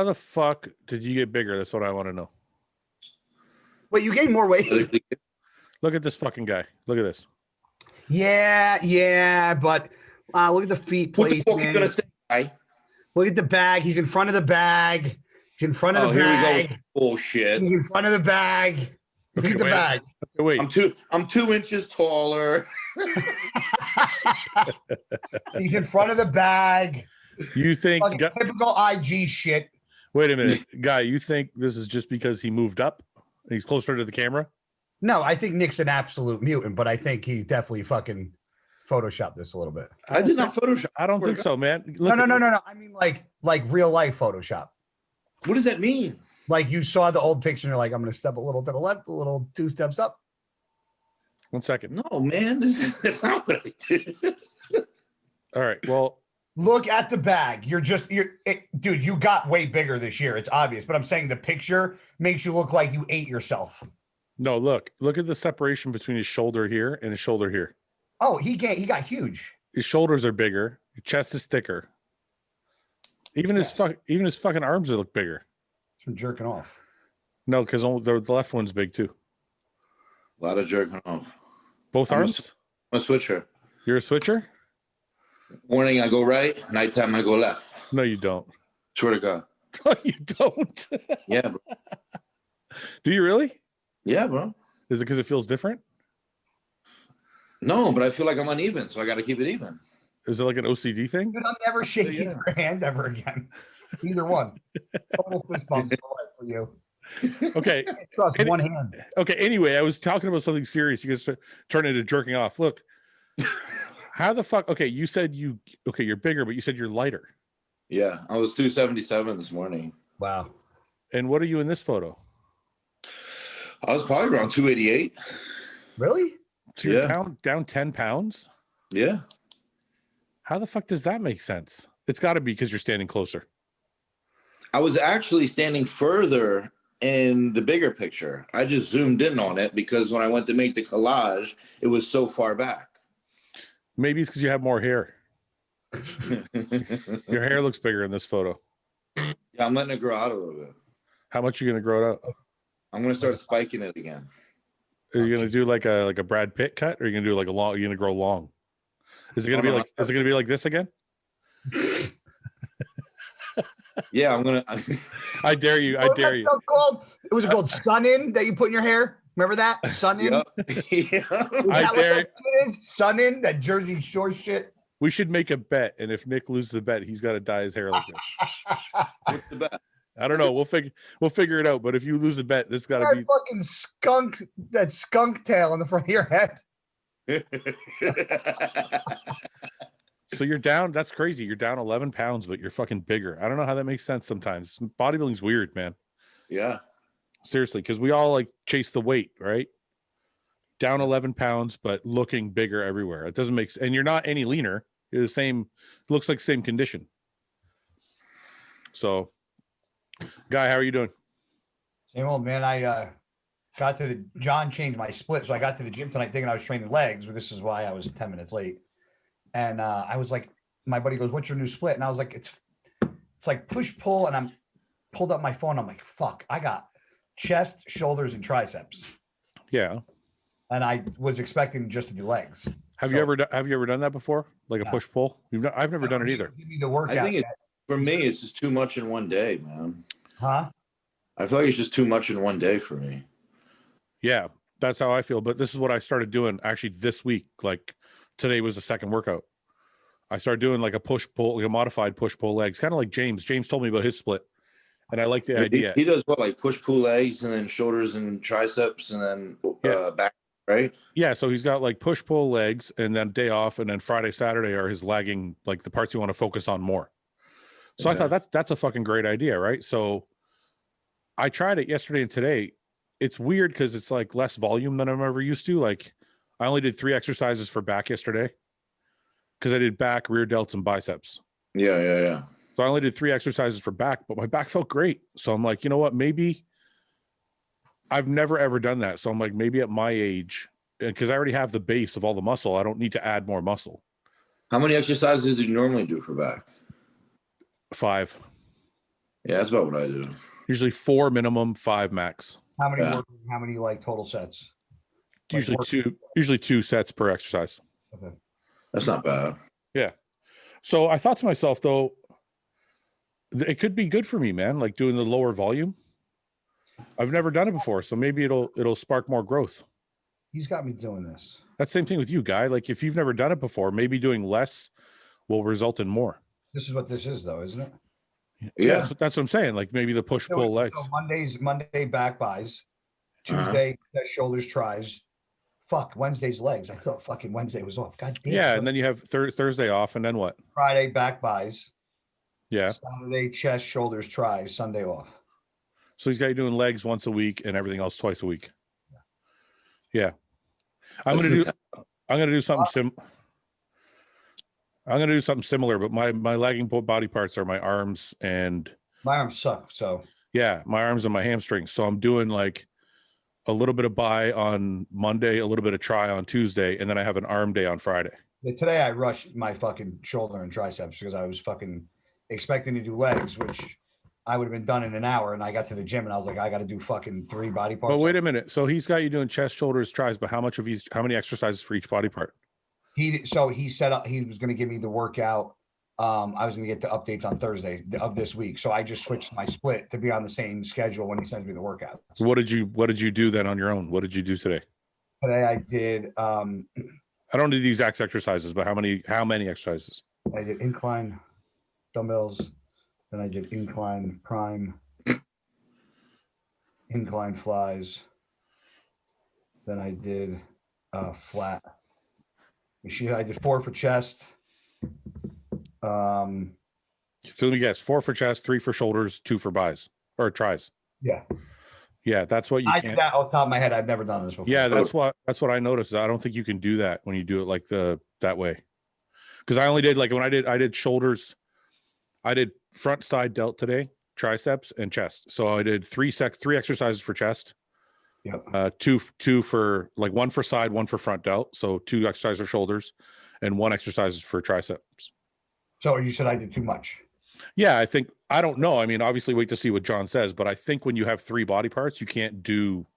How the fuck did you get bigger? That's what I want to know. Wait, you gained more weight? Look at this fucking guy. Look at this. Yeah, but look at the feet placement. What the fuck are you gonna say, guy? Look at the bag. He's in front of the bag. He's in front of the here bag. we go with bullshit. He's in front of the bag. Look at the bag. Wait. I'm 2 inches taller. He's in front of the bag. You think typical IG shit? Wait a minute, guy. You think this is just because he moved up? He's closer to the camera? No, I think Nick's an absolute mutant, but I think he definitely fucking photoshopped this a little bit. I did not Photoshop. I don't think so, man. No. I mean like real life Photoshop. What does that mean? Like you saw the old picture and you're like, I'm going to step a little to the left, a little 2 steps up. 1 second. No, man. That's not what I did. All right. Well, look at the bag. Dude, you got way bigger this year. It's obvious, but I'm saying the picture makes you look like you ate yourself. No, look at the separation between his shoulder here and his shoulder here. Oh, he got huge. His shoulders are bigger. His chest is thicker. Even his fucking arms look bigger. From jerking off. No, because the left one's big too. A lot of jerking off. Both arms? I'm a switcher. You're a switcher? Morning I go right, nighttime I go left. No, you don't. Swear to God. No, you don't. Yeah, bro. Do you really? Yeah, bro. Is it because it feels different? No, but I feel like I'm uneven, so I got to keep it even. Is it like an OCD thing? Dude, I'm never shaking your hand ever again. Either one. Total fist bump for you. Okay. Trust one hand. Okay. Anyway, I was talking about something serious. You guys turn into jerking off. Look, how the fuck? Okay, you said you're bigger, but you said you're lighter. Yeah, I was 277 this morning. Wow. And what are you in this photo? I was probably around 288. Really? So you're down 10 pounds? Yeah. How the fuck does that make sense? It's got to be because you're standing closer. I was actually standing further in the bigger picture. I just zoomed in on it because when I went to make the collage, it was so far back. Maybe it's because you have more hair. Your hair looks bigger in this photo. Yeah, I'm letting it grow out a little bit. How much are you going to grow it out? I'm going to start spiking it again. Are you going to do like a Brad Pitt cut, or are you going to do like a long? Are you going to grow long? Is it going to be like? Is it going to be like this again? Yeah, I'm gonna. I dare you. I dare you. It was called sun in that you put in your hair. Remember that sun in? Yeah. I dare you. Sun in, that Jersey Shore shit. We should make a bet, and if Nick loses the bet, he's got to dye his hair like this. What's the bet? I don't know. We'll figure it out. But if you lose a bet, this got to be fucking skunk tail on the front of your head. So you're down. That's crazy. You're down 11 pounds, but you're fucking bigger. I don't know how that makes sense sometimes. Bodybuilding's weird, man. Yeah. Seriously, because we all like chase the weight, right? Down 11 pounds, but looking bigger everywhere. It doesn't make sense. And you're not any leaner. You're the same. Looks like the same condition. So, Guy, how are you doing? Same old, man. I got to John changed my split. So I got to the gym tonight thinking I was training legs, but this is why I was 10 minutes late. And I was like, my buddy goes, "What's your new split?" And I was like, it's like push pull. And I'm pulled up my phone. I'm like, fuck, I got chest, shoulders, and triceps. Yeah. And I was expecting just to do legs. Have you ever done that before? Like a push pull? I've never done it either. Give me the workout. I think for me, it's just too much in one day, man. Huh? I feel like it's just too much in one day for me. Yeah, that's how I feel. But this is what I started doing actually this week. Like today was the second workout. I started doing like a push pull, like a modified push pull legs, kind of like James. James told me about his split, and I like the idea. He does what, like push pull legs, and then shoulders and triceps, and then back, right? Yeah. So he's got like push pull legs, and then day off, and then Friday, Saturday are his lagging, like the parts you want to focus on more. So I thought that's a fucking great idea, right? So I tried it yesterday and today. It's weird because it's like less volume than I'm ever used to. Like I only did 3 exercises for back yesterday because I did back, rear delts, and biceps. Yeah. So I only did 3 exercises for back, but my back felt great. So I'm like, you know what? Maybe I've never ever done that. So I'm like, maybe at my age, because I already have the base of all the muscle, I don't need to add more muscle. How many exercises do you normally do for back? 5. Yeah, that's about what I do. Usually 4 minimum, 5 max. How many Yeah. how many like total sets? Usually Like usually 2 sets per exercise. Okay. That's not bad. Yeah. So I thought to myself though, it could be good for me, man, like doing the lower volume. I've never done it before, so maybe it'll spark more growth. He's got me doing this. That's the same thing with you, Guy. Like if you've never done it before, maybe doing less will result in more. This is what this is, though, isn't it? Yeah. That's what I'm saying. Like maybe the push-pull legs. So Monday back buys, Tuesday shoulders tries. Fuck, Wednesday's legs. I thought fucking Wednesday was off. God damn. Yeah, and then you have Thursday off, and then what? Friday back buys. Yeah. Saturday chest, shoulders, tries. Sunday off. So he's got you doing legs once a week and everything else twice a week. Yeah. I'm gonna do something I'm gonna do something similar, but my lagging body parts are my arms and my arms suck. So yeah, my arms and my hamstrings. So I'm doing like a little bit of bi on Monday, a little bit of try on Tuesday, and then I have an arm day on Friday. Today I rushed my fucking shoulder and triceps because I was fucking expecting to do legs, which I would have been done in an hour. And I got to the gym and I was like, I got to do fucking 3 body parts. But wait a minute. So he's got you doing chest, shoulders, tries, but how many exercises for each body part? He set up, he was going to give me the workout. I was going to get the updates on Thursday of this week. So I just switched my split to be on the same schedule when he sends me the workout. So what did you do then on your own? What did you do today? Today I did, I don't do the exact exercises, but how many exercises? I did incline dumbbells. Then I did incline prime, incline flies. Then I did flat. I did 4 for chest. So let me guess: 4 for chest, 3 for shoulders, 2 for bis or tries. Yeah, that's what I did that off the top of my head. I've never done this before. Yeah, that's what I noticed. I don't think you can do that when you do it like that way. Because I only did like when I did shoulders, I did front side delt today, triceps and chest. So I did 3 exercises for chest. Yep. 2 for like 1 for side, 1 for front delt. So 2 exercises for shoulders and 1 exercise for triceps. So you said I did too much. Yeah, I don't know. I mean, obviously wait to see what John says, but I think when you have 3 body parts, you can't do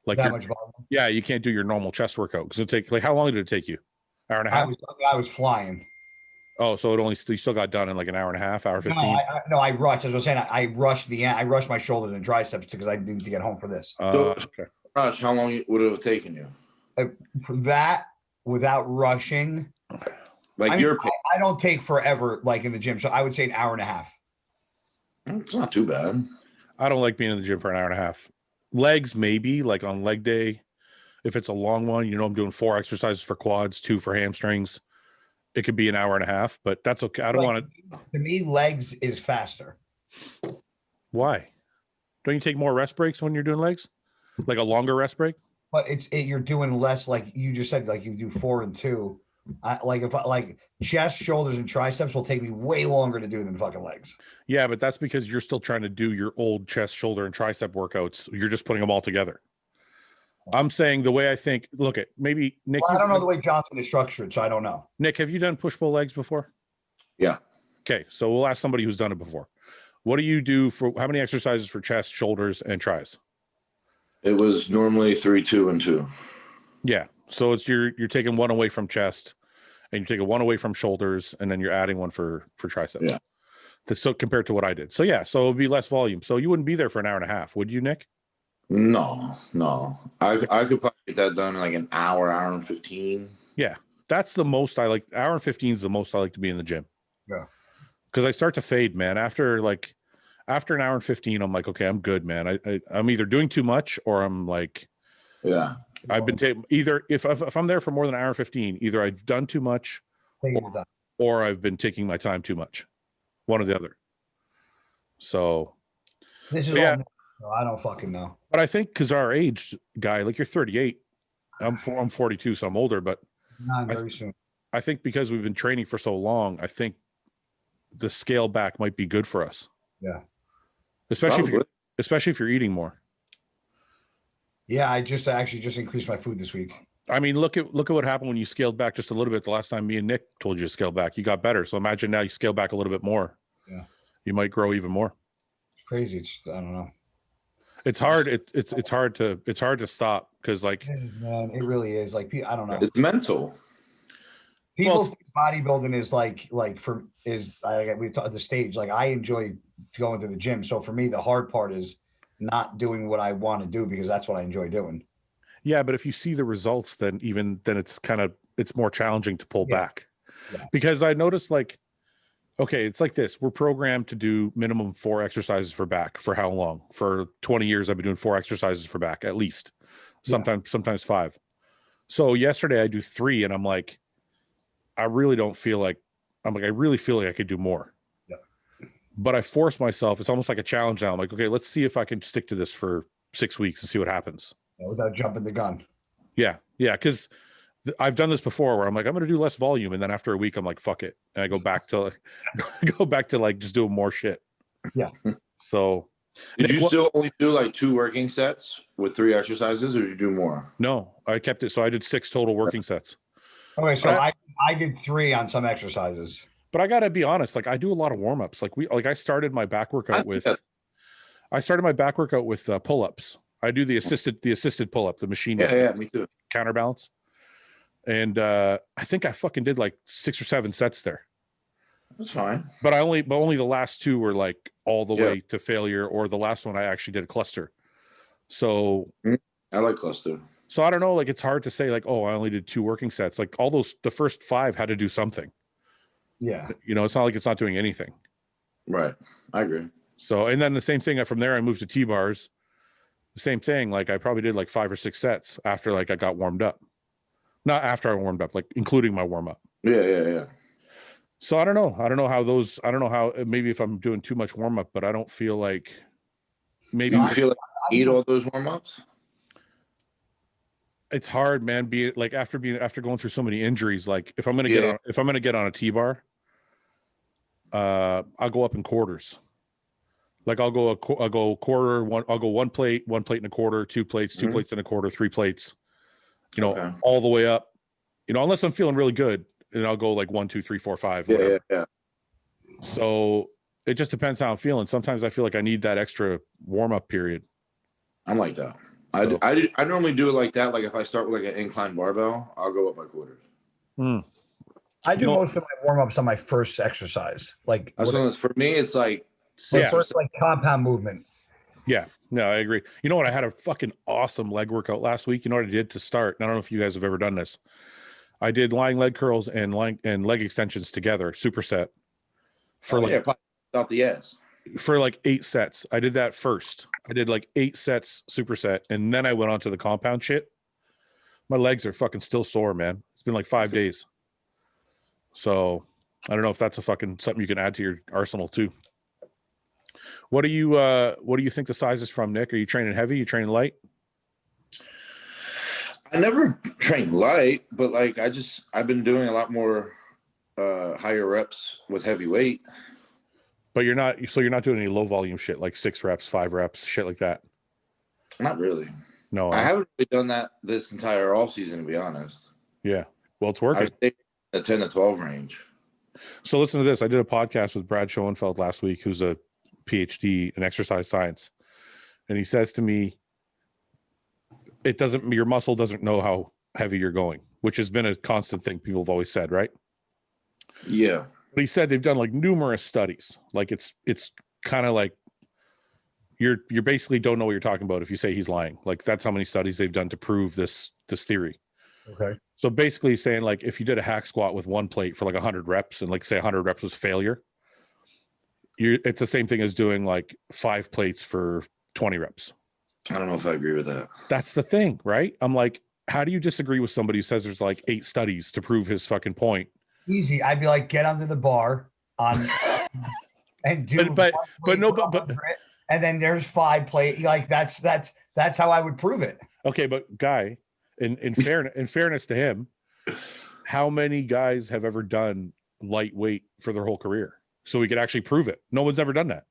like that much volume. Yeah, you can't do your normal chest workout because it take like how long did it take you? Hour and a half? I was flying. Oh, so you still got done in like an hour and a half, hour 15? No, I rushed. As I was saying, I rushed my shoulders and triceps because I needed to get home for this. Okay. Rush, how long would it have taken you? For that, without rushing, Like I don't take forever, like in the gym. So I would say an hour and a half. It's not too bad. I don't like being in the gym for an hour and a half. Legs, maybe like on leg day. If it's a long one, I'm doing 4 exercises for quads, 2 for hamstrings. It could be an hour and a half, but that's okay. I don't want to. To me, legs is faster. Why? Don't you take more rest breaks when you're doing legs? Like a longer rest break? But you're doing less, like you just said, like you do 4 and 2. Like chest, shoulders, and triceps will take me way longer to do than fucking legs. Yeah, but that's because you're still trying to do your old chest, shoulder, and tricep workouts. You're just putting them all together. I'm saying the way I think. Look at maybe Nick. Well, I don't know the way Johnson is structured, so I don't know. Nick, have you done push-pull legs before? Yeah. Okay, so we'll ask somebody who's done it before. What do you do for how many exercises for chest, shoulders, and tries? It was normally 3, 2, and 2. Yeah. So it's you're taking 1 away from chest and you're taking 1 away from shoulders, and then you're adding 1 for triceps. Yeah. So compared to what I did. So yeah, so it would be less volume. So you wouldn't be there for an hour and a half, would you, Nick? No. I could probably get that done in like an hour and 15. Yeah. That's the most I like. Hour and 15 is the most I like to be in the gym. Yeah. Because I start to fade, man. After an hour and 15, I'm like, okay, I'm good, man. I'm either doing too much or I'm like, yeah. I've been either if I'm there for more than an hour and 15, either I've done too much or I've been taking my time too much. One or the other. So this is I don't fucking know. But I think because our age, Guy, like you're 38, I'm 42, so I'm older. But not very soon. I think because we've been training for so long, I think the scale back might be good for us. Yeah, especially if you're eating more. Yeah, I actually just increased my food this week. I mean, look at what happened when you scaled back just a little bit. The last time me and Nick told you to scale back, you got better. So imagine now you scale back a little bit more. Yeah, you might grow even more. crazy. It's I don't know. It's hard. It's hard to stop because like Man, it really is. Like I don't know. It's mental. People think bodybuilding is like we talked the stage. Like I enjoy going to the gym. So for me, the hard part is not doing what I want to do because that's what I enjoy doing. Yeah, but if you see the results, then it's more challenging to pull back. Yeah. Because I noticed like, okay, it's like this. We're programmed to do minimum 4 exercises for back. For how long? For 20 years, I've been doing 4 exercises for back, at least. Sometimes 5. So yesterday I do 3 and I'm like, I really feel like I could do more. Yeah. But I force myself. It's almost like a challenge now. I'm like, okay, let's see if I can stick to this for 6 weeks and see what happens. Without jumping the gun. Yeah. Because I've done this before where I'm like, I'm going to do less volume. And then after a week, I'm like, fuck it. And I go back to like just doing more shit. Yeah. So did you still only do like 2 working sets with 3 exercises or did you do more? No, I kept it. So I did 6 total working sets. Okay. So I did 3 on some exercises. But I got to be honest. Like I do a lot of warm-ups. I started my back workout with pull-ups. I do the assisted pull-up, the machine. Yeah, me too. Counterbalance. And I think I fucking did like 6 or 7 sets there. That's fine. But only the last 2 were like all the way to failure, or the last one I actually did a cluster. So I like cluster. So I don't know, like it's hard to say like, oh, I only did 2 working sets. Like all the first 5 had to do something. Yeah. It's not like it's not doing anything. Right. I agree. So, and then the same thing from there, I moved to T-bars. The same thing. Like I probably did like 5 or 6 sets after like I got warmed up. Not after I warmed up, like including my warm up. Yeah. So I don't know maybe if I'm doing too much warm up, but I don't feel like maybe. Do you feel like you need all those warm ups? It's hard, man. After going through so many injuries, like if I'm gonna get on a T-bar, I'll go up in quarters. Like I'll go quarter one. I'll go 1 plate and a quarter, 2 plates, 2 plates and a quarter, 3 plates. All the way up. Unless I'm feeling really good, and I'll go like 1, 2, 3, 4, 5. Yeah. So it just depends how I'm feeling. Sometimes I feel like I need that extra warm up period. I'm like that. I normally do it like that. Like if I start with like an incline barbell, I'll go up by quarters. I do most of my warm ups on my first exercise. Like for me, it's like first like compound movement. Yeah, no, I agree. You know what? I had a fucking awesome leg workout last week. You know what I did to start? I don't know if you guys have ever done this. I did lying leg curls and leg extensions together, superset. Out the ass. For like 8 sets. I did that first. I did like 8 sets superset, and then I went on to the compound shit. My legs are fucking still sore, man. It's been like 5 days. So I don't know if that's something you can add to your arsenal too. What do you think the size is from, Nick? Are you training heavy? You training light? I never trained light, but like I've been doing a lot more higher reps with heavy weight. But you're not doing any low volume shit like 6 reps, 5 reps, shit like that. Not really. No, I haven't really done that this entire off season, to be honest. Yeah. Well, it's working. I've stayed in the 10 to 12 range. So listen to this. I did a podcast with Brad Schoenfeld last week, who's a PhD in exercise science. And he says to me, your muscle doesn't know how heavy you're going, which has been a constant thing people have always said, right? Yeah. But he said they've done like numerous studies. Like it's kind of like you're basically don't know what you're talking about if you say he's lying. Like that's how many studies they've done to prove this theory. Okay. So basically saying like if you did a hack squat with 1 plate for like 100 reps and like say 100 reps was failure, it's the same thing as doing like 5 plates for 20 reps. I don't know if I agree with that. That's the thing, right? I'm like, how do you disagree with somebody who says there's like 8 studies to prove his fucking point? Easy. I'd be like, get under the bar on and do but and then there's 5 plate. Like that's how I would prove it. Okay, but Guy, in fairness to him, how many guys have ever done lightweight for their whole career? So we could actually prove it. No one's ever done that.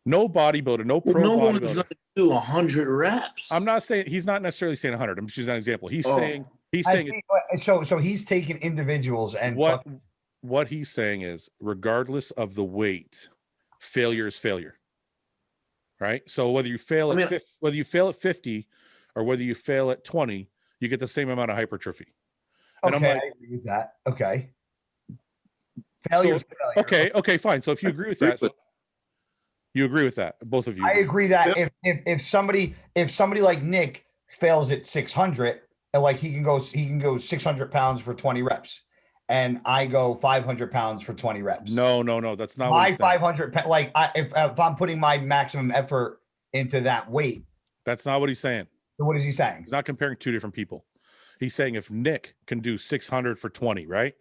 No bodybuilder, no pro bodybuilder. One's going to do 100 reps. I'm not saying he's not necessarily saying 100. I'm just using an example. He's saying so he's taking individuals and what he's saying is regardless of the weight, failure is failure. right? So whether you fail at 50, whether you fail at 50 or whether you fail at 20, you get the same amount of hypertrophy. And okay, I'm like, I agree with that. Okay. Failure. Okay, fine. So if you agree with that, you agree with that, both of you. I agree that if somebody like Nick fails at 600, and like he can go 600 pounds for 20 reps, and I go 500 pounds for 20 reps. No, that's not my 500. Like if I'm putting my maximum effort into that weight. That's not what he's saying. So what is he saying? He's not comparing two different people. He's saying if Nick can do 600 for 20, right?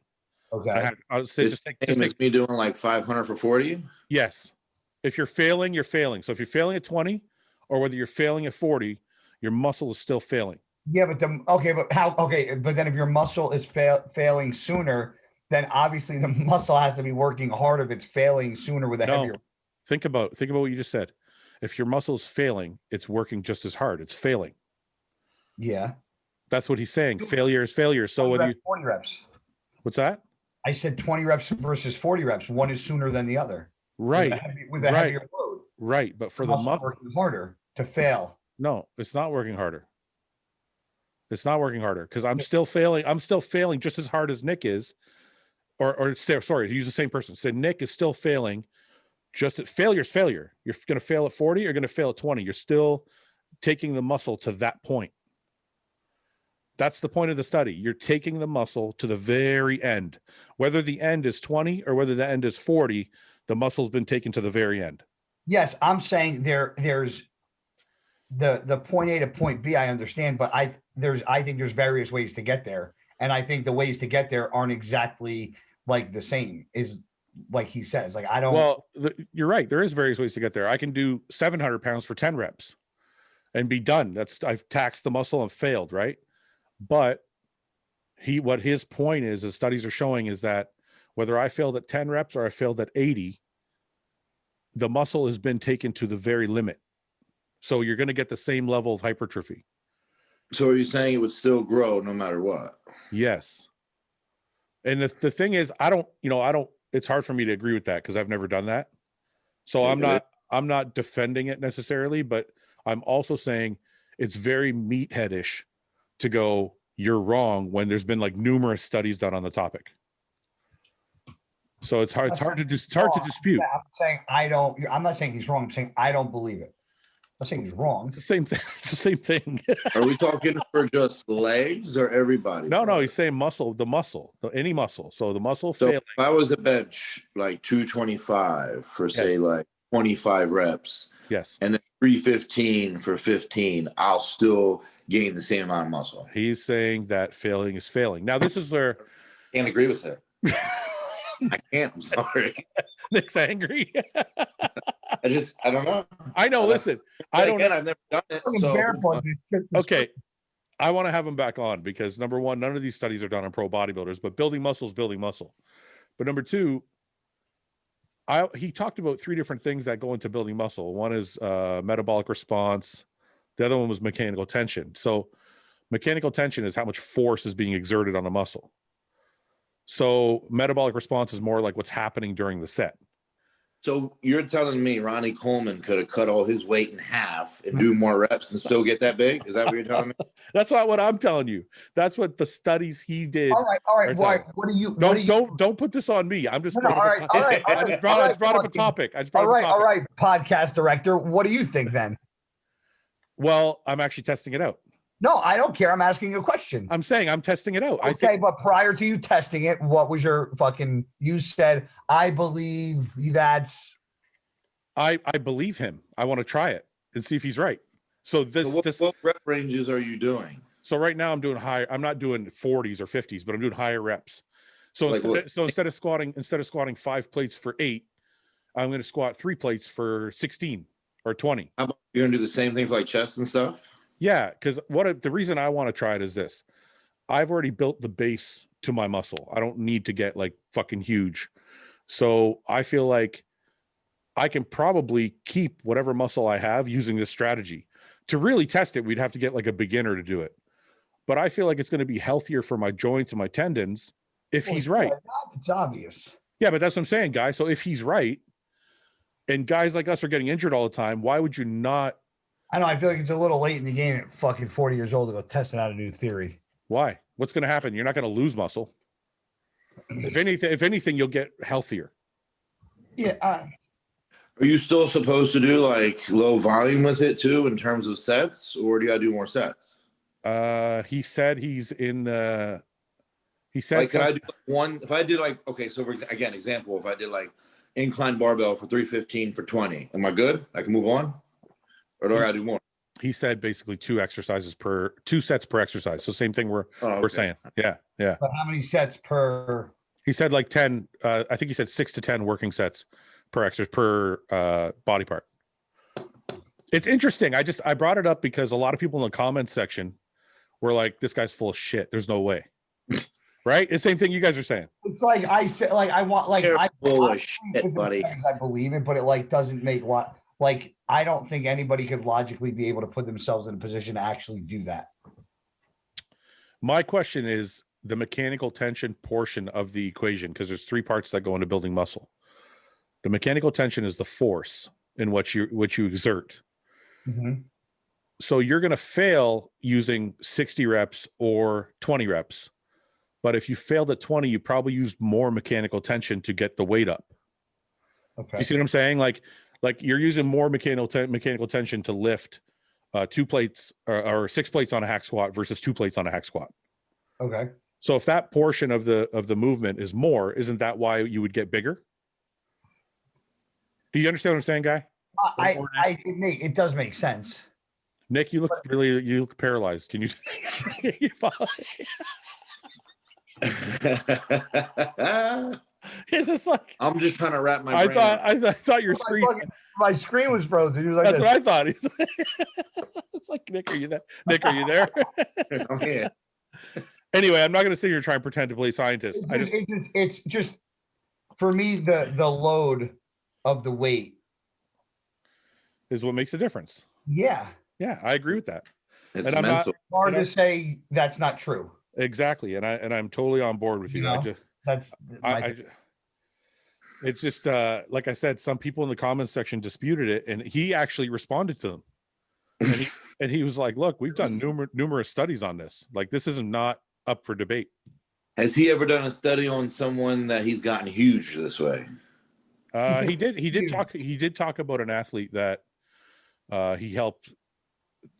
Okay. I'll say just take me doing like 500 for 40. Yes. If you're failing, you're failing. So if you're failing at 20 or whether you're failing at 40, your muscle is still failing. Yeah, but but then if your muscle is failing sooner, then obviously the muscle has to be working harder if it's failing sooner with a heavier. Think about what you just said. If your muscle is failing, it's working just as hard. It's failing. Yeah. That's what he's saying. Failure is failure. So whether 40 reps. What's that? I said 20 reps versus 40 reps. One is sooner than the other. Right. With a heavier load. Right. But for the muscle working harder to fail. No, it's not working harder. It's not working harder because I'm still failing. I'm still failing just as hard as Nick is. Or sorry, use the same person. Say Nick is still failing. Just at failure's failure. You're going to fail at 40, you're going to fail at 20. You're still taking the muscle to that point. That's the point of the study. You're taking the muscle to the very end. Whether the end is 20 or whether the end is 40, the muscle's been taken to the very end. Yes, I'm saying there's the point A to point B, I understand, but I think there's various ways to get there. And I think the ways to get there aren't exactly like the same, is like he says. Like I don't. Well, you're right. There is various ways to get there. I can do 700 pounds for 10 reps and be done. I've taxed the muscle and failed, right? But what his point is, as studies are showing, is that whether I failed at 10 reps or I failed at 80, the muscle has been taken to the very limit. So you're going to get the same level of hypertrophy. So are you saying it would still grow no matter what? Yes. And the thing is, it's hard for me to agree with that because I've never done that. So I'm not defending it necessarily, but I'm also saying it's very meatheadish to go, you're wrong, when there's been like numerous studies done on the topic. So it's hard to dispute. I'm not saying he's wrong. I'm saying I don't believe it. I'm not saying he's wrong. It's the same thing. It's the same thing. Are we talking for just legs or everybody? No, he's saying any muscle. So the muscle failing. If I was to bench like 225 for say like 25 reps. Yes. And then 315 for 15, I'll still gain the same amount of muscle. He's saying that failing is failing. Now this is where can't agree with it. I can't. I'm sorry. Nick's angry. I don't know. I know. Listen, I've never done it. So. Okay. I want to have him back on because number one, none of these studies are done on pro bodybuilders, but building muscle is building muscle. But number two, he talked about three different things that go into building muscle. One is metabolic response. The other one was mechanical tension. So mechanical tension is how much force is being exerted on the muscle. So metabolic response is more like what's happening during the set. So you're telling me Ronnie Coleman could have cut all his weight in half and do more reps and still get that big? Is that what you're telling me? That's not what I'm telling you. That's what the studies he did. All right. Why? What do you? Don't put this on me. I'm just. I just brought up a topic. All right. Podcast director, what do you think then? Well, I'm actually testing it out. No, I don't care. I'm asking a question. I'm saying I'm testing it out. Okay, but prior to you testing it, what was your you said, I believe that's. I believe him. I want to try it and see if he's right. So what rep ranges are you doing? So right now I'm doing higher. I'm not doing 40s or 50s, but I'm doing higher reps. So instead of squatting 5 plates for 8, I'm going to squat 3 plates for 16 or 20. How about you're going to do the same thing for like chest and stuff? Yeah, because the reason I want to try it is this. I've already built the base to my muscle. I don't need to get like fucking huge. So I feel like I can probably keep whatever muscle I have using this strategy. To really test it, we'd have to get like a beginner to do it. But I feel like it's going to be healthier for my joints and my tendons if he's right. It's obvious. Yeah, but that's what I'm saying, guys. So if he's right, and guys like us are getting injured all the time. Why would you not? I know. I feel like it's a little late in the game at fucking 40 years old to go testing out a new theory. Why? What's going to happen? You're not going to lose muscle. If anything, you'll get healthier. Yeah. Are you still supposed to do like low volume with it too in terms of sets, or do you gotta do more sets? He said he's in the. He said, like, could I do one? If I did like, okay, so again, example, if I did like incline barbell for 315 for 20, am I good? I can move on, or do I gotta do more? He said basically two sets per exercise. So same thing we're saying. Yeah. But how many sets per? He said like 10. I think he said 6 to 10 working sets per body part. It's interesting. I brought it up because a lot of people in the comments section were like, "This guy's full of shit. There's no way." Right? It's the same thing you guys are saying. It's like I said, like I want, like You're I full of shit, buddy. I believe it, but it like doesn't make like I don't think anybody could logically be able to put themselves in a position to actually do that. My question is the mechanical tension portion of the equation, because there's 3 parts that go into building muscle. The mechanical tension is the force in what you exert. Mm-hmm. So you're going to fail using 60 reps or 20 reps. But if you failed at 20, you probably used more mechanical tension to get the weight up. Okay. You see what I'm saying? Like you're using more mechanical tension to lift 2 plates or 6 plates on a hack squat versus 2 plates on a hack squat. Okay. So if that portion of the movement is more, isn't that why you would get bigger? Do you understand what I'm saying, Guy? Nate, it does make sense. Nick, you look paralyzed. Can you? You follow? It's just like I'm just trying to wrap my brain. I thought your screen. My screen was frozen. Like That's what I thought. It's like, Nick, are you there? Nick, are you there? I'm here. Anyway, I'm not going to sit here and try and pretend to play scientist. It's just for me the load of the weight is what makes a difference. Yeah. Yeah, I agree with that. It's and I'm mental. not hard to say that's not true. Exactly, and I'm totally on board with you. It's just like I said, some people in the comments section disputed it, and he actually responded to them. And he was like, "Look, we've done numerous studies on this. Like, this is not up for debate." Has he ever done a study on someone that he's gotten huge this way? He did talk about an athlete that he helped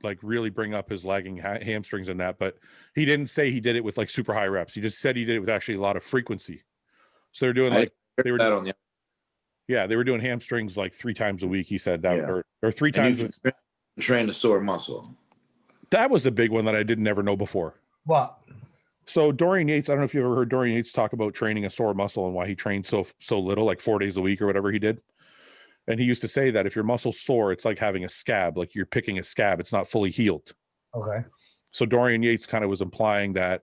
like really bring up his lagging hamstrings and that, but he didn't say he did it with like super high reps. He just said he did it with actually a lot of frequency. So they're doing they were doing hamstrings like 3 times a week. He said that, or 3 times. Train to sore muscle. That was a big one that I didn't ever know before. What? So Dorian Yates, I don't know if you ever heard Dorian Yates talk about training a sore muscle and why he trained so little, like 4 days a week or whatever he did. And he used to say that if your muscle's sore, it's like having a scab, like you're picking a scab. It's not fully healed. Okay. So Dorian Yates kind of was implying that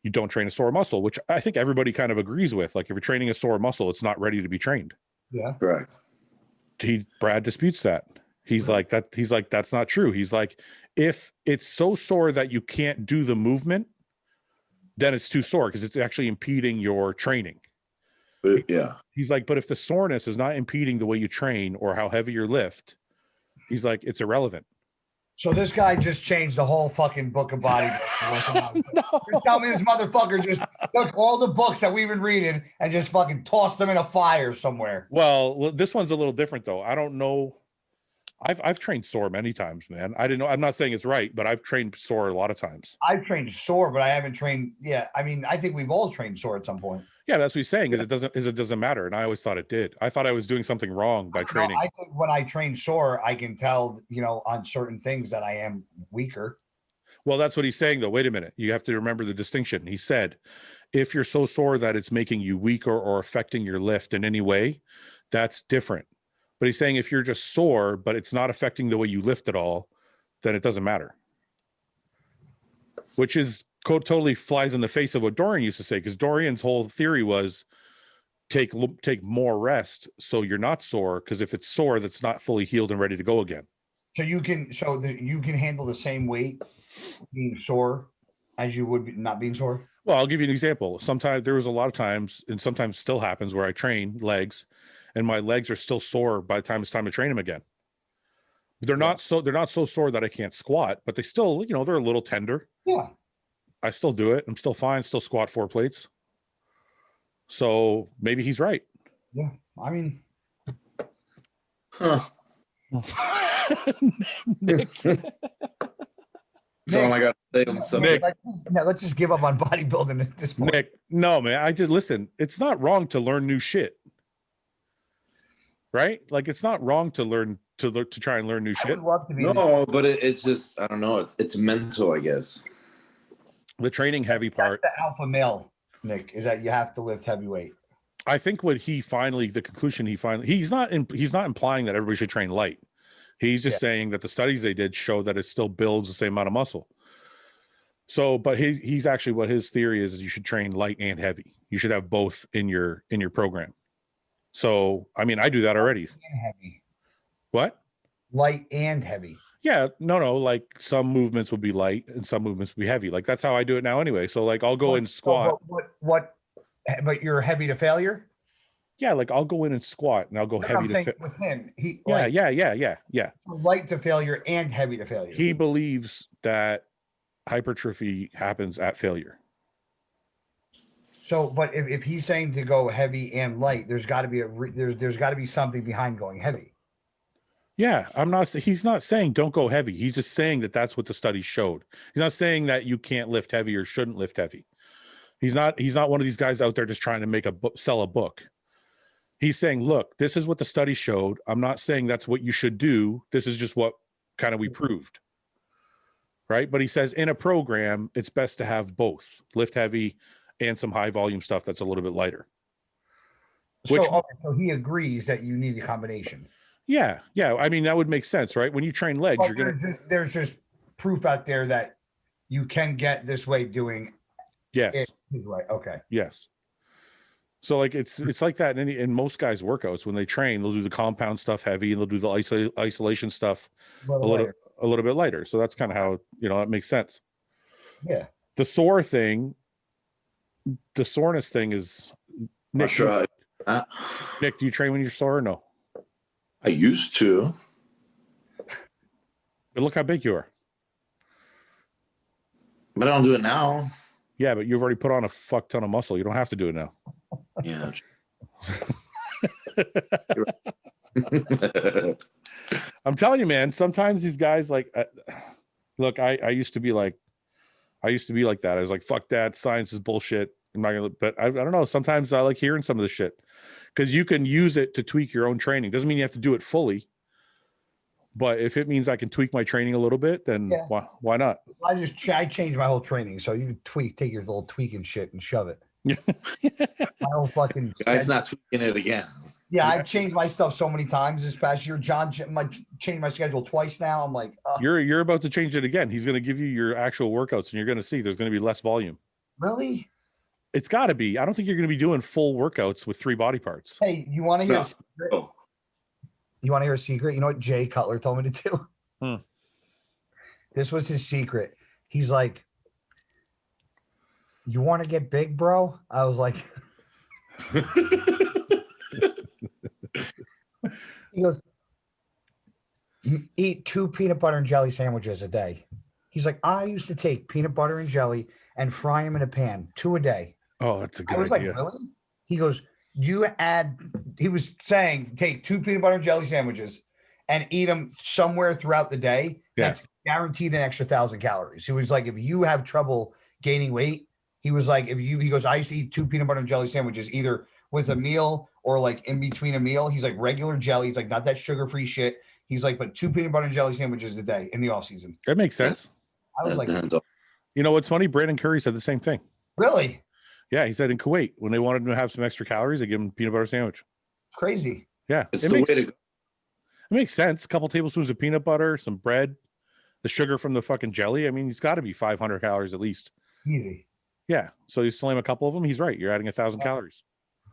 you don't train a sore muscle, which I think everybody kind of agrees with. Like if you're training a sore muscle, it's not ready to be trained. Yeah. Correct. Brad disputes that. He's like, that's not true. He's like, if it's so sore that you can't do the movement, then it's too sore because it's actually impeding your training. Yeah. He's like, but if the soreness is not impeding the way you train or how heavy your lift, he's like, it's irrelevant. So this guy just changed the whole fucking book of body. No. You're telling me this motherfucker just took all the books that we've been reading and just fucking tossed them in a fire somewhere. Well, this one's a little different though. I don't know. I've trained sore many times, man. I didn't know. I'm not saying it's right, but I've trained sore a lot of times. I've trained sore, but I haven't trained. Yeah, I mean, I think we've all trained sore at some point. Yeah, that's what he's saying. It doesn't matter, and I always thought it did. I thought I was doing something wrong by training. I think when I train sore, I can tell, on certain things that I am weaker. Well, that's what he's saying, though. Wait a minute. You have to remember the distinction. He said, if you're so sore that it's making you weaker or affecting your lift in any way, that's different. But he's saying if you're just sore, but it's not affecting the way you lift at all, then it doesn't matter. Which is totally flies in the face of what Dorian used to say, because Dorian's whole theory was take more rest so you're not sore, because if it's sore, that's not fully healed and ready to go again. So you can handle the same weight being sore as you would not being sore? Well, I'll give you an example. Sometimes there was a lot of times, and sometimes still happens, where I train legs and my legs are still sore by the time it's time to train them again. They're not so sore that I can't squat, but they still, you know, they're a little tender. Yeah. I still do it. I'm still fine. Still squat 4 plates. So maybe he's right. Yeah. I mean, Huh. Nick. That's all I got to say on the subject. let's just give up on bodybuilding at this point. Nick, no, man. I just listen. It's not wrong to learn new shit, right? Like it's not wrong to learn to try and learn new shit. No, but it's just I don't know. It's mental, I guess. The training heavy part. That's the alpha male, Nick, is that you have to lift heavy weight. I think what the conclusion he's not implying that everybody should train light. He's just saying that the studies they did show that it still builds the same amount of muscle. So, but he's actually, what his theory is you should train light and heavy. You should have both in your program. So, I mean, I do that already. Heavy. What? Light and heavy. Yeah, no. Like some movements would be light and some movements would be heavy. Like that's how I do it now anyway. So like I'll go and squat. But you're heavy to failure? Yeah, like I'll go in and squat and I'll go heavy to failure. With him, Yeah. Light to failure and heavy to failure. He believes that hypertrophy happens at failure. So, but if he's saying to go heavy and light, there's got to be there's got to be something behind going heavy. Yeah, he's not saying don't go heavy. He's just saying that that's what the study showed. He's not saying that you can't lift heavy or shouldn't lift heavy. He's not one of these guys out there just trying to make sell a book. He's saying, look, this is what the study showed. I'm not saying that's what you should do. This is just what kind of we proved. Right? But he says in a program, it's best to have both lift heavy and some high volume stuff that's a little bit lighter. So he agrees that you need a combination. Yeah. I mean, that would make sense, right? When you train legs, there's just proof out there that you can get this way doing. Yes. Right. Okay. Yes. So like it's like that in most guys' workouts. When they train, they'll do the compound stuff heavy and they'll do the isolation stuff a little bit lighter. So that's kind of how, you know, that makes sense. Yeah. The soreness thing is Nick. Sure. Nick, do you train when you're sore or no? I used to. But look how big you are. But I don't do it now. Yeah, but you've already put on a fuck ton of muscle. You don't have to do it now. Yeah. I'm telling you, man, sometimes these guys like look, I used to be like that. I was like, fuck that, science is bullshit. I'm not gonna, but I don't know. Sometimes I like hearing some of this shit because you can use it to tweak your own training. Doesn't mean you have to do it fully. But if it means I can tweak my training a little bit, then why not? I changed my whole training. So you take your little tweaking shit and shove it. My whole fucking guy's not tweaking it again. Yeah, I've changed my stuff so many times this past year. John changed my schedule twice now. I'm like, you're about to change it again. He's going to give you your actual workouts, and you're going to see there's going to be less volume. Really? It's got to be. I don't think you're going to be doing full workouts with 3 body parts. Hey, you want to hear a secret? Oh. You want to hear a secret? You know what Jay Cutler told me to do? This was his secret. He's like, you want to get big, bro? I was like, he goes, eat 2 peanut butter and jelly sandwiches a day. He's like, I used to take peanut butter and jelly and fry them in a pan, 2 a day. Oh, that's a good idea. Like, really? He goes, he was saying, take 2 peanut butter and jelly sandwiches and eat them somewhere throughout the day. Yeah. That's guaranteed an extra 1,000 calories. He was like, if you have trouble gaining weight, he was like, he goes, I used to eat 2 peanut butter and jelly sandwiches, either with a meal or like in between a meal. He's like regular jelly. He's like, not that sugar-free shit. He's like, but 2 peanut butter and jelly sandwiches a day in the off season. That makes sense. I was like, you know what's funny? Brandon Curry said the same thing. Really? Yeah, he said in Kuwait when they wanted him to have some extra calories, they give him a peanut butter sandwich. Crazy. Yeah, it's the way to go. It makes sense. A couple tablespoons of peanut butter, some bread, the sugar from the fucking jelly. I mean, he's got to be 500 calories at least. Easy. Yeah. So you slam a couple of them. He's right. You're adding 1,000 calories.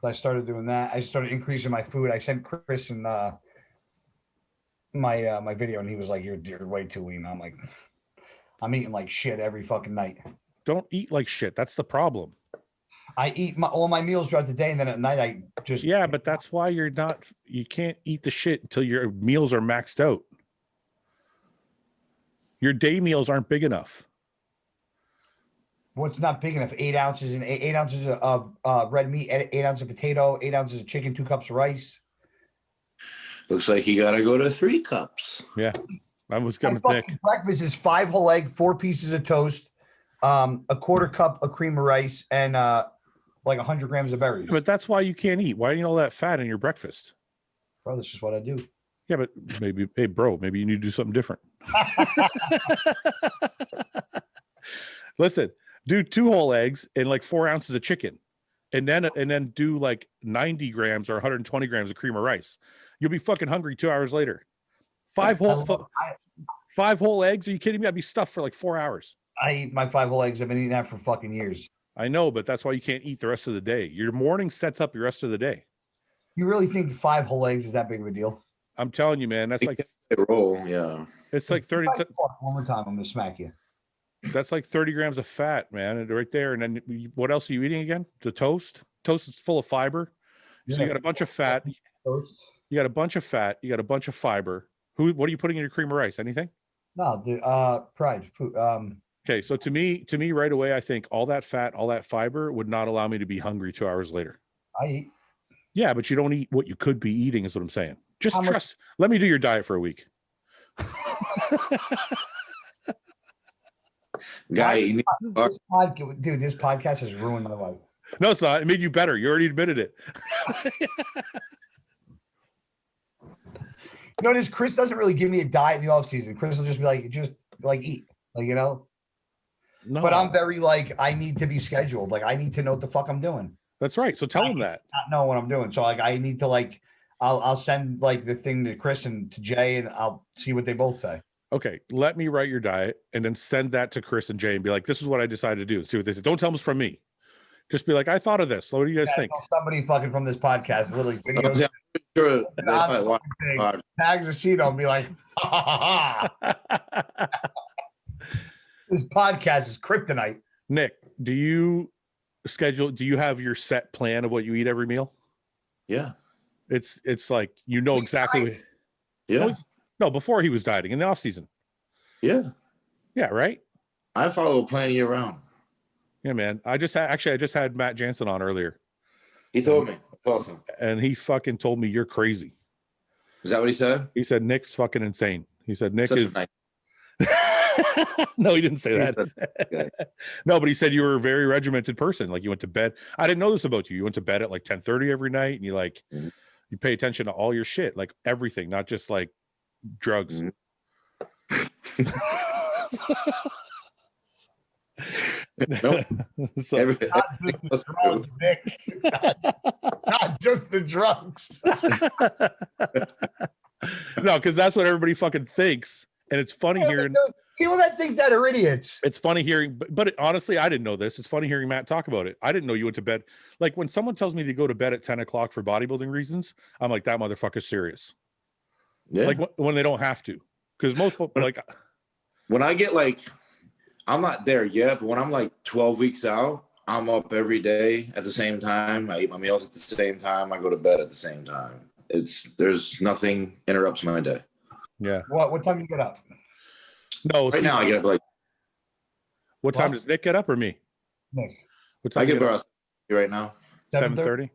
I started doing that. I started increasing my food. I sent Chris and my video, and he was like, "You're way too lean." I'm like, I'm eating like shit every fucking night. Don't eat like shit. That's the problem. I eat all my meals throughout the day, and then at night I just but that's why you can't eat the shit until your meals are maxed out. Your day meals aren't big enough. What's not big enough? 8 ounces and 8 ounces of red meat, 8 ounces of potato, 8 ounces of chicken, 2 cups of rice. Looks like you got to go to 3 cups. Yeah, I was coming My thick. breakfast is 5 whole egg, 4 pieces of toast, a quarter cup of cream of rice, and like 100 grams of berries. But that's why you can't eat. Why do you all that fat in your breakfast? Bro, that's just what I do. Yeah, but maybe, hey, bro, maybe you need to do something different. Listen, do 2 whole eggs and like 4 ounces of chicken, and then do like 90 grams or 120 grams of cream of rice. You'll be fucking hungry 2 hours later. 5 whole eggs? Are you kidding me? I'd be stuffed for like 4 hours. I eat my 5 whole eggs. I've been eating that for fucking years. I know, but that's why you can't eat the rest of the day. Your morning sets up your rest of the day. You really think 5 whole eggs is that big of a deal? I'm telling you, man. That's like roll. Yeah, it's like 30. One more time, I'm gonna smack you. That's like 30 grams of fat, man, right there. And then what else are you eating again? The toast. Toast is full of fiber. So you got a bunch of fat. Toast. You got a bunch of fat. You got a bunch of fiber. What are you putting in your cream of rice? Anything? No, the Pride food. Okay, so to me, right away, I think all that fat, all that fiber would not allow me to be hungry 2 hours later. I eat. Yeah, but you don't eat what you could be eating, is what I'm saying. Just trust. Let me do your diet for a week. Guy, dude, this podcast has ruined my life. No, it's not. It made you better. You already admitted it. Notice Chris doesn't really give me a diet in the off season. Chris will just be like, eat, like, you know. No. But I'm very like, I need to be scheduled. Like, I need to know what the fuck I'm doing. That's right. So tell him that. Not know what I'm doing. So like, I need to like, I'll send like the thing to Chris and to Jay, and I'll see what they both say. Okay, let me write your diet and then send that to Chris and Jay and be like, this is what I decided to do. See what they say. Don't tell them it's from me. Just be like, I thought of this. What do you guys think? Somebody fucking from this podcast literally videos. Tags a sheet on, be like, this podcast is kryptonite. Nick, do you have your set plan of what you eat every meal? Yeah. It's like, you know exactly. Yeah. No, before he was dieting in the off season. Yeah. Yeah. Right. I follow a plan year round. Yeah, man. I just had Matt Jansen on earlier. He told me. That's awesome. And he fucking told me you're crazy. Is that what he said? He said Nick's fucking insane. He said Nick Such is. a nice... No, he didn't say that. Okay. No, but he said you were a very regimented person. Like, you went to bed. I didn't know this about you. You went to bed at like 10:30 every night, and you pay attention to all your shit, like everything, not just like drugs. Nope. So, not just the drugs. No, because that's what everybody fucking thinks. And it's funny hearing people that think that are idiots. It's funny hearing, but honestly, I didn't know this. It's funny hearing Matt talk about it. I didn't know you went to bed. Like, when someone tells me they go to bed at 10 o'clock for bodybuilding reasons, I'm like, that motherfucker's serious. Yeah. Like, when they don't have to. Because most people, like, when I get like, I'm not there yet, but when I'm like 12 weeks out, I'm up every day at the same time. I eat my meals at the same time. I go to bed at the same time. There's nothing interrupts my day. Yeah. What time do you get up? No. Right now I get up like. What time does Nick get up, or me? Nick. What time I get up around right now. 7:30.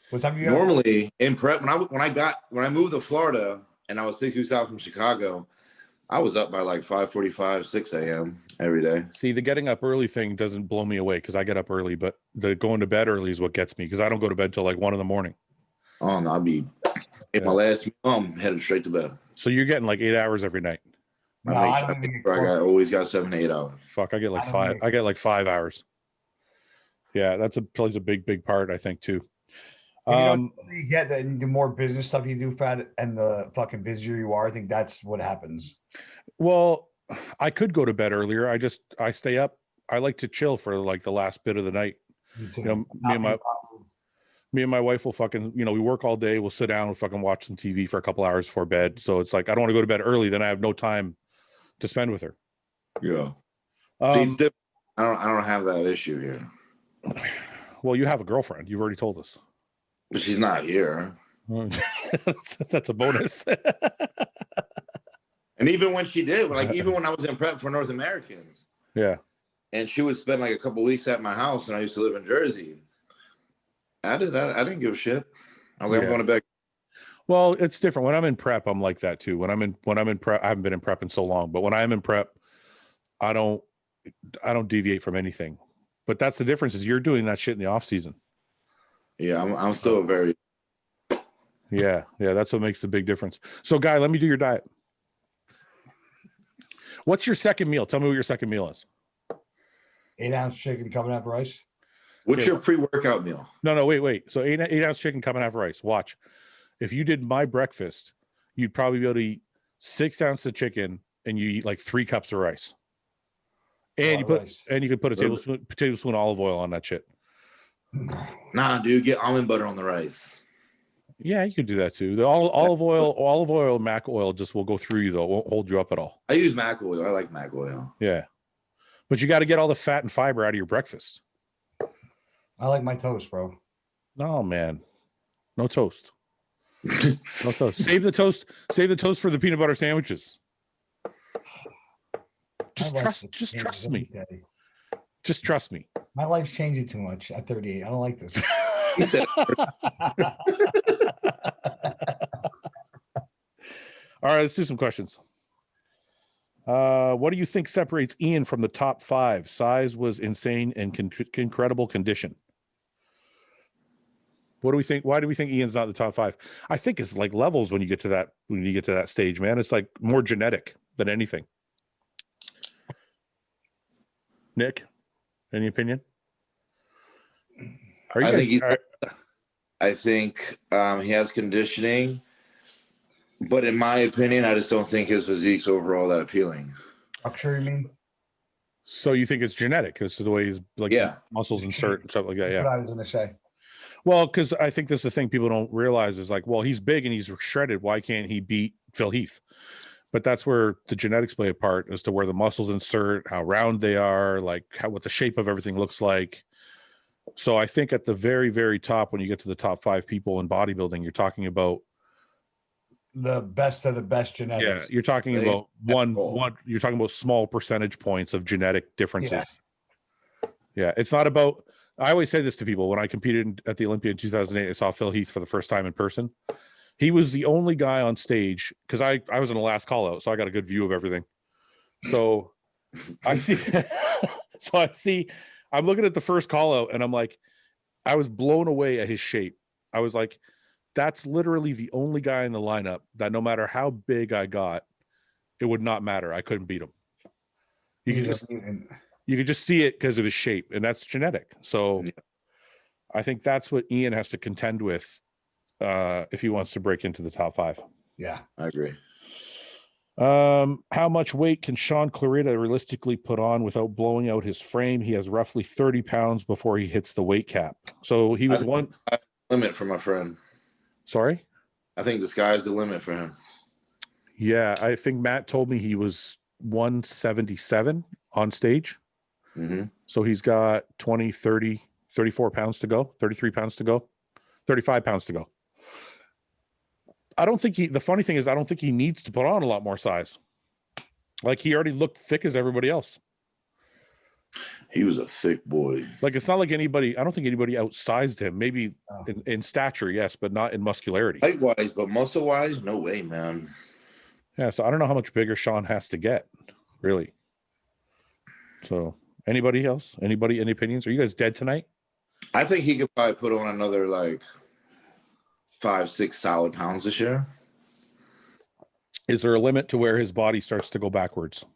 What time do you normally in prep when I moved to Florida and I was 6 weeks out from Chicago, I was up by like 5:45, 6 a.m. every day. See, the getting up early thing doesn't blow me away because I get up early, but the going to bed early is what gets me because I don't go to bed till like 1 a.m. Oh no, I'll be in my last meal, I'm headed straight to bed. So you're getting like 8 hours every night. I always got 7 to 8 hours. Fuck, I get like 5. I get like 5 hours. Yeah, plays a big part, I think, too. You get the more business stuff you do, Fat, and the fucking busier you are. I think that's what happens. Well, I could go to bed earlier. I stay up. I like to chill for like the last bit of the night. You know, me and my wife will fucking, we work all day. We'll sit down, we'll fucking watch some TV for a couple hours before bed. So it's like, I don't want to go to bed early. Then I have no time to spend with her. Yeah. See, it's different. I don't have that issue here. Well, you have a girlfriend. You've already told us. But she's not here. That's a bonus. And even when she did, like even when I was in prep for North Americans, yeah, and she would spend like a couple weeks at my house, and I used to live in Jersey. I didn't give a shit. I was like, I'm going to bed. Well, it's different. When I'm in prep, I'm like that too. When I'm in prep, I haven't been in prep in so long, but when I'm in prep, I don't deviate from anything. But that's the difference, is you're doing that shit in the off season. Yeah, I'm still very. Yeah, that's what makes the big difference. So, Guy, let me do your diet. What's your second meal? Tell me what your second meal is. 8-ounce chicken, coming up rice. What's your pre-workout meal? No, wait. So 8-ounce chicken, coming half rice. Watch. If you did my breakfast, you'd probably be able to eat 6 ounces of chicken and you eat like 3 cups of rice. And you could put a tablespoon olive oil on that shit. Nah, dude, get almond butter on the rice. Yeah, you could do that too. The olive oil, mac oil just will go through you though. It won't hold you up at all. I use mac oil. I like mac oil. Yeah. But you got to get all the fat and fiber out of your breakfast. I like my toast, bro. No, man. No toast. No toast. Save the toast. Save the toast for the peanut butter sandwiches. Just trust me. Just trust me. My life's changing too much at 38. I don't like this. He said, all right, let's do some questions. What do you think separates Iain from the top 5? Size was insane and incredible condition. What do we think? Why do we think Iain's not in the top 5? I think it's like levels when you get to that stage, man. It's like more genetic than anything. Nick, any opinion? I think he has conditioning, but in my opinion, I just don't think his physique's overall that appealing. I'm sure you mean. So you think it's genetic because the way he's like muscles insert and stuff like that? Yeah. What I was going to say. Well, because I think this is the thing people don't realize is like, well, he's big and he's shredded. Why can't he beat Phil Heath? But that's where the genetics play a part as to where the muscles insert, how round they are, like what the shape of everything looks like. So I think at the very, very top, when you get to the top 5 people in bodybuilding, you're talking about the best of the best genetics. Yeah, you're talking about you're talking about small percentage points of genetic differences. Yeah, it's not about. I always say this to people when I competed at the Olympia in 2008. I saw Phil Heath for the first time in person. He was the only guy on stage because I was in the last call out, so I got a good view of everything. So I see, I'm looking at the first call out and I'm like, I was blown away at his shape. I was like, that's literally the only guy in the lineup that no matter how big I got, it would not matter. I couldn't beat him. You could just see it because of his shape, and that's genetic. So I think that's what Iain has to contend with if he wants to break into the top 5. Yeah, I agree. How much weight can Sean Clarida realistically put on without blowing out his frame? He has roughly 30 pounds before he hits the weight cap. So he was one limit for my friend. Sorry? I think the sky's the limit for him. Yeah, I think Matt told me he was 177 on stage. Mm-hmm. So he's got 20, 30, 34 pounds to go, 33 pounds to go, 35 pounds to go. I don't think the funny thing is, I don't think he needs to put on a lot more size. Like he already looked thick as everybody else. He was a thick boy. Like it's not like anybody, I don't think anybody outsized him. Maybe in stature, yes, but not in muscularity. Height-wise, but muscle-wise, no way, man. Yeah, so I don't know how much bigger Sean has to get, really. So anybody else? Any opinions? Are you guys dead tonight? I think he could probably put on another like 5-6 solid pounds this year. Is there a limit to where his body starts to go backwards?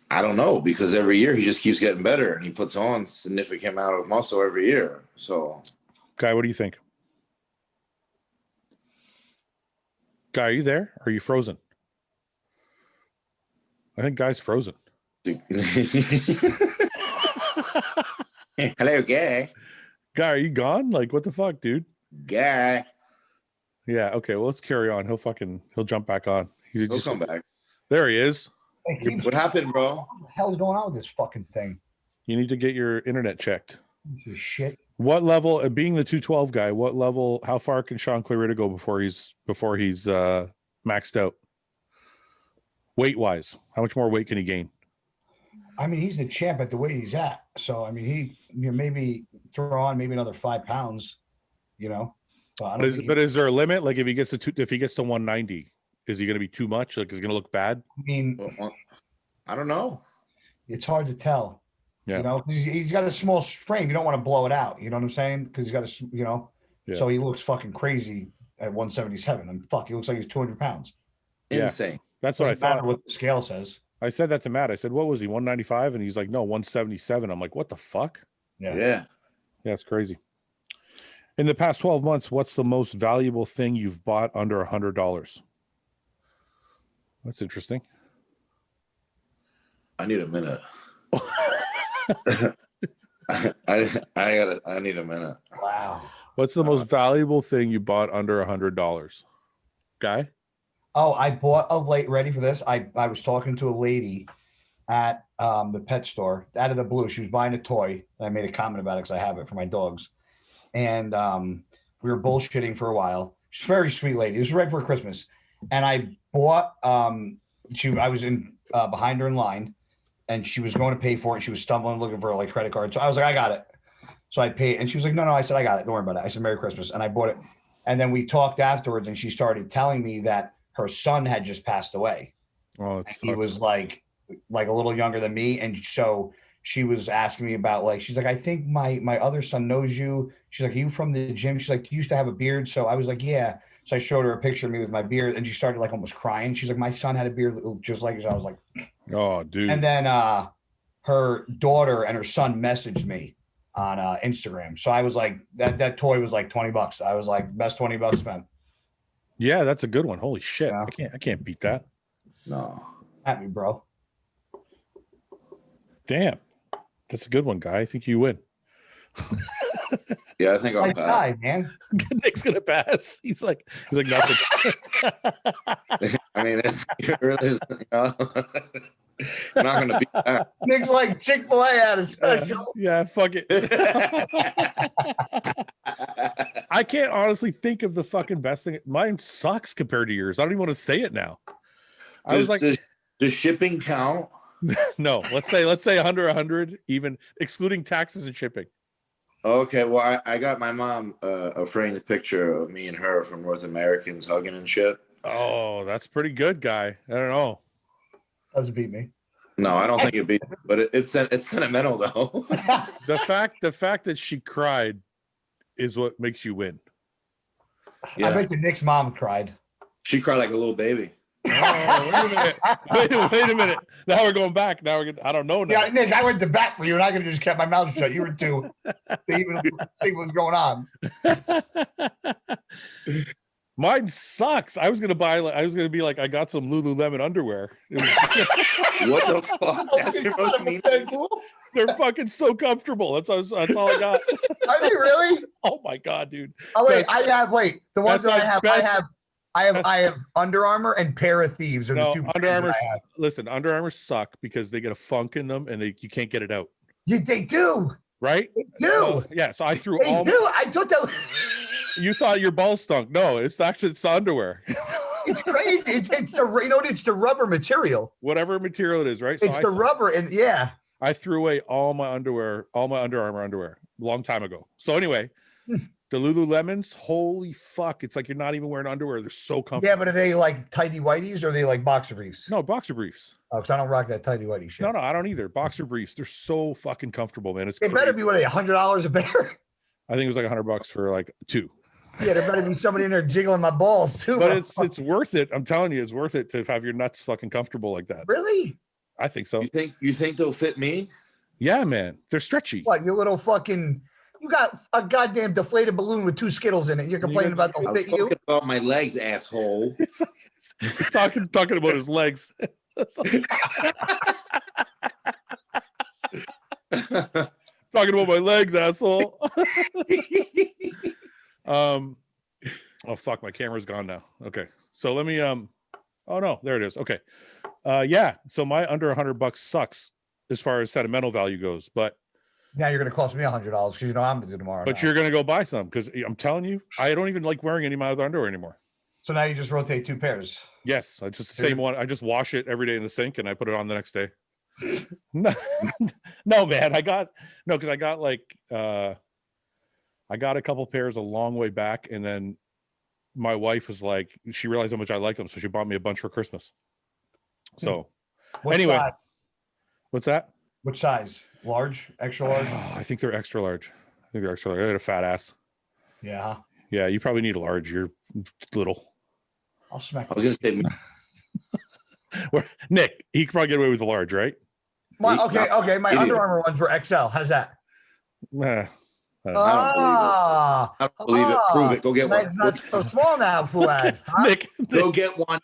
I don't know, because every year he just keeps getting better and he puts on significant amount of muscle every year. So, Guy, what do you think? Guy, are you there? Or are you frozen? I think Guy's frozen. Hello, Guy. Guy, are you gone? Like, what the fuck, dude? Guy. Yeah, okay, well, let's carry on. He'll jump back on. He'll come back. There he is. Hey, what happened, bro? What the hell's going on with this fucking thing? You need to get your internet checked. Piece of shit. What level, being the 212 guy, what level, how far can Sean Clarida go before he's maxed out? Weight wise, how much more weight can he gain? I mean, he's the champ at the weight he's at. So I mean, maybe throw on maybe another 5 pounds, you know. But is there a limit? Like if he gets to 190, is he going to be too much? Like is he going to look bad? I mean, I don't know. It's hard to tell. Yeah. You know, he's got a small frame. You don't want to blow it out. You know what I'm saying? Because he's got a, you know, so he looks fucking crazy at 177. And fuck, he looks like he's 200 pounds. Insane. That's what I thought. What the scale says. I said that to Matt. I said, what was he, 195? And he's like, no, 177. I'm like, what the fuck? Yeah. It's crazy. In the past 12 months, what's the most valuable thing you've bought under $100? That's interesting. I need a minute. I need a minute. Wow. What's the most valuable thing you bought under $100? Guy? Oh, I bought ready for this. I was talking to a lady at the pet store out of the blue. She was buying a toy. I made a comment about it because I have it for my dogs. And we were bullshitting for a while. She's a very sweet lady. It was right for Christmas. And I bought I was in behind her in line and she was going to pay for it. She was stumbling looking for like credit card. So I was like, I got it. So I paid and she was like, no. I said, I got it. Don't worry about it. I said, Merry Christmas. And I bought it. And then we talked afterwards and she started telling me that her son had just passed away. Oh, he was like a little younger than me. And so she was asking me about like, she's like, I think my other son knows you. She's like, are you from the gym? She's like, you used to have a beard. So I was like, yeah. So I showed her a picture of me with my beard and she started like almost crying. She's like, my son had a beard just like yours. I was like, oh, dude. And then her daughter and her son messaged me on Instagram. So I was like, that toy was like $20. I was like, best $20 spent. Yeah, that's a good one. Holy shit. Yeah. I can't beat that. No. At me, bro. Damn. That's a good one, guy. I think you win. Yeah, I think I'll pass. Man. Nick's gonna pass. He's like nothing. I mean, it really is. You know, I'm not gonna beat that. Nick's like Chick-fil-A at a special. Yeah, fuck it. I can't honestly think of the fucking best thing. Mine sucks compared to yours. I don't even want to say it now. I was like, does shipping count? No. Let's say under 100, even excluding taxes and shipping. Okay, well, I got my mom a framed picture of me and her from North Americans hugging and shit. Oh, that's pretty good, guy. I don't know. Doesn't beat me. No, I don't think it beat, but it's sentimental though. The fact that she cried is what makes you win. Yeah. I bet your Nick's mom cried. She cried like a little baby. Oh, wait a minute. Now we're going back. I don't know now. Yeah, Nick, I went to bat for you, and I could have just kept my mouth shut. You were too to even see what's going on. Mine sucks. I was gonna be like, I got some Lululemon underwear. What the fuck? That's your most meaningful? They're fucking so comfortable. That's all I got. Are they really? Oh my god, dude. Oh wait, the ones that I have Under Armour and Pair of Thieves are the two. Under Armour. Listen, Under Armour suck because they get a funk in them and you can't get it out. Yeah, they do. Right? They do. So I threw They do. I thought that. You thought your balls stunk. No, it's the underwear. It's crazy. It's the rubber material. Whatever material it is, right? So it's the rubber, and yeah. I threw away all my underwear, all my Under Armour underwear, a long time ago. So anyway, the Lululemons, holy fuck! It's like you're not even wearing underwear. They're so comfortable. Yeah, but are they like tighty whities or are they like boxer briefs? No, boxer briefs. Oh, because I don't rock that tighty whitey shit. No, I don't either. Boxer briefs. They're so fucking comfortable, man. It better be what, $100 a pair? I think it was like $100 for like 2. Yeah, there better be somebody in there jiggling my balls too. But it's worth it. I'm telling you, it's worth it to have your nuts fucking comfortable like that. Really? I think so. You think they'll fit me? Yeah, man. They're stretchy. What, your little fucking... You got a goddamn deflated balloon with 2 Skittles in it. You're complaining about the fit you? Talking about my legs, asshole. He's talking about his legs. Talking about my legs, asshole. Oh fuck, my camera's gone now. Okay, so let me oh no, there it is. Okay, yeah. So my under $100 sucks as far as sentimental value goes, but Now you're going to cost me $100 because you know I'm going to do tomorrow. But you're going to go buy some because I'm telling you, I don't even like wearing any of my other underwear anymore. So now you just rotate 2 pairs. Yes, I just the same one. I just wash it every day in the sink and I put it on the next day. No, no, man. Because I got like I got a couple pairs a long way back, and then my wife was like, she realized how much I like them, so she bought me a bunch for Christmas. So anyway, size? What's that? Which size? Large, extra large? I think they're extra large. I got a fat ass. Yeah. Yeah, you probably need a large. You're little. I'll smack. I was going to say, Nick, he could probably get away with a large, right? Okay. My Under Armour ones were XL. How's that? I don't believe it. Prove it. Go get one. It's not so small now, Fouad. Huh? Nick, go get one.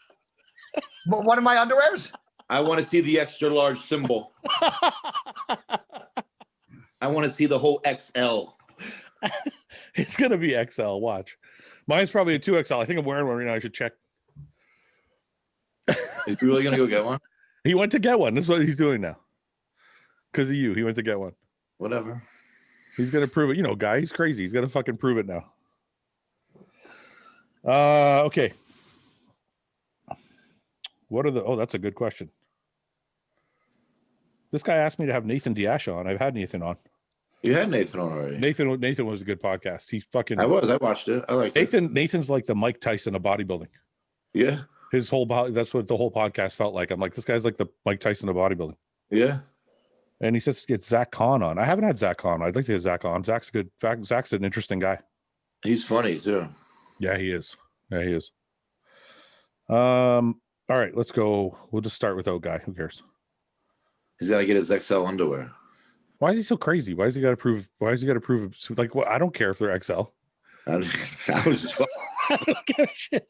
One of my underwears? I want to see the extra large symbol. I want to see the whole XL. It's going to be XL. Watch. Mine's probably a 2XL. I think I'm wearing one right now. I should check. Is he really going to go get one? He went to get one. This is what he's doing now. Because of you. He went to get one. Whatever. He's going to prove it. You know, guy, he's crazy. He's going to fucking prove it now. Okay. That's a good question. This guy asked me to have Nathan Diash on. I've had Nathan on. You had Nathan on already. Nathan was a good podcast. He's fucking. I watched it. I liked Nathan. it. Nathan's like the Mike Tyson of bodybuilding. Yeah. His whole body. That's what the whole podcast felt like. I'm like, this guy's like the Mike Tyson of bodybuilding. Yeah. And he says get Zach Kahn on. I haven't had Zach on. I'd like to get Zach on. Zach's good. Zach's an interesting guy. He's funny too. Yeah, he is. All right, let's go. We'll just start with guy. Who cares? He's got to get his XL underwear. Why is he so crazy? Why has he got to prove? Like, well, I don't care if they're XL. I was just. I don't give a shit.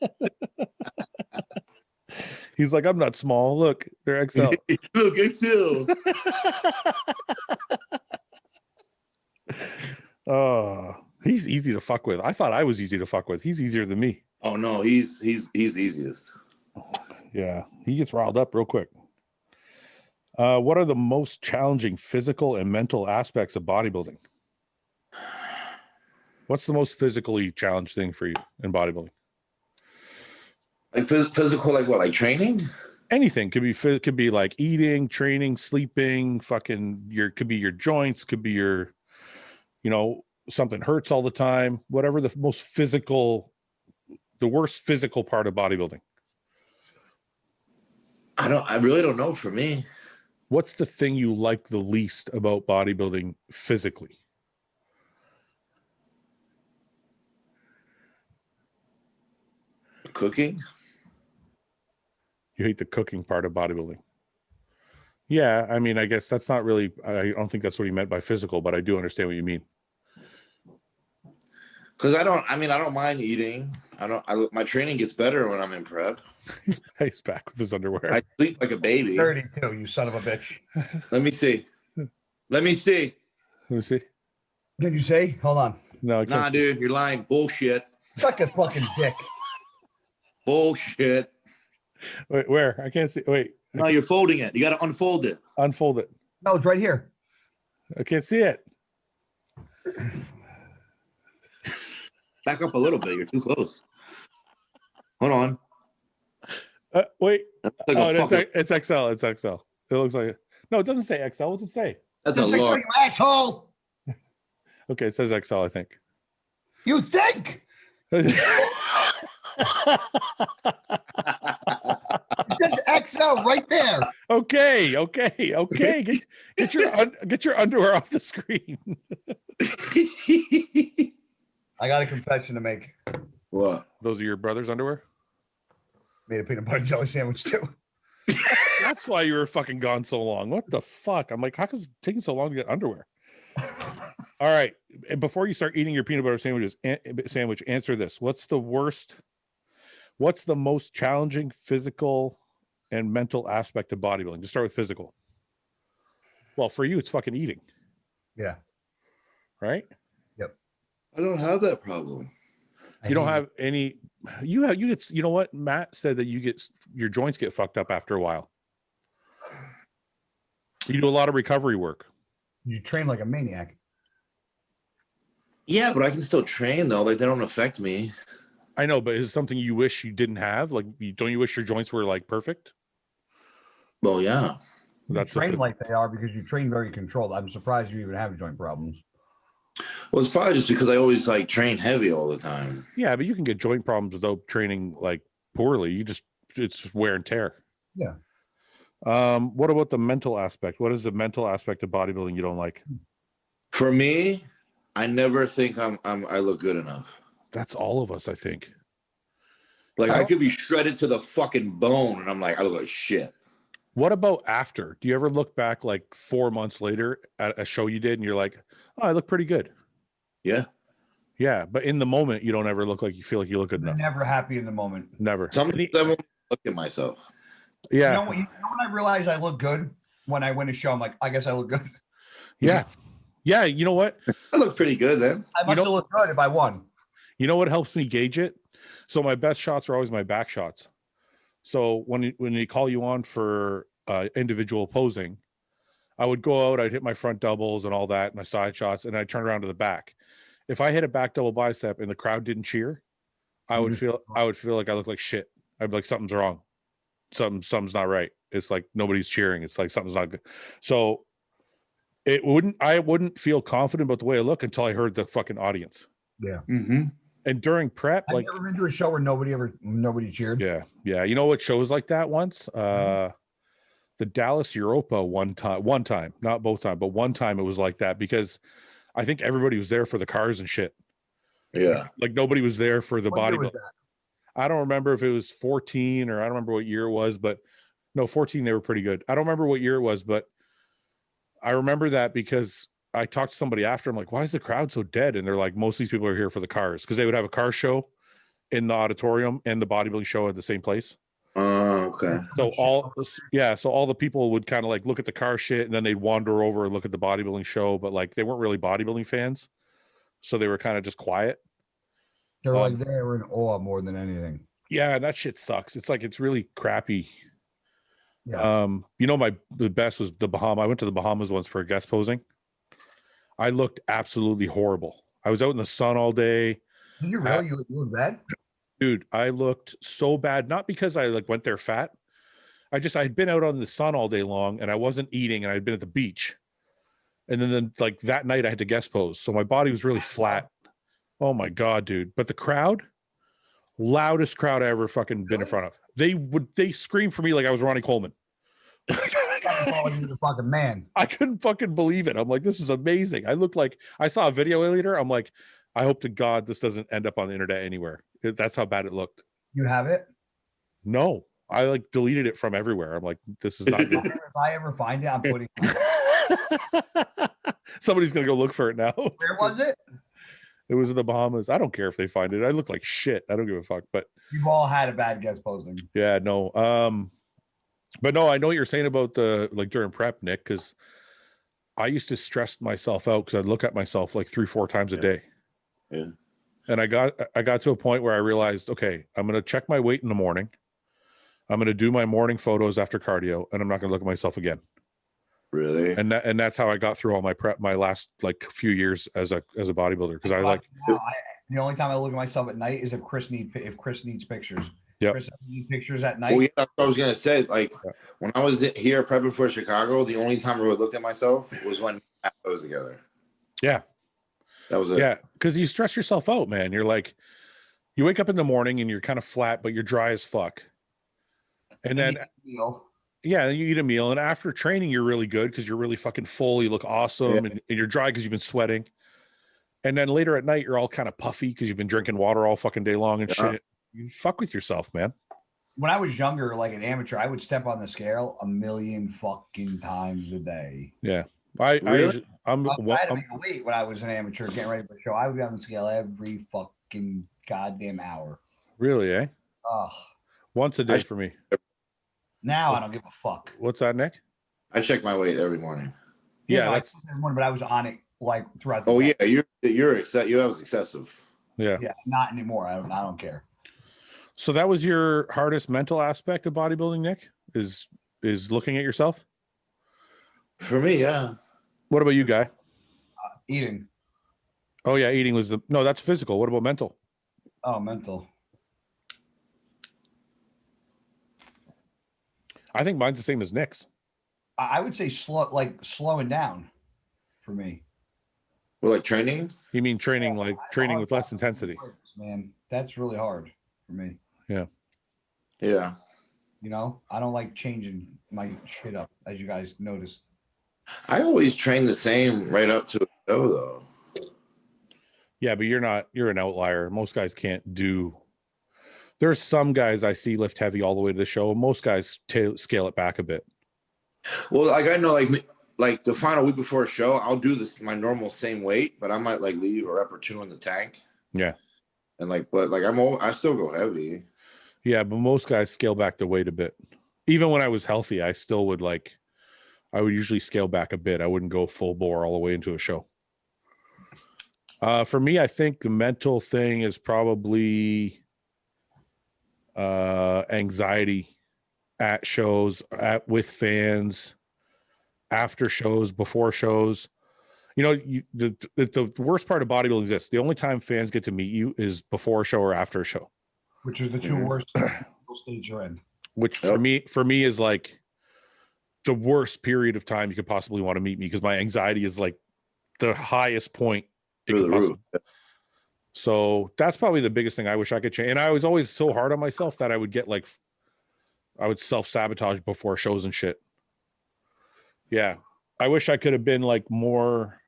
He's like, I'm not small. Look, they're XL. Look, XL. Oh, he's easy to fuck with. I thought I was easy to fuck with. He's easier than me. Oh no, he's the easiest. Yeah, he gets riled up real quick. What are the most challenging physical and mental aspects of bodybuilding? What's the most physically challenged thing for you in bodybuilding? Like physical, like what? Like training? Anything could be like eating, training, sleeping. Could be your joints. Could be your, something hurts all the time. Whatever the most physical, the worst physical part of bodybuilding. I really don't know for me. What's the thing you like the least about bodybuilding physically? Cooking. You hate the cooking part of bodybuilding. Yeah, I mean, I guess that's not really, I don't think that's what he meant by physical, but I do understand what you mean. Because I don't mind eating. My training gets better when I'm in prep. He's back with his underwear. I sleep like a baby. 32, you son of a bitch. Let me see. Let me see. Did you say? Hold on. No, nah, dude, you're lying. Bullshit. Suck a fucking dick. Bullshit. Wait, where? I can't see. Wait. No, you're folding it. You got to unfold it. Unfold it. No, it's right here. I can't see it. Back up a little bit. You're too close. Hold on. Wait. Like it's XL. It's XL. It looks like it. No, it doesn't say XL. What's it say? That's a lot. You asshole. Okay, it says XL, I think. You think? It says XL right there. Okay. Get your underwear off the screen. I got a confession to make. What? Those are your brother's underwear? Made a peanut butter and jelly sandwich too. That's why you were fucking gone so long. What the fuck? I'm like, how come it's taking so long to get underwear? All right. And before you start eating your peanut butter sandwich, answer this. What's the most challenging physical and mental aspect of bodybuilding? Just start with physical. Well, for you, it's fucking eating. Yeah. Right? Yep. I don't have that problem. You don't have any. You get. You know what? Matt said that your joints get fucked up after a while. You do a lot of recovery work. You train like a maniac. Yeah, but I can still train though. Like they don't affect me. I know, but is it something you wish you didn't have? Like, don't you wish your joints were like perfect? Well, yeah. You train like they are because you train very controlled. I'm surprised you even have joint problems. Well, it's probably just because I always like train heavy all the time. Yeah, but you can get joint problems without training like poorly. It's wear and tear. Yeah. What about the mental aspect? What is the mental aspect of bodybuilding you don't like? For me, I never think I look good enough. That's all of us, I think. Like I could be shredded to the fucking bone, and I'm like, I look like shit. What about after? Do you ever look back like 4 months later at a show you did and you're like, oh, I look pretty good? Yeah. Yeah, but in the moment, you don't ever look like you feel like you look good enough. Never happy in the moment. Never. Sometimes I won't look at myself. Yeah. You know when I realize I look good when I win a show, I'm like, I guess I look good. Yeah. Yeah. You know what? I look pretty good then. I must have looked good if I won. You know what helps me gauge it? So my best shots are always my back shots. So when they call you on for individual posing, I would go out, I'd hit my front doubles and all that, my side shots, and I'd turn around to the back. If I hit a back double bicep and the crowd didn't cheer, I would feel like I look like shit. I'd be like, something's wrong. Something's not right. It's like nobody's cheering. It's like something's not good. So I wouldn't feel confident about the way I look until I heard the fucking audience. Yeah. Mm-hmm. And during prep, I've never been to a show where nobody cheered. Yeah. Yeah. You know what shows like that once? The Dallas Europa one time, not both times, but one time it was like that because I think everybody was there for the cars and shit. Yeah. Like nobody was there for the bodybuilding. I don't remember if it was 14 or I don't remember what year it was, but no, 14, they were pretty good. I don't remember what year it was, but I remember that because I talked to somebody after. I'm like, why is the crowd so dead? And they're like, most of these people are here for the cars because they would have a car show in the auditorium and the bodybuilding show at the same place. Okay. So all the people would kind of like look at the car shit and then they'd wander over and look at the bodybuilding show, but like they weren't really bodybuilding fans. So they were kind of just quiet. They were in awe more than anything. Yeah, and that shit sucks. It's like it's really crappy. Yeah. You know, the best was the Bahamas. I went to the Bahamas once for a guest posing. I looked absolutely horrible. I was out in the sun all day. Did you really? You look bad? Dude, I looked so bad, not because I like went there fat. I'd been out on the sun all day long and I wasn't eating and I'd been at the beach. And then like that night I had to guest pose. So my body was really flat. Oh my God, dude. But the crowd, loudest crowd I ever fucking been in front of. They screamed for me like I was Ronnie Coleman. You're fucking man. I couldn't fucking believe it. I'm like, this is amazing. I looked like I saw a video later. I'm like, I hope to God this doesn't end up on the internet anywhere. That's how bad it looked. You have it? No, I like deleted it from everywhere. I'm like, this is not good. If I ever find it, I'm putting Somebody's gonna go look for it now. Where was it? It was in the Bahamas. I don't care if they find it. I look like shit. I don't give a fuck. But you've all had a bad guest posing. Yeah, no. But no, I know what you're saying about the like during prep, Nick, because I used to stress myself out because I'd look at myself like 3-4 times a day. Yeah. And I got to a point where I realized, okay, I'm gonna check my weight in the morning. I'm gonna do my morning photos after cardio, and I'm not gonna look at myself again. Really? And that's how I got through all my prep, my last like few years as a bodybuilder. Because the only time I look at myself at night is if Chris needs pictures. Yeah. Chris needs pictures at night. Well, yeah, that's what I was gonna say. Like when I was here prepping for Chicago, the only time I really looked at myself was when I was together. Yeah. That was it. Yeah, because you stress yourself out, man. You're like, you wake up in the morning and you're kind of flat, but you're dry as fuck. And then you eat a meal, and after training, you're really good because you're really fucking full. You look awesome, and you're dry because you've been sweating. And then later at night, you're all kind of puffy because you've been drinking water all fucking day long and shit. You fuck with yourself, man. When I was younger, like an amateur, I would step on the scale 1,000,000 fucking times a day. Yeah. I had to make a weight when I was an amateur getting ready for the show. I would be on the scale every fucking goddamn hour. Really, eh? Once a day for me. Now I don't give a fuck. What's that, Nick? I check my weight every morning. Yeah, that's every morning, but I was on it like throughout the day. Yeah, that was excessive. Yeah. Yeah, not anymore. I don't care. So that was your hardest mental aspect of bodybuilding, Nick? Is looking at yourself? For me, yeah. What about you, Guy? Eating. Oh yeah, eating was no, that's physical. What about mental? Oh, mental. I think mine's the same as Nick's. I would say slowing down for me. Well, like training? You mean training, like training with less intensity? Man, that's really hard for me. Yeah. Yeah. You know, I don't like changing my shit up, as you guys noticed. I always train the same right up to a show, though. Yeah, but you're an outlier. Most guys can't do. There's some guys I see lift heavy all the way to the show. Most guys scale it back a bit. Well, like I know, like the final week before a show, I'll do this my normal same weight, but I might like leave a rep or two in the tank. Yeah. And but I still go heavy. Yeah, but most guys scale back the weight a bit. Even when I was healthy, I still would I would usually scale back a bit. I wouldn't go full bore all the way into a show. For me, I think the mental thing is probably anxiety at shows, with fans, after shows, before shows. You know, the worst part of bodybuilding is this: the only time fans get to meet you is before a show or after a show, which are the two worst stage you're in. Which for me is like the worst period of time you could possibly want to meet me, because my anxiety is like the highest point. So that's probably the biggest thing I wish I could change. And I was always so hard on myself that I would get I would self-sabotage before shows and shit. Yeah. I wish I could have been more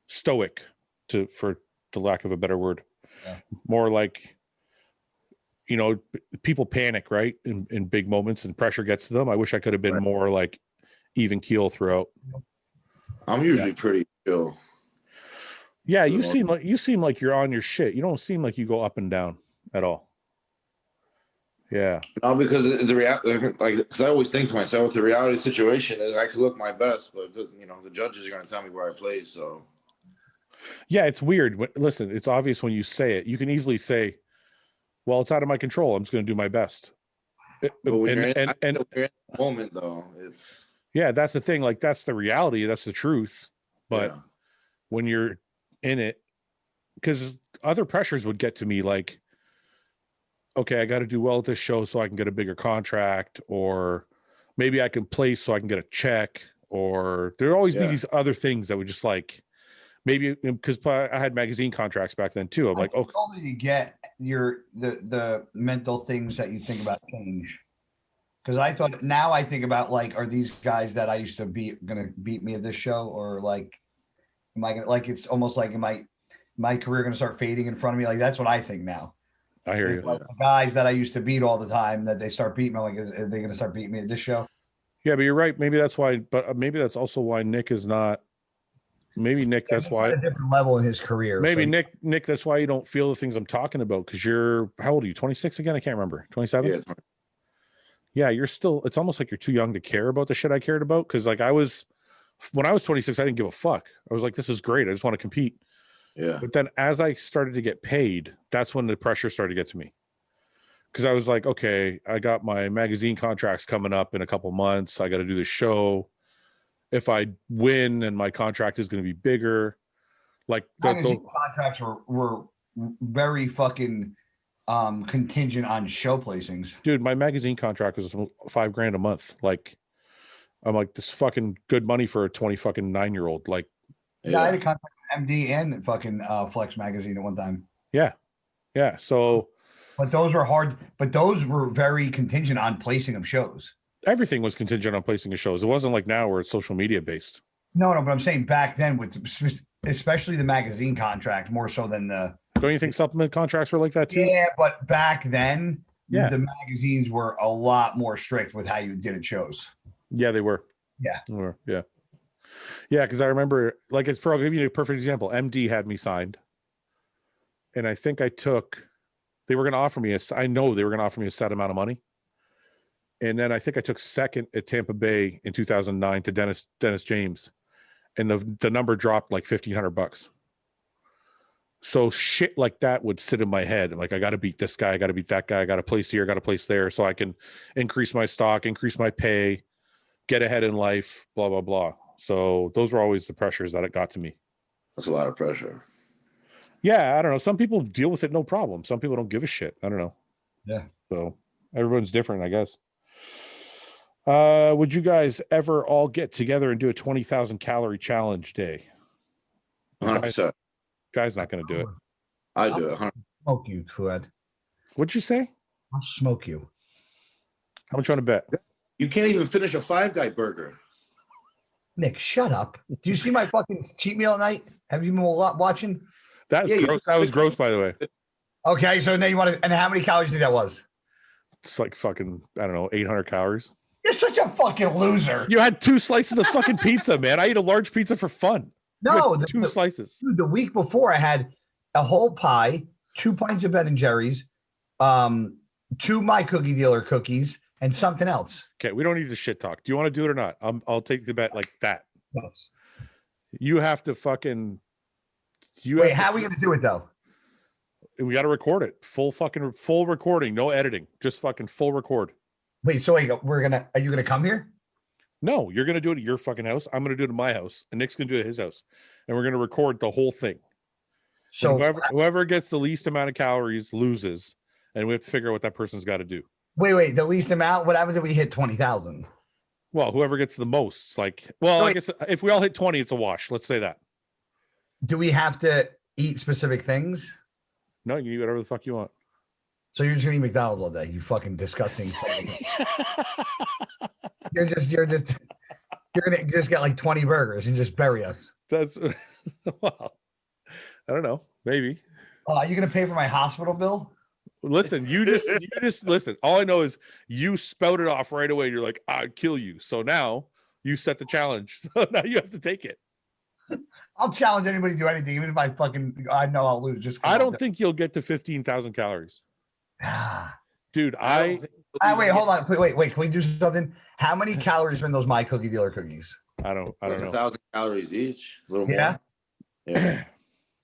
stoic, for the lack of a better word. Yeah. More like, people panic, right? In big moments and pressure gets to them. I wish I could have been more even keel throughout. I'm usually pretty chill. Yeah, you seem like you're on your shit. You don't seem like you go up and down at all. Yeah. No, because the reality, because I always think to myself, the reality situation is I could look my best, but the judges are going to tell me where I play. So. Yeah, it's weird. Listen, it's obvious when you say it. You can easily say, "Well, it's out of my control. I'm just going to do my best." But when you're in the moment, though, it's. Yeah, that's the thing. That's the reality. That's the truth. But when you're in it, because other pressures would get to me, okay, I got to do well at this show so I can get a bigger contract, or maybe I can place so I can get a check, or there'd always be these other things that would just maybe, because I had magazine contracts back then too. I'm like, okay, totally get the mental things that you think about change. Because now I think about are these guys that I used to be gonna beat me at this show, or am I gonna, it's almost like my career gonna start fading in front of me? That's what I think now. I hear you. The guys that I used to beat all the time, that they start beating me, are they gonna start beating me at this show? Yeah, but you're right. Maybe that's why. But maybe that's also why Nick is not. Maybe Nick, that's why at a different level in his career. Maybe Nick, that's why you don't feel the things I'm talking about, because you're, how old are you? 26 again? I can't remember. 27. Yeah. Yeah, you're still. It's almost like you're too young to care about the shit I cared about. Because when I was 26, I didn't give a fuck. I was like, this is great. I just want to compete. Yeah. But then as I started to get paid, that's when the pressure started to get to me. Because I was like, okay, I got my magazine contracts coming up in a couple months. I got to do the show. If I win and my contract is going to be bigger, magazine contracts were very fucking contingent on show placings. Dude, my magazine contract was $5,000 a month. I'm like, this fucking good money for a 9-year-old. I had a contract with MD and fucking Flex magazine at one time. Yeah. So, but those were hard. But those were very contingent on placing of shows. Everything was contingent on placing of shows. It wasn't like now where it's social media based. No, but I'm saying back then, with especially the magazine contract, more so than the. Don't you think supplement contracts were like that too? Yeah, but back then, the magazines were a lot more strict with how you did at shows. Yeah, they were. Yeah. Yeah. Yeah, because I remember, I'll give you a perfect example. MD had me signed, and I think they were going to offer me I know they were going to offer me a set amount of money. And then I think I took second at Tampa Bay in 2009 to Dennis James, and the number dropped $1,500. So shit like that would sit in my head. I'm like, I got to beat this guy. I got to beat that guy. I got to place here. I got to place there, so I can increase my stock, increase my pay, get ahead in life, blah, blah, blah. So those were always the pressures that it got to me. That's a lot of pressure. Yeah, I don't know. Some people deal with it no problem. Some people don't give a shit. I don't know. Yeah. So everyone's different, I guess. Would you guys ever all get together and do a 20,000 calorie challenge day? 100%. Guy's not going to do it. I do it. Smoke you, Fouad. What'd you say? I'll smoke you. How much you want to bet? You can't even finish a Five Guy burger. Nick, shut up. Do you see my fucking cheat meal at night? Have you been watching? That's gross. That was gross, by the way. Okay, so now you want to, and how many calories do you think that was? It's like fucking, I don't know, 800 calories. You're such a fucking loser. You had 2 slices of fucking pizza, man. I eat a large pizza for fun. No, two slices. Dude, the week before I had a whole pie, 2 pints of Ben and Jerry's, 2 My Cookie Dealer cookies, and something else. Okay, we don't need to shit talk. Do you want to do it or not? I'll take the bet like that. Yes. You have to fucking. Wait, how are we gonna do it though? We got to record it. Full recording, no editing. Just fucking full record. Wait, so are you gonna come here? No, you're gonna do it at your fucking house. I'm gonna do it at my house, and Nick's gonna do it at his house, and we're gonna record the whole thing. So whoever gets the least amount of calories loses, and we have to figure out what that person's got to do. Wait, the least amount? What happens if we hit 20,000? Well, whoever gets the most, like, well, I guess if we all hit 20, it's a wash. Let's say that. Do we have to eat specific things? No, you eat whatever the fuck you want. So you're just gonna eat McDonald's all day? You fucking disgusting. You're gonna just get like 20 burgers and just bury us. That's well, I don't know, maybe. Are you gonna pay for my hospital bill? Listen, you just listen. All I know is you spouted off right away. You're like, I'd kill you. So now you set the challenge. So now you have to take it. I'll challenge anybody to do anything, even if I know I'll lose. I don't think you'll get to 15,000 calories. Dude, wait, hold on. Wait, can we do something? How many calories are in those My Cookie Dealer cookies? I don't know. 1,000 calories each. A little more. Yeah.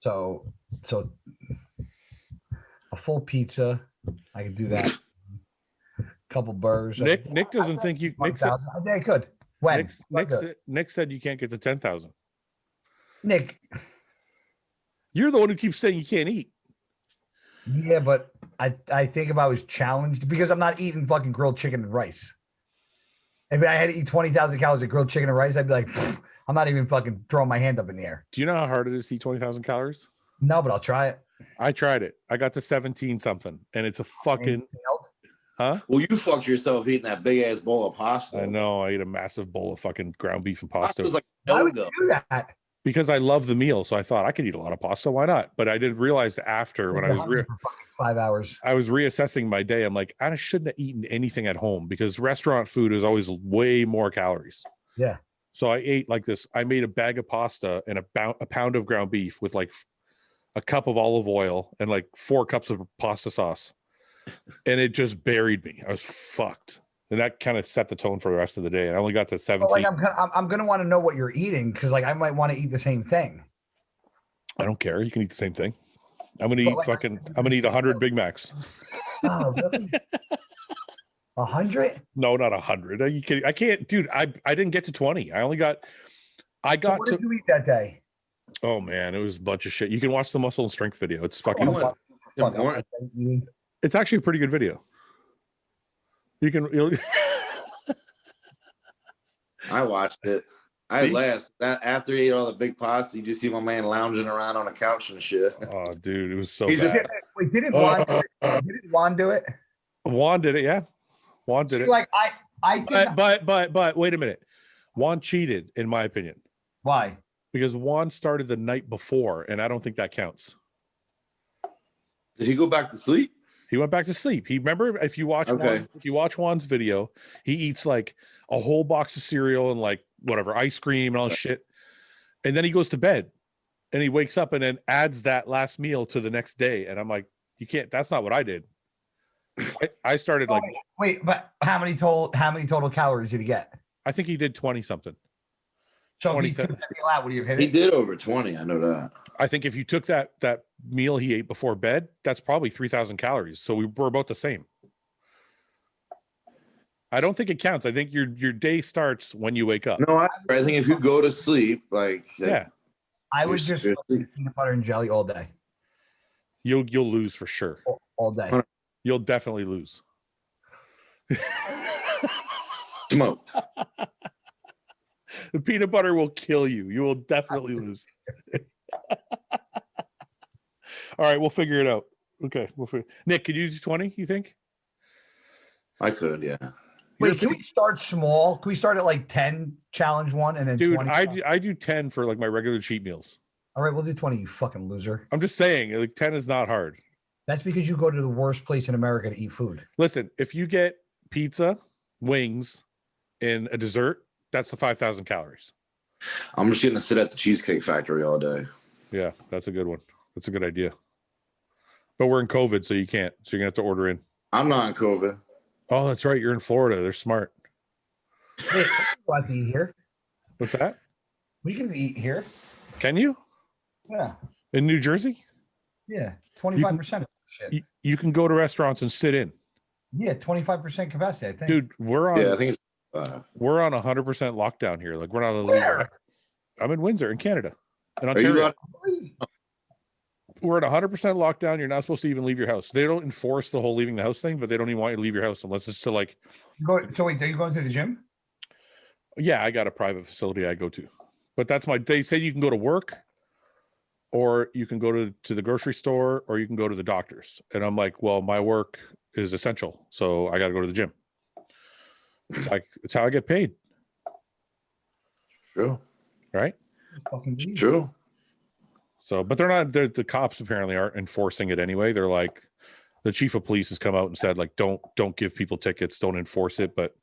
So a full pizza, I could do that. A couple burgers. Nick doesn't think you. Nick said I could. When? Nick said you can't get to 10,000. Nick, you're the one who keeps saying you can't eat. Yeah, but I think if I was challenged, because I'm not eating fucking grilled chicken and rice. If I had to eat 20,000 calories of grilled chicken and rice, I'd be like, I'm not even fucking throwing my hand up in the air. Do you know how hard it is to eat 20,000 calories? No, but I'll try it. I tried it. I got to 17 something, and it's a fucking. Huh? Well, you fucked yourself eating that big ass bowl of pasta. I know. I ate a massive bowl of fucking ground beef and pasta. It was like why would you do that? Because I love the meal, so I thought I could eat a lot of pasta. Why not? But I didn't realize after when I was 5 hours. I was reassessing my day. I'm like, I shouldn't have eaten anything at home because restaurant food is always way more calories. Yeah. So I ate like this. I made a bag of pasta and a pound of ground beef with like a cup of olive oil and like 4 cups of pasta sauce, and it just buried me. I was fucked. And that kind of set the tone for the rest of the day. I only got to 17. Well, like I'm gonna want to know what you're eating because like I might want to eat the same thing. I don't care. You can eat the same thing. I'm gonna eat I'm gonna eat 100 Big Macs. Oh, really? 100? No, not 100. Are you kidding? I can't, dude. I didn't get to 20. I got so what did you eat that day? Oh man, it was a bunch of shit. You can watch the muscle and strength video. It's fucking. It's actually a pretty good video. I watched it. I laughed. That after he ate all the big pasta, you just see my man lounging around on a couch and shit. Oh, dude, it was so bad. Wait, didn't Juan do it? Juan did it, yeah. Juan did it. Like I think but wait a minute. Juan cheated, in my opinion. Why? Because Juan started the night before, and I don't think that counts. Did he go back to sleep? He went back to sleep. He remember if you watch Juan's video, he eats like a whole box of cereal and like whatever ice cream and all this shit, and then he goes to bed, and he wakes up and then adds that last meal to the next day. And I'm like, you can't. That's not what I did. I started like wait, but how many total calories did he get? I think he did 20 something. So if he took that meal out, would he have hit it? He did over 20. I know that. I think if you took that meal he ate before bed, that's probably 3,000 calories. So we're about the same. I don't think it counts. I think your day starts when you wake up. No, I think if you go to sleep, like Yeah, I would just You're- eat peanut butter and jelly all day. you'll lose for sure. All day. You'll definitely lose. smoked. The peanut butter will kill you. You will definitely lose. All right, we'll figure it out. Okay, Nick, could you do 20? You think? I could, yeah. Wait, can we start small? Can we start at like 10, challenge one, and then Dude, 20? I do 10 for like my regular cheat meals. All right, we'll do 20, you fucking loser. I'm just saying, like 10 is not hard. That's because you go to the worst place in America to eat food. Listen, if you get pizza, wings, and a dessert, that's the 5,000 calories. I'm just gonna sit at the Cheesecake Factory all day. Yeah, that's a good one. That's a good idea. But we're in COVID, so you can't. So you're gonna have to order in. I'm not in COVID. Oh, that's right. You're in Florida. They're smart. Wait, we can eat here. What's that? We can eat here. Can you? Yeah. In New Jersey? Yeah. 25% of shit. You can go to restaurants and sit in. Yeah, 25% capacity, I think. Dude, we're on Yeah, I think it's we're on 100% lockdown here. Like we're not allowed to leave. Where? I'm in Windsor, in Canada. In Are you Ontario. allowed- We're at 100% lockdown. You're not supposed to even leave your house. They don't enforce the whole leaving the house thing, but they don't even want you to leave your house unless it's to like. So wait, are you going to the gym? Yeah, I got a private facility I go to, but that's they say you can go to work, or you can go to the grocery store, or you can go to the doctor's. And I'm like, well, my work is essential, so I got to go to the gym. It's how I get paid, True. right? Fucking True. So, but the cops apparently aren't enforcing it anyway. They're like, the chief of police has come out and said, like, don't give people tickets, don't enforce it. But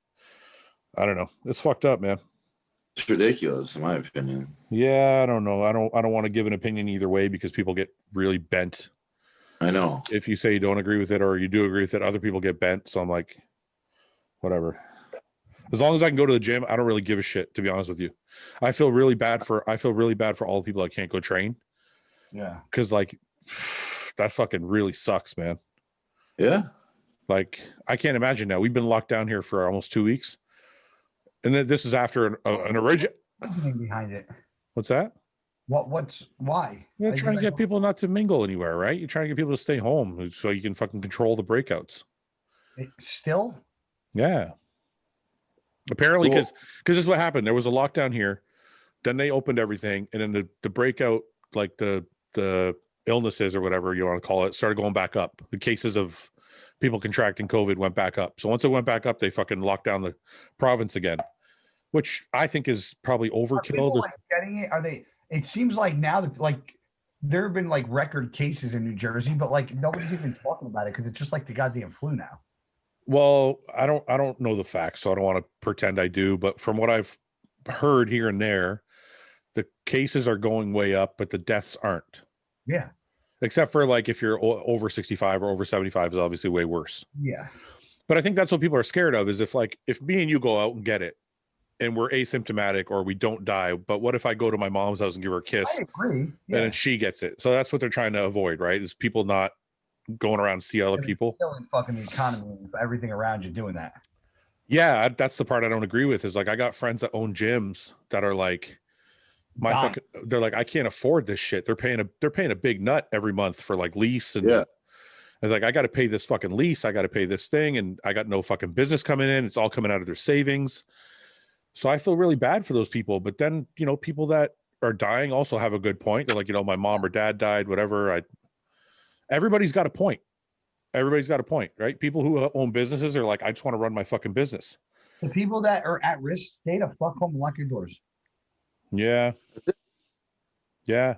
I don't know. It's fucked up, man. It's ridiculous, in my opinion. Yeah, I don't know. I don't want to give an opinion either way because people get really bent. I know. If you say you don't agree with it or you do agree with it, other people get bent. So I'm like, whatever. As long as I can go to the gym, I don't really give a shit, to be honest with you. I feel really bad for all the people that can't go train. Yeah. Because like that fucking really sucks, man. Yeah. Like I can't imagine now. We've been locked down here for almost 2 weeks. And then this is after an original behind it. What's that? Why? You're trying to get people not to mingle anywhere, right? You're trying to get people to stay home so you can fucking control the breakouts. Still? Yeah. Apparently, because this is what happened. There was a lockdown here. Then they opened everything. And then the breakout, like the illnesses or whatever you want to call it, started going back up. The cases of people contracting COVID went back up. So once it went back up, they fucking locked down the province again, which I think is probably overkill. Are people, like, getting it? Are they? It seems like now that like there have been like record cases in New Jersey, but like nobody's even talking about it because it's just like the goddamn flu now. Well, I don't know the facts, so I don't want to pretend I do. But from what I've heard here and there, the cases are going way up, but the deaths aren't. Yeah. Except for like if you're over 65 or over 75 is obviously way worse. Yeah. But I think that's what people are scared of is if me and you go out and get it and we're asymptomatic or we don't die, but what if I go to my mom's house and give her a kiss? I agree. Yeah. And then she gets it. So that's what they're trying to avoid, right? Is people not going around to see other people. Killing fucking the economy and everything around you doing that. Yeah, that's the part I don't agree with is like I got friends that own gyms that are like they're like, I can't afford this shit. They're paying a big nut every month for like lease and yeah. And like, I got to pay this fucking lease. I got to pay this thing. And I got no fucking business coming in. It's all coming out of their savings. So I feel really bad for those people. But then, people that are dying also have a good point. They're like, my mom or dad died, whatever. Everybody's got a point. Everybody's got a point, right? People who own businesses are like, I just want to run my fucking business. The people that are at risk, stay the fuck home and lock your doors. Yeah. Yeah.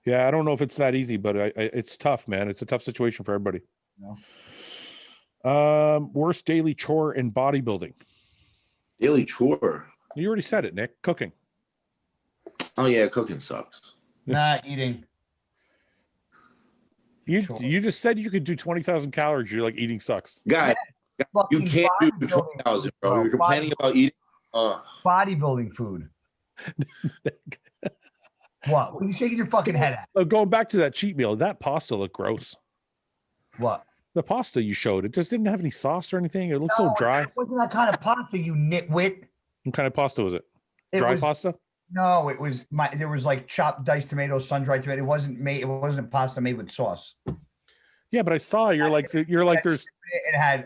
Yeah. I don't know if it's that easy, but it's tough, man. It's a tough situation for everybody. No. Worst daily chore in bodybuilding. Daily chore. You already said it, Nick. Cooking. Oh yeah, cooking sucks. Nah, eating. You just said you could do 20,000 calories. You're like, eating sucks. Guy, you can't do 20,000, bro. You're complaining about eating bodybuilding food. What are you shaking your fucking head at? Going back to that cheat meal, that pasta looked gross. What? The pasta you showed, it just didn't have any sauce or anything. It looked so dry. It wasn't that kind of pasta, you nitwit. What kind of pasta was it? It Dry was, pasta? No, it was there was like chopped diced tomatoes, sun-dried tomato. It wasn't pasta made with sauce. Yeah, but I saw you're like there's it had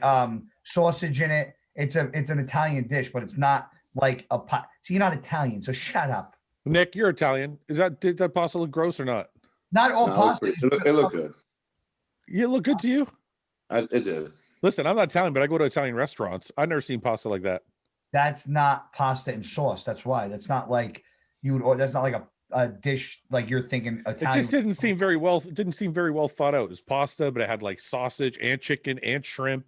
sausage in it. It's an Italian dish, but it's not like a pot. So you're not Italian, so shut up. Nick, you're Italian. Did that pasta look gross or not? Not all pasta. It looked good. It looked good to you? It did. Listen, I'm not Italian, but I go to Italian restaurants. I've never seen pasta like that. That's not pasta and sauce. That's why. That's not like you would. Or that's not like a dish like you're thinking Italian. It just didn't seem very well. It didn't seem very well thought out. It was pasta, but it had like sausage and chicken and shrimp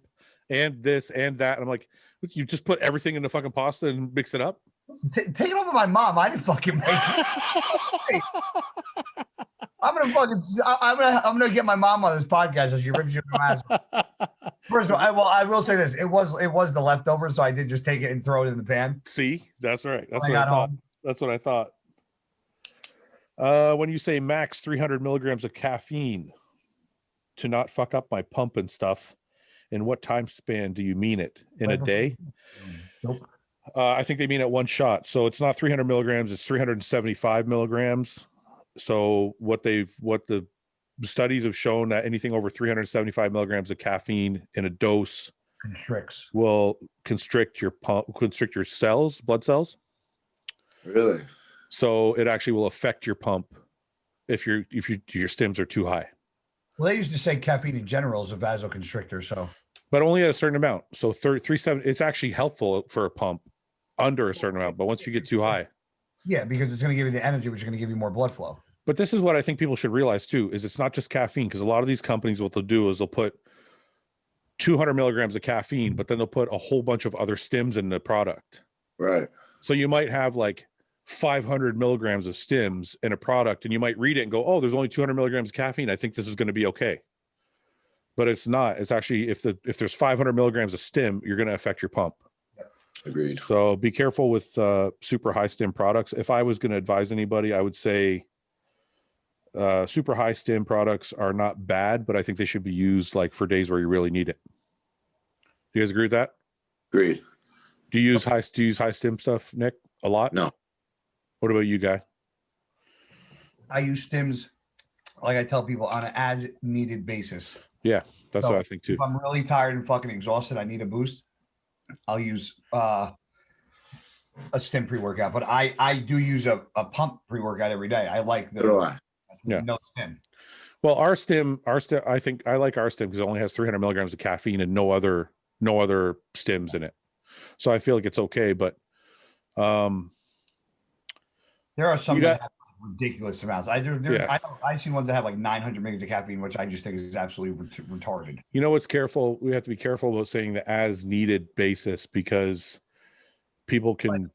and this and that. And I'm like, you just put everything in the fucking pasta and mix it up? Take it over my mom. I didn't fucking make it. I'm gonna get my mom on this podcast so she rips you in the ass. First of all, I will say this: it was the leftovers, so I did just take it and throw it in the pan. See, that's right. That's what I thought. That's what I thought. When you say max 300 milligrams of caffeine to not fuck up my pump and stuff, in what time span do you mean it? In a day? Nope. I think they mean it one shot. So it's not 300 milligrams; it's 375 milligrams. So what the studies have shown that anything over 375 milligrams of caffeine in a dose will constrict your cells, blood cells. Really? So it actually will affect your pump if your stims are too high. Well, they used to say caffeine in general is a vasoconstrictor, so. But only at a certain amount. So 370, it's actually helpful for a pump under a certain amount, but once you get too high. Yeah, because it's going to give you the energy, which is going to give you more blood flow. But this is what I think people should realize too, is it's not just caffeine, because a lot of these companies, what they'll do is they'll put 200 milligrams of caffeine, but then they'll put a whole bunch of other stims in the product. Right. So you might have like 500 milligrams of stims in a product, and you might read it and go, oh, there's only 200 milligrams of caffeine. I think this is going to be okay. But it's not. It's actually, if there's 500 milligrams of stim, you're going to affect your pump. Agreed. So be careful with super high stim products. If I was going to advise anybody, I would say super high stim products are not bad, but I think they should be used like for days where you really need it. Do you guys agree with that? Agreed. Do you use high stim stuff, Nick? A lot? No. What about you, Guy? I use stims, like I tell people, on an as needed basis. Yeah, that's what I think too. If I'm really tired and fucking exhausted, I need a boost, I'll use a stim pre-workout. But I do use a pump pre-workout every day. I like the no stim. Well, our stim, I think I like our stim because it only has 300 milligrams of caffeine and no other stims in it. So I feel like it's okay, but there are some that have ridiculous amounts. I've seen ones that have like 900 milligrams of caffeine, which I just think is absolutely retarded. You know what's careful? We have to be careful about saying the as needed basis because people can.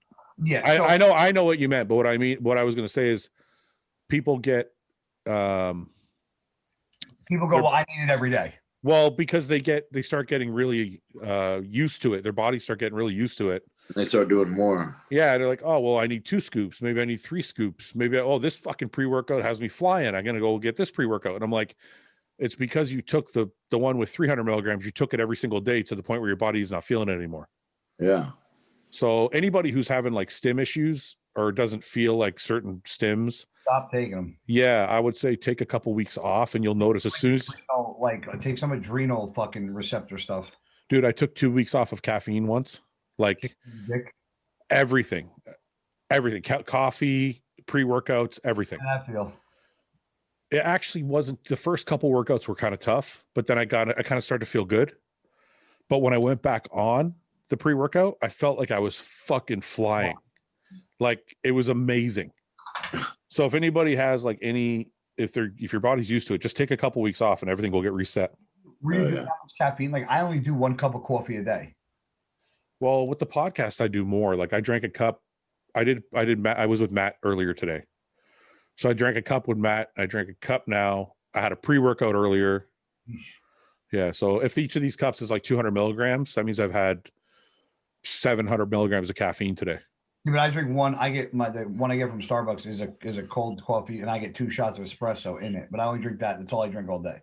I know what you meant, but what I was going to say is people get. People go, well, I need it every day. Well, because they start getting really used to it. Their bodies start getting really used to it. They start doing more. Yeah, they're like, oh, well, I need 2 scoops. Maybe I need 3 scoops. Maybe, this fucking pre-workout has me flying. I'm going to go get this pre-workout. And I'm like, it's because you took the one with 300 milligrams. You took it every single day to the point where your body is not feeling it anymore. Yeah. So anybody who's having like stim issues or doesn't feel like certain stims, stop taking them. Yeah, I would say take a couple weeks off and you'll notice as soon as take some adrenal fucking receptor stuff. Dude, I took 2 weeks off of caffeine once. Like everything, coffee, pre-workouts, everything. I feel it actually wasn't. The first couple workouts were kind of tough, but then I kind of started to feel good. But when I went back on the pre-workout, I felt like I was fucking flying. Like it was amazing. So if anybody has like if your body's used to it, just take a couple weeks off and everything will get reset. Really that much caffeine? Like I only do 1 cup of coffee a day. Well, with the podcast, I do more. Like I drank a cup. I was with Matt earlier today. So I drank a cup with Matt. I drank a cup now. I had a pre-workout earlier. Yeah. So if each of these cups is like 200 milligrams, that means I've had 700 milligrams of caffeine today. Yeah, but I drink one. I get the one I get from Starbucks is a cold coffee, and I get 2 shots of espresso in it. But I only drink that. That's all I drink all day.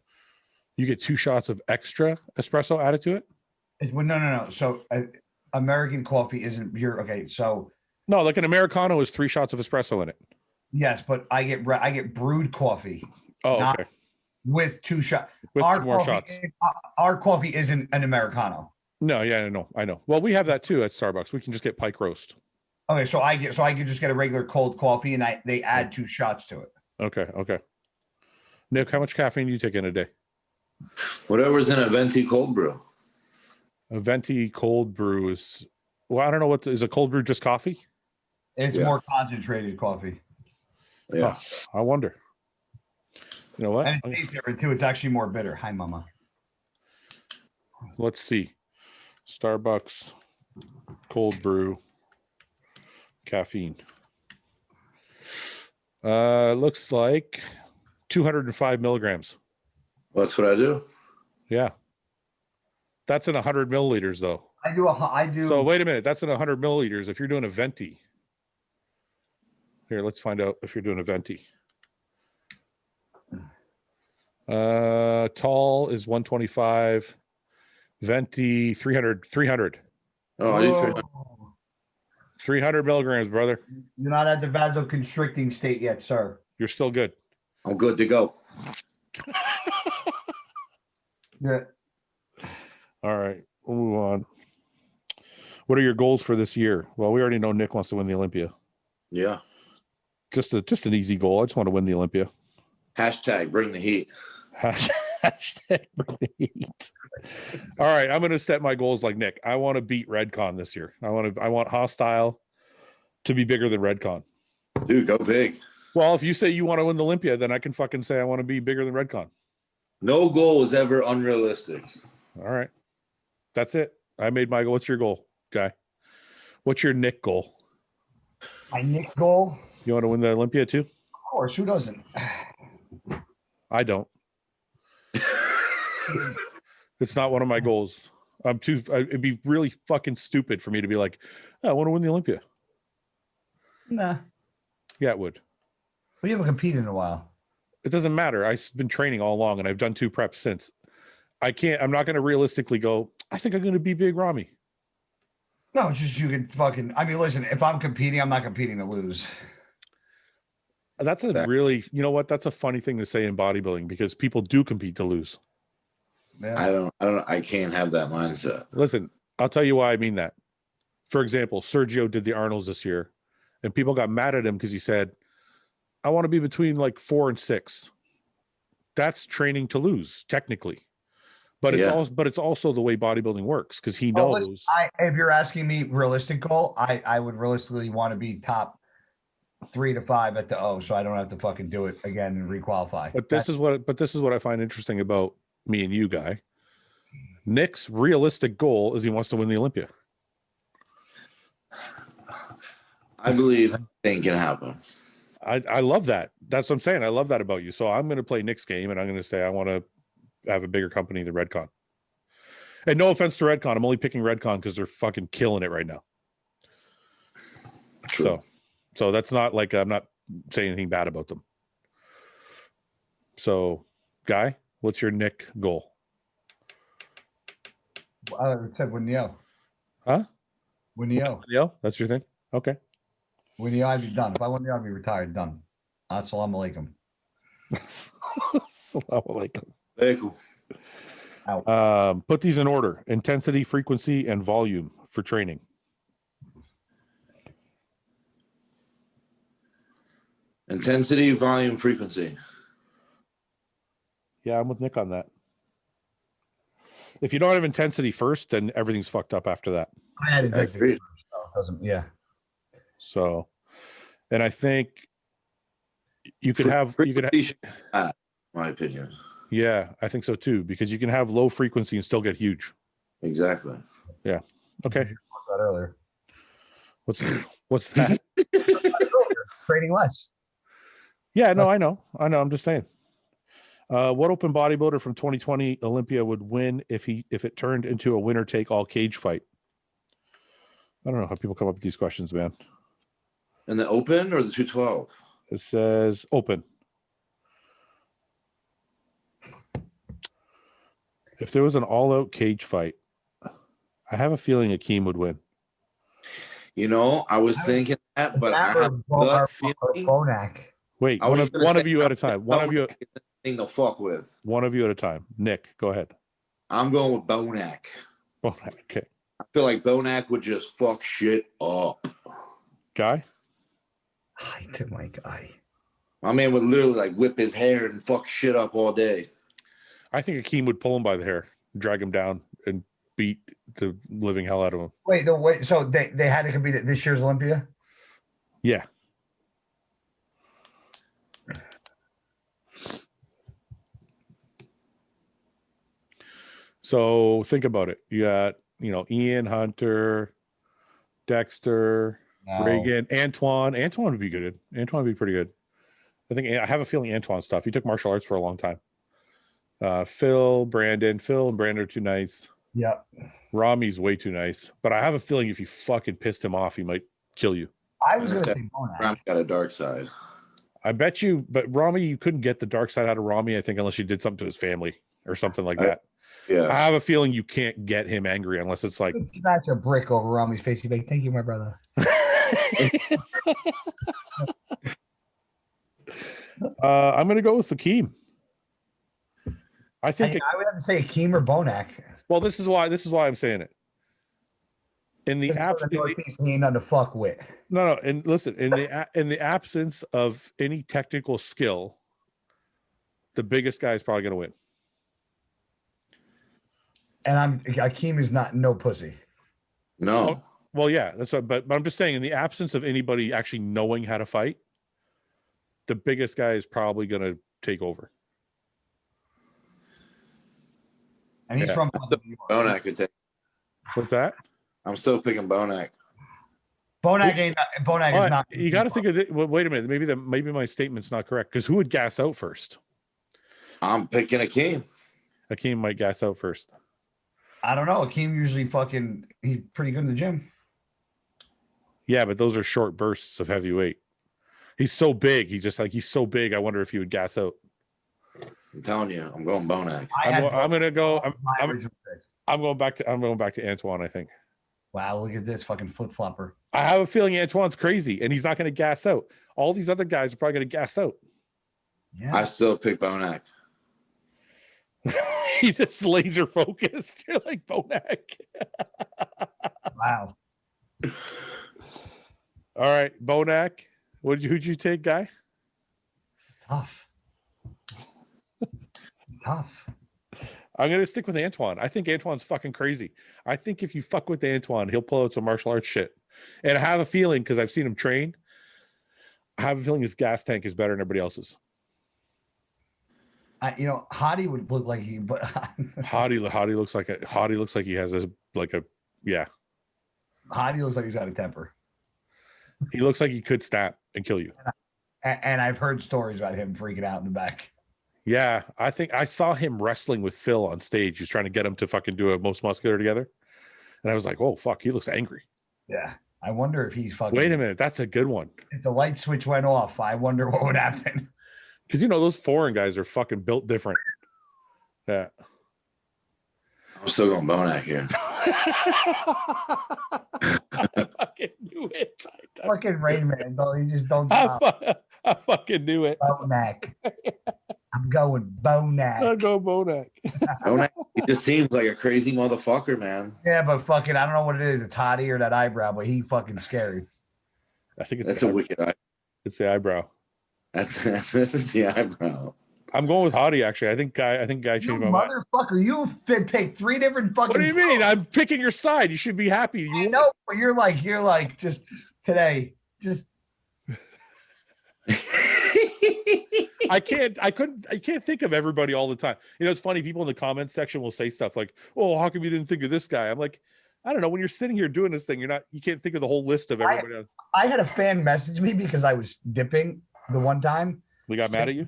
You get 2 shots of extra espresso added to it? Well, no. So American coffee isn't pure. Okay, so No, like an Americano is 3 shots of espresso in it. yes, but I get brewed coffee. Oh, not okay. With 2 shots. With more shots. Our coffee isn't an Americano. No, yeah, I know. Well, we have that too at Starbucks. We can just get Pike roast. Okay, so I can just get a regular cold coffee, and they add 2 shots to it. Okay. Nick, how much caffeine do you take in a day? Whatever's in a venti cold brew. A venti cold brew is, well, I don't know is a cold brew just coffee? It's more concentrated coffee. Yeah. Oh, I wonder. You know what? And it tastes different too. It's actually more bitter. Hi, Mama. Let's see. Starbucks cold brew caffeine. Looks like 205 milligrams. Well, that's what I do. Yeah. That's in 100 milliliters though. I do. So wait a minute. That's in 100 milliliters. If you're doing a venti. Here, let's find out if you're doing a venti. Tall is 125. Venti 300. Oh, I do 300. 300 milligrams, brother. You're not at the vasoconstricting state yet, sir. You're still good. I'm good to go. Yeah. All right, we'll move on. What are your goals for this year? Well, we already know Nick wants to win the Olympia. Yeah. Just an easy goal. I just want to win the Olympia. Hashtag bring the heat. Hashtag bring the heat. All right, I'm going to set my goals like Nick. I want to beat Redcon this year. I want Hostile to be bigger than Redcon. Dude, go big. Well, if you say you want to win the Olympia, then I can fucking say I want to be bigger than Redcon. No goal is ever unrealistic. All right. That's it. I made my goal. What's your goal, guy? What's your Nick goal? My Nick goal? You want to win the Olympia too? Of course. Who doesn't? I don't. It's not one of my goals. It'd be really fucking stupid for me to be like, oh, I want to win the Olympia. Nah. Yeah, it would. Well, you haven't competed in a while. It doesn't matter. I've been training all along and I've done 2 preps since. I'm not going to realistically go, I think I'm going to be Big Ramy. No, it's just you can fucking, I mean, listen, if I'm competing, I'm not competing to lose. That's really, you know what? That's a funny thing to say in bodybuilding because people do compete to lose. Yeah. I can't have that mindset. Listen, I'll tell you why I mean that. For example, Sergio did the Arnolds this year and people got mad at him because he said, I want to be between like 4 and 6. That's training to lose, technically. But it's also the way bodybuilding works because he knows. Listen, if you're asking me realistic goal, I would realistically want to be top 3 to 5 at the O, so I don't have to fucking do it again and requalify. But this is what I find interesting about me and you, Guy. Nick's realistic goal is he wants to win the Olympia. I believe anything can happen. I love that. That's what I'm saying. I love that about you. So I'm going to play Nick's game and I'm going to say I want to have a bigger company than Redcon. And no offense to Redcon. I'm only picking Redcon because they're fucking killing it right now. True. So that's not like I'm not saying anything bad about them. So, Guy, what's your Nick goal? I said win the O. Huh? Win the O. Yeah, that's your thing? Okay. Win the O, I'd be done. If I win the O, I'd be retired. Done. Assalamu alaikum. Assalamu alaikum. Very cool. Put these in order: intensity, frequency, and volume for training. Intensity, volume, frequency. Yeah, I'm with Nick on that. If you don't have intensity first, then everything's fucked up after that. I had intensity first, so it doesn't. Yeah. So, and I think you could have my opinion. Yeah, I think so too, because you can have low frequency and still get huge. Exactly. Yeah. Okay. That earlier. What's that? Training less. Yeah, no, I know. I'm just saying. What open bodybuilder from 2020 Olympia would win if it turned into a winner take all cage fight? I don't know how people come up with these questions, man. In the open or the 212? It says open. If there was an all-out cage fight, I have a feeling Akeem would win. You know, I was thinking that, but I have a gut feeling. Bonac. Wait, one of you at a time. One of you. Thing to fuck with. One of you at a time. Nick, go ahead. I'm going with Bonac. Bonac, okay. I feel like Bonac would just fuck shit up. Guy? I did my guy. My man would literally like whip his hair and fuck shit up all day. I think Akeem would pull him by the hair, drag him down, and beat the living hell out of him. Wait. So they had to compete at this year's Olympia? Yeah. So think about it. You got, Iain, Hunter, Dexter, Reagan, Antoine. Antoine would be good. Antoine would be pretty good. I have a feeling Antoine's tough. He took martial arts for a long time. Phil and Brandon are too nice. Yep. Rami's way too nice. But I have a feeling if you fucking pissed him off, he might kill you. I was going to say Bonac. Rami got a dark side. I bet you, but Rami, you couldn't get the dark side out of Rami, I think, unless you did something to his family or something like that. Yeah. I have a feeling you can't get him angry unless it's like smash a brick over Rami's face. He'd be like, "Thank you, my brother." I'm gonna go with Akeem. I think I would have to say Akeem or Bonac. Well, this is why I'm saying it. In the Northeast, he ain't nothing to fuck with. No, and listen, in the absence of any technical skill, the biggest guy is probably gonna win. And Akeem is no pussy. No. Well, yeah, that's what. But I'm just saying, in the absence of anybody actually knowing how to fight, the biggest guy is probably going to take over. And he's from Bonac could take. What's that? I'm still picking Bonac. Bonac is not. You got to think of it. Well, wait a minute. Maybe my statement's not correct, because who would gas out first? I'm picking Akeem. Akeem might gas out first. I don't know. Akeem usually he's pretty good in the gym. Yeah, but those are short bursts of heavyweight. He's so big. He's so big. I wonder if he would gas out. I'm telling you, I'm going Bonac. I'm going back to Antoine, I think. Wow, look at this fucking flip flopper. I have a feeling Antoine's crazy and he's not going to gas out. All these other guys are probably going to gas out. Yeah. I still pick Bonac. He just laser focused. You're like Bonac. Wow. All right, Bonac. Who'd you take, Guy? It's tough. It's tough. I'm gonna stick with Antoine. I think Antoine's fucking crazy. I think if you fuck with Antoine, he'll pull out some martial arts shit. And I have a feeling, because I've seen him train, I have a feeling his gas tank is better than everybody else's. Hottie would look like he, but Hottie looks like he has yeah. Hottie looks like he's got a temper. He looks like he could snap and kill you. And I've heard stories about him freaking out in the back. Yeah, I think I saw him wrestling with Phil on stage. He was trying to get him to fucking do a most muscular together. And I was like, oh, fuck, he looks angry. Yeah. I wonder if he's fucking. Wait a minute. That's a good one. If the light switch went off, I wonder what would happen. Because, those foreign guys are fucking built different. Yeah. I'm still going Bonac here. I fucking knew it. Fucking Rain Man, though. He just don't stop. I fucking knew it. Bonac. I'm going Bonac. I'll go Bonac. Bonac, he just seems like a crazy motherfucker, man. Yeah, but fucking, I don't know what it is. It's Hottie or that eyebrow, but he fucking scary. I think it's a wicked eye. It's the eyebrow. That's the eyebrow. I'm going with Hottie, actually. I think Guy changed my mind. Motherfucker, you picked three different fucking. What do you mean? I'm picking your side. You should be happy. I know, but you're like just today, just. I can't think of everybody all the time. It's funny. People in the comments section will say stuff like, "Oh, how come you didn't think of this guy?" I'm like, I don't know. When you're sitting here doing this thing, you can't think of the whole list of everybody else. I had a fan message me because I was dipping the one time. They got mad at you?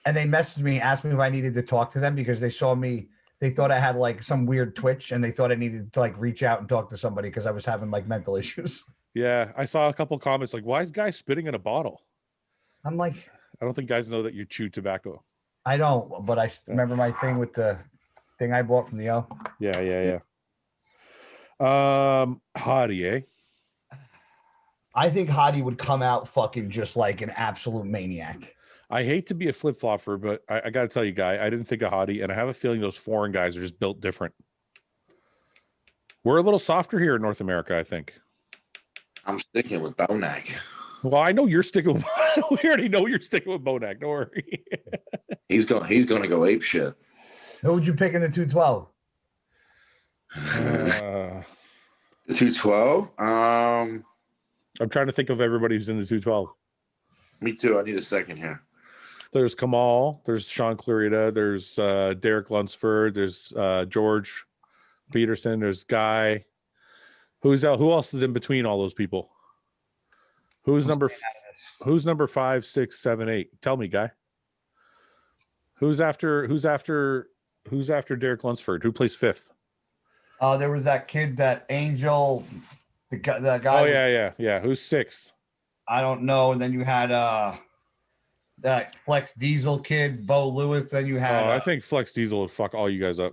And they messaged me, asked me if I needed to talk to them because they saw me. They thought I had like some weird twitch and they thought I needed to like reach out and talk to somebody because I was having like mental issues. Yeah. I saw a couple of comments like, why is Guy spitting in a bottle? I'm like, I don't think guys know that you chew tobacco. I don't, but I remember my thing with the thing I bought from the O. Yeah. Hottie, eh? I think Hottie would come out fucking just like an absolute maniac. I hate to be a flip-flopper, but I got to tell you, Guy, I didn't think of Hottie, and I have a feeling those foreign guys are just built different. We're a little softer here in North America, I think. I'm sticking with Bonac. Well, I know you're sticking with we already know you're sticking with Bonac. Don't worry. He's gonna go ape shit. Who would you pick in the 212? The 212? I'm trying to think of everybody who's in the 212. Me too. I need a second here. There's Kamal, there's Sean Clarida, there's Derek Lunsford, there's George Peterson, there's Guy. Who's out? Who else is in between all those people? Who's number 5, 6, 7, 8? Tell me, Guy. Who's after Derek Lunsford? Who plays 5th? There was that kid, that Angel, the guy. Oh yeah. Who's 6th? I don't know. And then you had that Flex Diesel kid, Bo Lewis. Then you had. I think Flex Diesel would fuck all you guys up.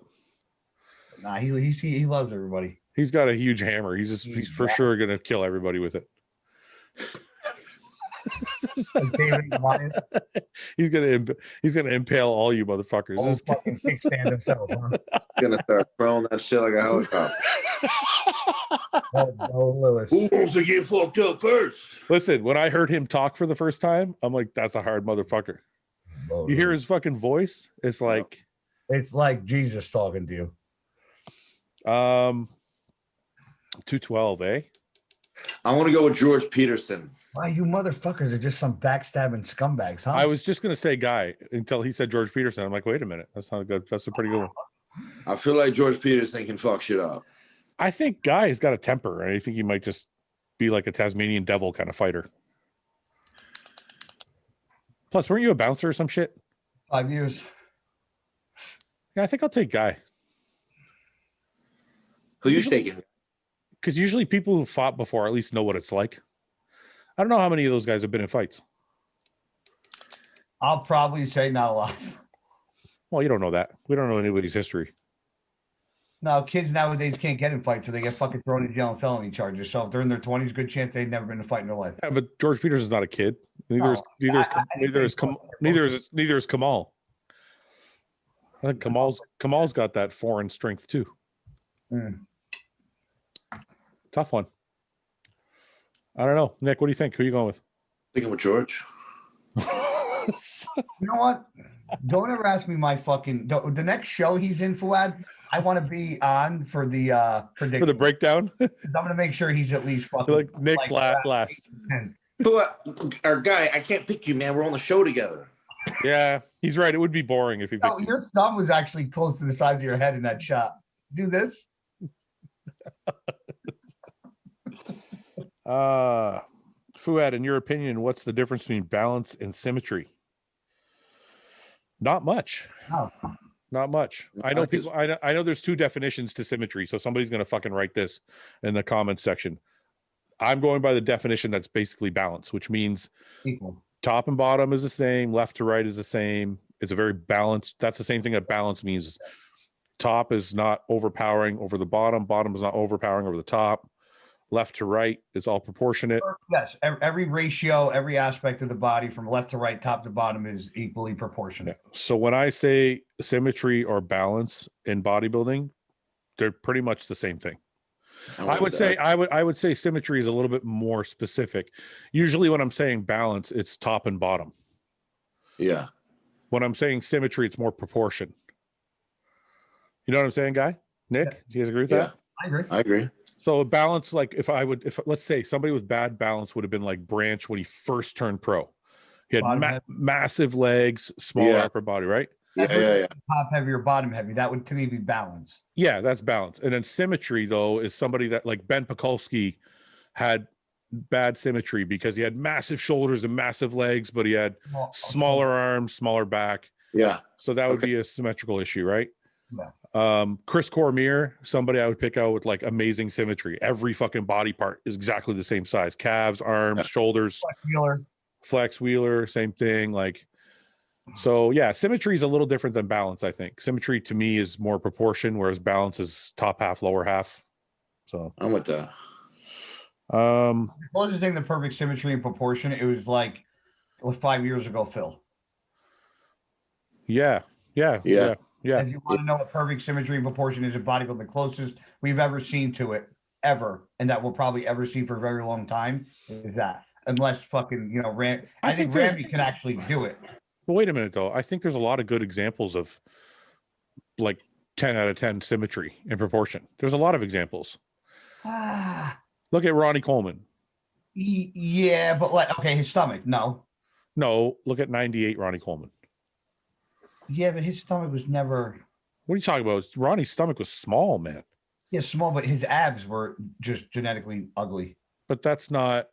Nah, he loves everybody. He's got a huge hammer. He's for sure gonna kill everybody with it. He's gonna impale all you motherfuckers. This fucking kickstand himself, huh? He's gonna start throwing that shit like a helicopter. Bo Lewis. Who wants to get fucked up first? Listen, when I heard him talk for the first time, I'm like, that's a hard motherfucker. You hear his fucking voice? It's like Jesus talking to you. 212, eh? I want to go with George Peterson. Wow, you motherfuckers are just some backstabbing scumbags, huh? I was just gonna say Guy until he said George Peterson. I'm like, wait a minute, that's not good. That's a pretty good one. I feel like George Peterson can fuck shit up. I think Guy has got a temper, and I think he might just be like a Tasmanian devil kind of fighter. Plus, weren't you a bouncer or some shit? 5 years. Yeah, I think I'll take Guy. Who you taking? Because usually people who fought before at least know what it's like. I don't know how many of those guys have been in fights. I'll probably say not a lot. Well, you don't know that. We don't know anybody's history. No, kids nowadays can't get in fights, so they get fucking thrown in jail on felony charges. So if they're in their 20s, good chance they've never been in a fight in their life. Yeah, but George Peterson's not a kid. Neither is Kamal. I think Kamal's got that foreign strength too. Tough one. I don't know. Nick, what do you think? Who are you going with? Thinking with George. You know what? Don't ever ask me my fucking the next show he's in, Fouad. I want to be on for the prediction. For the breakdown. I'm gonna make sure he's at least fucking like Nick's last. Our Guy, I can't pick you, man. We're on the show together. Yeah, he's right. It would be boring if he picked your thumb was actually close to the size of your head in that shot. Do this. Fouad, in your opinion, what's the difference between balance and symmetry? Not much. Oh. Not much. I know people. I know there's 2 definitions to symmetry, so somebody's gonna fucking write this in the comments section. I'm going by the definition that's basically balance, which means equal. Top and bottom is the same, left to right is the same. It's a very balanced. That's the same thing that balance means. Top is not overpowering over the bottom. Bottom is not overpowering over the top. Left to right is all proportionate. Yes, every ratio, every aspect of the body from left to right, top to bottom is equally proportionate. Yeah. So when I say symmetry or balance in bodybuilding, they're pretty much the same thing. I would say symmetry is a little bit more specific. Usually when I'm saying balance, it's top and bottom. Yeah. When I'm saying symmetry, it's more proportion. You know what I'm saying, Guy? Nick, do you guys agree with that? I agree. So a balance, like if let's say somebody with bad balance would have been like Branch when he first turned pro. He had massive legs, smaller upper body, right? Yeah. Top heavy or bottom heavy. That would to me be balance. Yeah, that's balance. And then symmetry, though, is somebody that like Ben Pekulski had bad symmetry because he had massive shoulders and massive legs, but he had smaller arms, smaller back. Yeah. So that would be a symmetrical issue, right? Yeah. Chris Cormier, somebody I would pick out with like amazing symmetry. Every fucking body part is exactly the same size. Calves, arms, shoulders. Flex Wheeler, same thing. Like So yeah, symmetry is a little different than balance. I think symmetry to me is more proportion, whereas balance is top half, lower half. So I'm with that. The closest thing to perfect symmetry and proportion, it was like 5 years ago, Phil. Yeah. If you want to know what perfect symmetry and proportion is in bodybuilding, the closest we've ever seen to it, ever, and that we'll probably ever see for a very long time, is that. Unless fucking, you know, I think Randy can actually do it. Well, wait a minute though. I think there's a lot of good examples of like 10 out of 10 symmetry and proportion. There's a lot of examples. Look at Ronnie Coleman. Yeah, but like, okay, his stomach, no. Look at 98 Ronnie Coleman. Yeah, but his stomach was never. What are you talking about? Ronnie's stomach was small, man. Yeah, small, but his abs were just genetically ugly. But that's not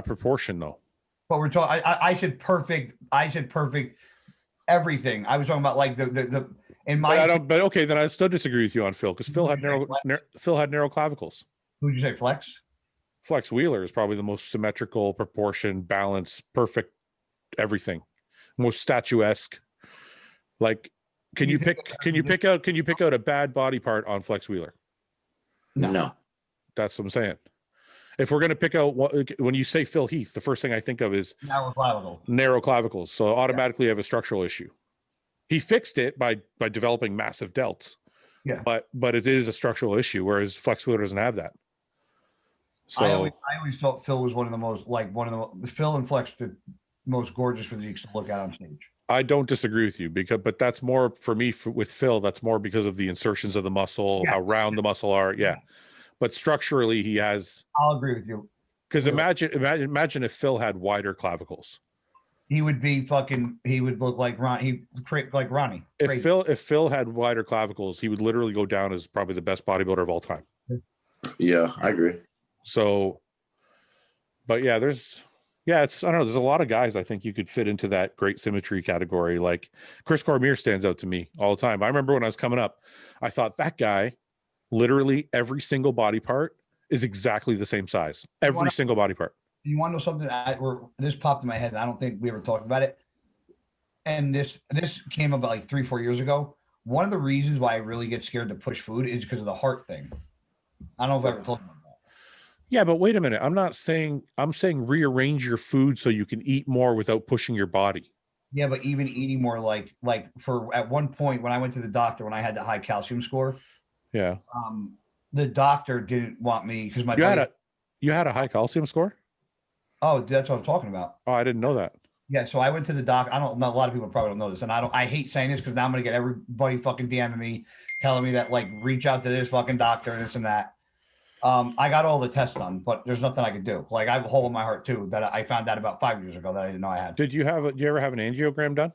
proportion though. But we're talking. I said perfect. Everything. I was talking about like the in my. But okay, then I still disagree with you on Phil because Phil had narrow clavicles. Who'd you say, Flex? Flex Wheeler is probably the most symmetrical, proportion, balance, perfect, everything, most statuesque. Like, can you pick out a bad body part on Flex Wheeler? No. That's what I'm saying. If we're going to pick out when you say Phil Heath, the first thing I think of is narrow clavicles. So automatically you have a structural issue. He fixed it by developing massive delts. Yeah. But it is a structural issue, whereas Flex Wheeler doesn't have that. So I always thought Phil was Phil and Flex the most gorgeous physiques to look at on stage. I don't disagree with you but that's more for me with Phil. That's more because of the insertions of the muscle, how round the muscle are. Yeah. But structurally he has. I'll agree with you. Because imagine if Phil had wider clavicles. He would look like Ronnie. Like Ronnie. If Phil had wider clavicles, he would literally go down as probably the best bodybuilder of all time. Yeah, I agree. So, but yeah, I don't know. There's a lot of guys I think you could fit into that great symmetry category. Like Chris Cormier stands out to me all the time. I remember when I was coming up, I thought that guy, literally every single body part is exactly the same size. Every single body part. You want to know something? This popped in my head, and I don't think we ever talked about it. And this came about like 3-4 years ago. One of the reasons why I really get scared to push food is because of the heart thing. I don't know if I ever told you about that. Yeah, but wait a minute. I'm saying rearrange your food so you can eat more without pushing your body. Yeah, but even eating more like for at one point when I went to the doctor when I had the high calcium score. Yeah. The doctor didn't want me because you had a high calcium score? Oh, that's what I'm talking about. Oh, I didn't know that. Yeah, so I went to the doc. I don't know. A lot of people probably don't know this, and I hate saying this because now I'm gonna get everybody fucking DMing me, telling me that like reach out to this fucking doctor and this and that. I got all the tests done, but there's nothing I could do. Like I have a hole in my heart too that I found out about 5 years ago that I didn't know I had. Did you ever have an angiogram done?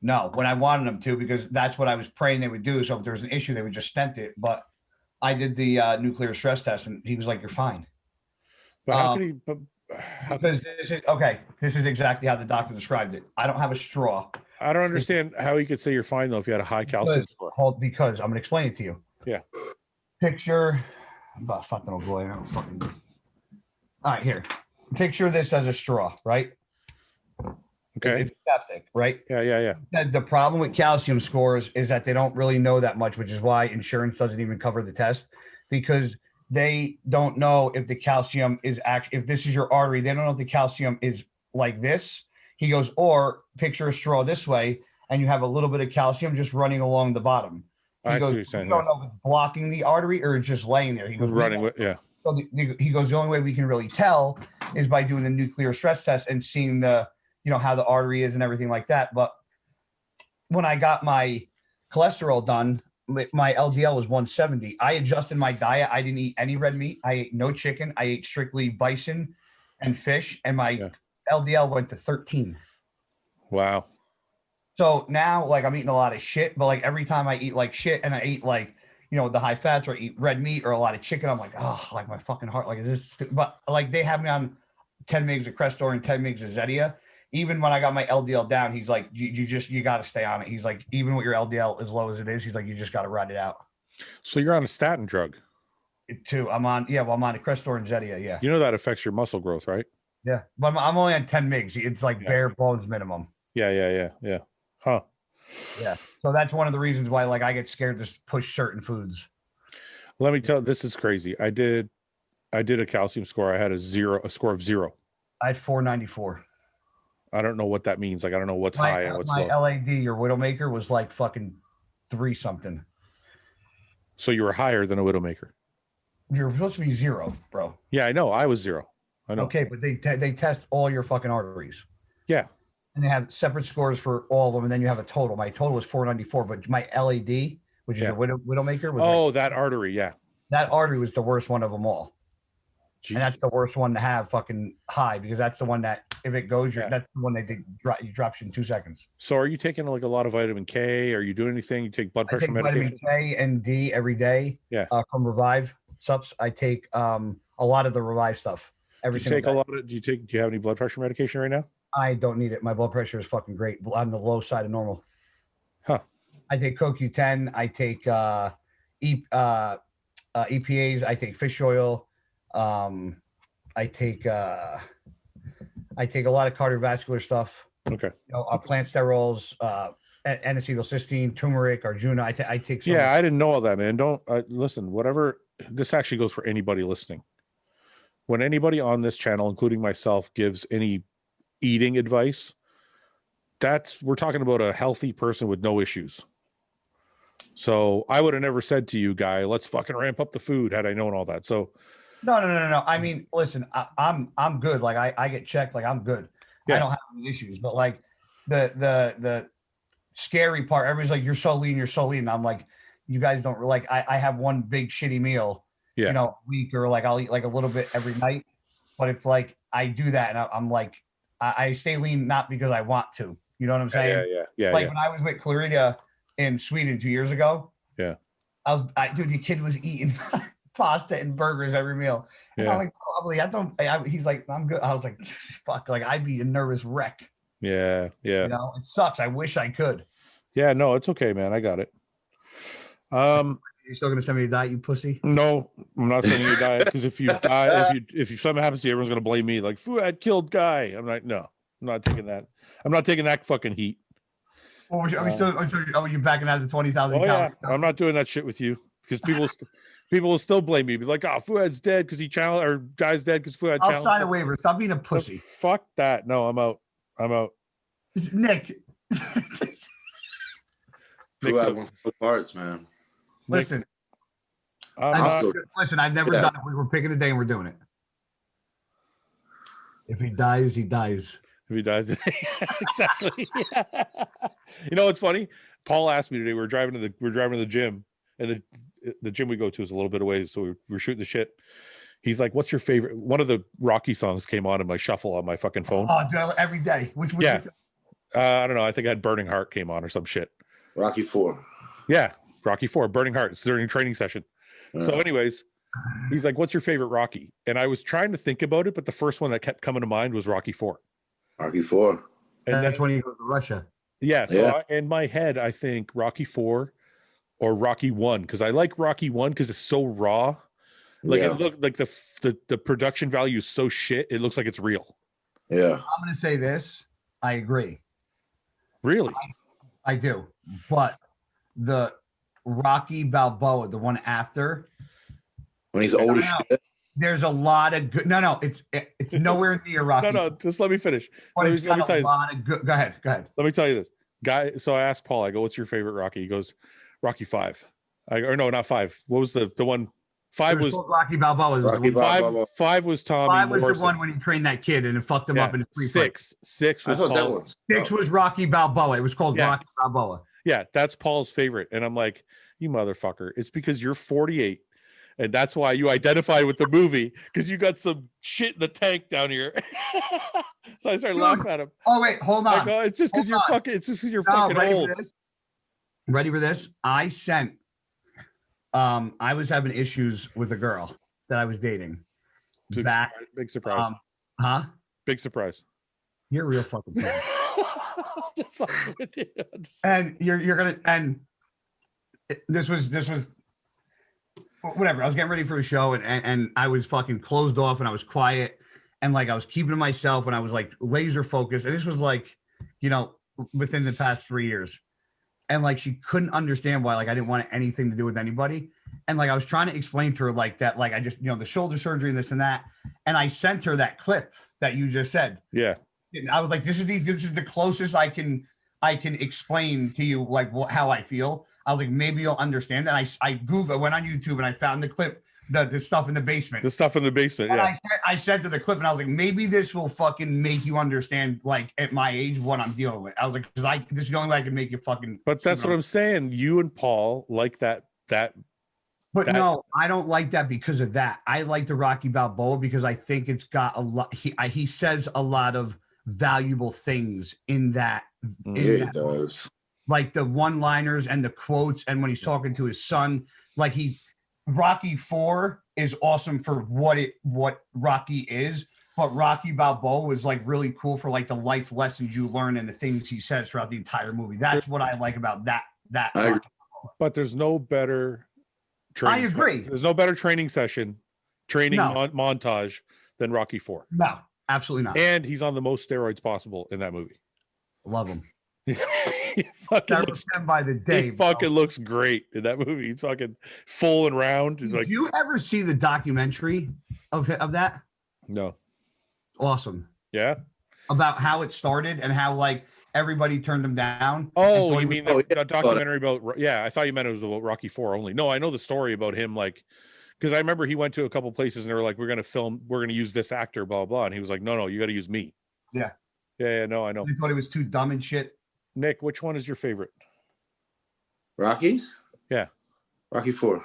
No, when I wanted them to, because that's what I was praying they would do. So if there was an issue, they would just stent it. But I did the nuclear stress test, and he was like, "You're fine." But how could he? Because this is exactly how the doctor described it. I don't have a straw. I don't understand how you could say you're fine though if you had a high calcium score. Because I'm gonna explain it to you. Yeah. Picture. All right, here. Picture this as a straw, right? Okay. It's septic, right? Yeah. The problem with calcium scores is that they don't really know that much, which is why insurance doesn't even cover the test, because they don't know if the calcium is if this is your artery, they don't know if the calcium is like this. He goes, or picture a straw this way, and you have a little bit of calcium just running along the bottom. He goes, we don't know if it's blocking the artery or it's just laying there. He goes, running with, yeah. So he goes, the only way we can really tell is by doing the nuclear stress test and seeing how the artery is and everything like that. But when I got my cholesterol done, my LDL was 170. I adjusted my diet. I didn't eat any red meat. I ate no chicken. I ate strictly bison and fish, and my LDL went to 13. Wow. So now, like, I'm eating a lot of shit, but like every time I eat like shit and I eat like, the high fats or I eat red meat or a lot of chicken, I'm like, oh, like my fucking heart, like, is this? But like they have me on 10 mgs of Crestor and 10 mgs of Zetia. Even when I got my LDL down, he's like, you got to stay on it. He's like, even with your LDL as low as it is, he's like, you just got to ride it out. So you're on a statin drug too. I'm on the Crestor and Zetia. Yeah. That affects your muscle growth, right? Yeah. But I'm only on 10 mgs. It's like bare bones minimum. Yeah. Huh. Yeah. So that's one of the reasons why like I get scared to push certain foods. Let me tell you, this is crazy. I did a calcium score. I had a score of 0. I had 494. I don't know what that means. Like, I don't know what's high and what's my low. LAD or Widowmaker was like fucking 3 something. So you were higher than a Widowmaker. You're supposed to be 0, bro. Yeah, I know. I was 0. I know. Okay, but they test all your fucking arteries. Yeah. And they have separate scores for all of them, and then you have a total. My total was 494, but my LAD, which is your Widowmaker, was that artery, yeah. That artery was the worst one of them all. Jeez. And that's the worst one to have fucking high, because that's the one that if it goes, that's the one that drops you in 2 seconds. So are you taking like a lot of vitamin K? Are you doing anything? You take blood pressure medication? Vitamin K and D every day. Yeah. From Revive subs, I take a lot of the Revive stuff every single day. Do you have any blood pressure medication right now? I don't need it. My blood pressure is fucking great. On the low side of normal. Huh. I take CoQ10. I take EPAs. I take fish oil. I take a lot of cardiovascular stuff. Okay. Plant sterols, N-acetylcysteine, turmeric, Arjuna. I take. Yeah, I didn't know all that, man. Don't listen. Whatever. This actually goes for anybody listening. When anybody on this channel, including myself, gives any eating advice, we're talking about a healthy person with no issues. So I would have never said to you, guy, let's fucking ramp up the food had I known all that. So no. I mean, listen, I'm good. Like I get checked. Like I'm good. Yeah. I don't have any issues. But like the scary part, everybody's like, you're so lean. And I'm like, you guys don't like. I have one big shitty meal, week, or like I'll eat like a little bit every night. But it's like I do that, and I'm like, I stay lean not because I want to. You know what I'm saying? Yeah. Like when I was with Clarida in Sweden 2 years ago. Yeah. Dude, the kid was eating pasta and burgers every meal. And I'm like, probably, he's like, I'm good. I was like, fuck, like I'd be a nervous wreck. Yeah. It sucks. I wish I could. Yeah, no, it's okay, man. I got it. You're still gonna send me a diet, you pussy? No, I'm not sending you a diet, because if you die, if something happens to you, everyone's gonna blame me. Like, Fouad killed guy. I'm like, no, I'm not taking that. I'm not taking that fucking heat. Well, are you backing out of the 20,000 calories? Yeah. I'm not doing that shit with you, because people will still blame me. Be like, oh, Fouad's dead because he challenged, or guy's dead because Fouad challenged. I'll sign a waiver. Stop being a pussy. Fuck that. No, I'm out. Nick. Fouad wants to put parts, man. Listen. Listen, I've never done it. We were picking a day and we're doing it. If he dies, he dies. If he dies, exactly. You know what's funny? Paul asked me today. We're driving to the gym, and the gym we go to is a little bit away, so we're shooting the shit. He's like, "What's your favorite?" One of the Rocky songs came on in my shuffle on my fucking phone. Oh, dude, every day. Which yeah. I don't know. I think I had Burning Heart came on or some shit. Rocky 4. Yeah, Rocky 4, Burning Heart. It's during a training session. So, anyways, he's like, "What's your favorite Rocky?" And I was trying to think about it, but the first one that kept coming to mind was Rocky 4. Rocky 4. And that's when he goes to Russia. Yeah. So in my head, I think Rocky 4 or Rocky 1, because I like Rocky 1 because it's so raw. Like it looked like the production value is so shit. It looks like it's real. Yeah. I'm gonna say this. I agree. Really? I do. But the Rocky Balboa, the one after, when he's old as shit. There's a lot of good. No, it's nowhere near Rocky. No, just let me finish. But it's got a lot of good. Go ahead. Let me tell you this, guy. So I asked Paul. I go, "What's your favorite Rocky?" He goes, "Rocky 5." Or no, not 5. What was the one? 5 was Rocky Balboa. Rocky Balboa. 5 was Tommy. 5 was the one when he trained that kid and it fucked him up in the free fight. 6 was Paul. 6 was Rocky Balboa. It was called Rocky Balboa. Yeah, that's Paul's favorite. And I'm like, you motherfucker. It's because you're 48. And that's why you identify with the movie, because you got some shit in the tank down here. So I started laughing at him. Oh, wait, hold on. Go, it's just because you're fucking. It's just because you're fucking old. Ready for this? I sent. I was having issues with a girl that I was dating. Big surprise. Big surprise. You're a real fucking fan. Just fucking with you. And you're gonna this was whatever. I was getting ready for a show and I was fucking closed off and I was quiet and like I was keeping to myself and I was like laser focused. And this was like, within the past 3 years. And like she couldn't understand why like I didn't want anything to do with anybody. And like I was trying to explain to her like that, like I just, the shoulder surgery and this and that. And I sent her that clip that you just said. Yeah. And I was like, this is the closest I can explain to you like how I feel. I was like, maybe you'll understand that. I went on YouTube and I found the clip, the stuff in the basement. The stuff in the basement. And Yeah. I said to the clip and I was like, maybe this will fucking make you understand like at my age what I'm dealing with. I was like, because this is the only way I can make you fucking. But that's what I'm saying. You and Paul like that. But no, I don't like that because of that. I like the Rocky Balboa because I think it's got a lot. He says a lot of valuable things in that. He does. Like the one-liners and the quotes, and when he's talking to his son, like Rocky 4 is awesome for what Rocky is, but Rocky Balboa was like really cool for like the life lessons you learn and the things he says throughout the entire movie. That's what I like about that. But there's no better. I agree. There's no better training session, montage than Rocky 4. No, absolutely not. And he's on the most steroids possible in that movie. Love him. He fucking looks, by the day. He fucking looks great in that movie. He's fucking full and round. He's Did you ever see the documentary of that? No. Awesome. Yeah. About how it started and how like everybody turned him down. Oh, you mean the documentary about? Yeah, I thought you meant it was about Rocky 4 only. No, I know the story about him. Like, because I remember he went to a couple places and they were like, "We're gonna use this actor, blah blah," and he was like, "No, you got to use me." Yeah. Yeah, no, I know. They thought he was too dumb and shit. Nick, which one is your favorite? Rockies? Yeah. Rocky 4.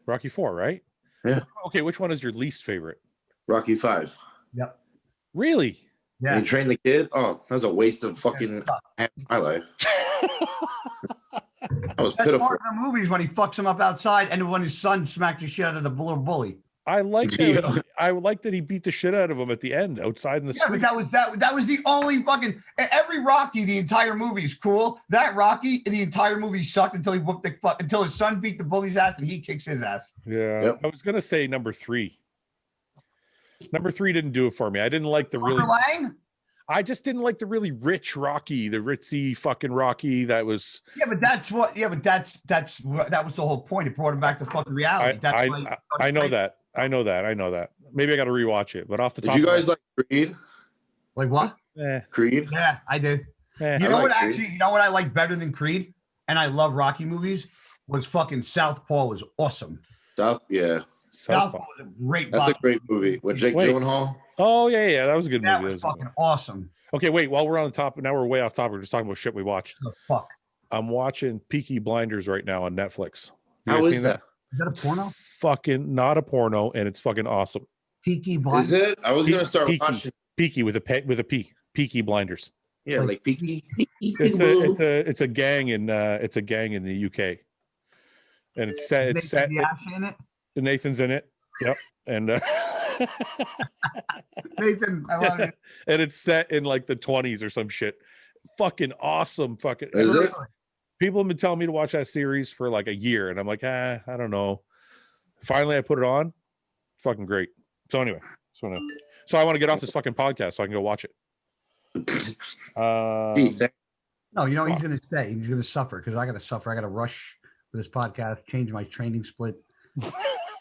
Rocky 4, right? Yeah. Okay, which one is your least favorite? Rocky 5. Yep. Really? Yeah. When you train the kid? Oh, that was a waste of fucking half my life. That was pitiful. Part of the movies when he fucks him up outside and when his son smacked the shit out of the little bully. I like that. I like that he beat the shit out of him at the end outside in the street. But that was the only fucking every Rocky, the entire movie is cool. That Rocky, the entire movie sucked until he whooped until his son beat the bully's ass and he kicks his ass. Yeah. Yep. I was gonna say number 3. Number 3 didn't do it for me. I didn't like the really I just didn't like the really rich Rocky, the ritzy fucking Rocky that was. Yeah, but that was the whole point. It brought him back to fucking reality. I know that. I know that. Maybe I got to rewatch it. But off the top, did you guys like Creed? Like what? Creed? Yeah, I did. You know what? Actually, you know what I like better than Creed, and I love Rocky movies. Was fucking Southpaw was awesome. Yeah. Southpaw was a great. That's a great movie with Jake Gyllenhaal. Oh yeah, that was a good movie. That was fucking awesome. Okay, wait. While we're on the top, now we're way off topic. We're just talking about shit we watched. Oh, fuck. I'm watching Peaky Blinders right now on Netflix. How is that? Is that a porno? Fucking not a porno, and it's fucking awesome. Peaky Blinders. Is it? I was gonna start watching. Peaky with a P. Peaky Blinders. Yeah, like Peaky. It's a gang in the UK, and it's set. In it? Nathan's in it. Yep, and Nathan, I love it. And it's set in like the 20s or some shit. Fucking awesome. Fucking. Is it? People have been telling me to watch that series for like a year, and I'm like, I don't know. Finally, I put it on. Fucking great. So anyway, so I want to get off this fucking podcast so I can go watch it. No, he's gonna stay. He's gonna suffer because I gotta suffer. I gotta rush for this podcast, change my training split.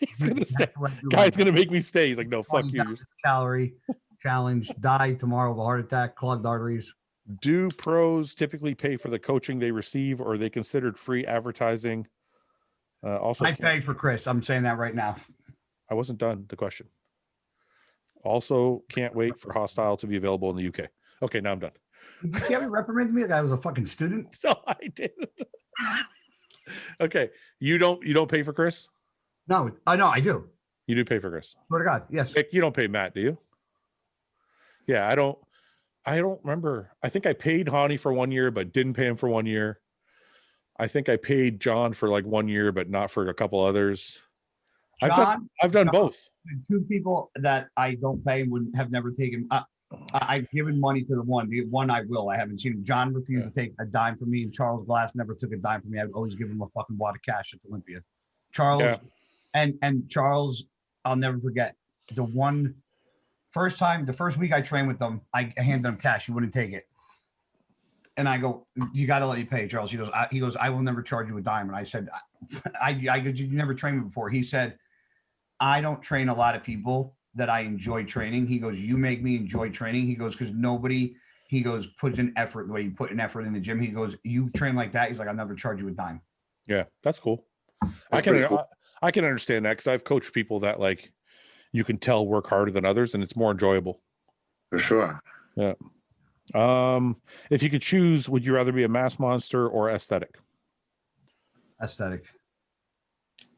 He's gonna stay. Guy's gonna make me stay. He's like, no, fuck you. Calorie challenge. Die tomorrow of a heart attack. Clogged arteries. Do pros typically pay for the coaching they receive, or are they considered free advertising? Also, I pay for Chris. I'm saying that right now. I wasn't done the question. Also, can't wait for Hostile to be available in the UK. Okay, now I'm done. Did you see how he reprimanded me like I was a fucking student? No, I didn't. Okay, you don't pay for Chris? No, I do. You do pay for Chris. Swear to God, yes. Nick, you don't pay Matt, do you? Yeah, I don't remember. I think I paid Hani for 1 year, but didn't pay him for 1 year. I think I paid John for like 1 year, but not for a couple others. I've done both. Two people that I don't pay would have never taken. I've given money to the one. The one I will. I haven't seen him. John refused to take a dime from me, and Charles Glass never took a dime from me. I would always give him a fucking wad of cash at Olympia. Charles and Charles, I'll never forget the first week I trained with them. I handed him cash. He wouldn't take it. And I go, you got to let me pay, Charles. He goes, I will never charge you a dime. And I said, I go, you never trained me before. He said, I don't train a lot of people that I enjoy training. He goes, you make me enjoy training. He goes, because nobody, he goes, puts an effort the way you put an effort in the gym. He goes, you train like that. He's like, I'll never charge you a dime. Yeah, that's cool. I can understand that because I've coached people that like you can tell work harder than others and it's more enjoyable. For sure. Yeah. If you could choose, would you rather be a mass monster or aesthetic? Aesthetic.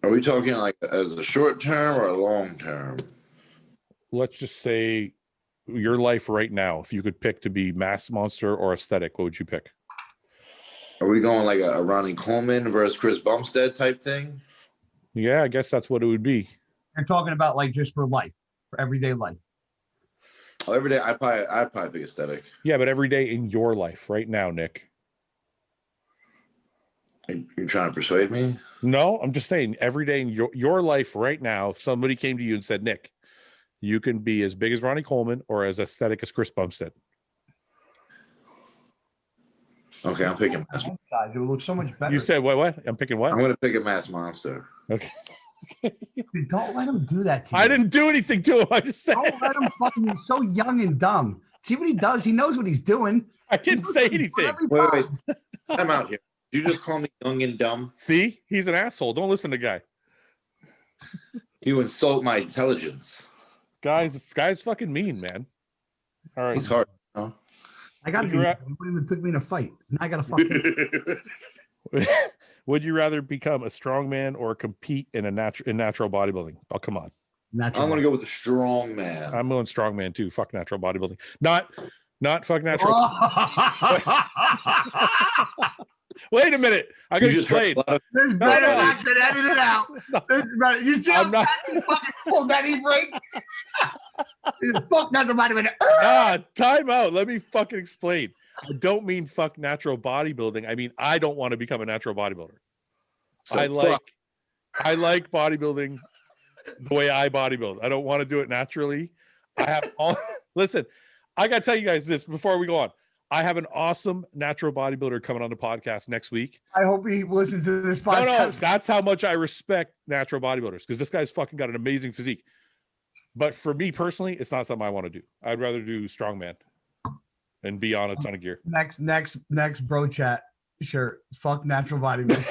Are we talking like as a short term or a long term? Let's just say your life right now. If you could pick to be mass monster or aesthetic, what would you pick? Are we going like a Ronnie Coleman versus Chris Bumstead type thing? Yeah, I guess that's what it would be. You're talking about like just for life, for everyday life. Oh, every day, I'd probably pick aesthetic. Yeah, but every day in your life right now, Nick. You're trying to persuade me? No, I'm just saying every day in your life right now, if somebody came to you and said, Nick, you can be as big as Ronnie Coleman or as aesthetic as Chris Bumstead. Okay, I'm picking mass. It would look so much better. You said what? I'm picking what? I'm going to pick a mass monster. Okay. Don't let him do that to you. I didn't do anything to him. I just said. Don't let him fucking. He's so young and dumb. See what he does. He knows what he's doing. I didn't say anything. Wait. I'm out here. You just call me young and dumb. See, he's an asshole. Don't listen to guy. You insult my intelligence. Guy's fucking mean, man. All right. He's hard. I got to be. He wouldn't even put me in a fight. Now I got to fucking. Would you rather become a strongman or compete in natural bodybuilding? Oh, come on. I'm going to go with a strong man. I'm going strongman too. Fuck natural bodybuilding. Not fuck natural. Wait a minute. I got to explain. This better not get edited out. This better. You see how fast you fucking pulled that e-brake? Fuck natural bodybuilding. Time out. Let me fucking explain. I don't mean fuck natural bodybuilding. I mean, I don't want to become a natural bodybuilder. So I like bodybuilding the way I bodybuild. I don't want to do it naturally. Listen, I got to tell you guys this before we go on. I have an awesome natural bodybuilder coming on the podcast next week. I hope he listens to this podcast. No, that's how much I respect natural bodybuilders because this guy's fucking got an amazing physique. But for me personally, it's not something I want to do. I'd rather do strongman and be on a ton of gear. Next bro chat shirt. Fuck natural bodybuilding.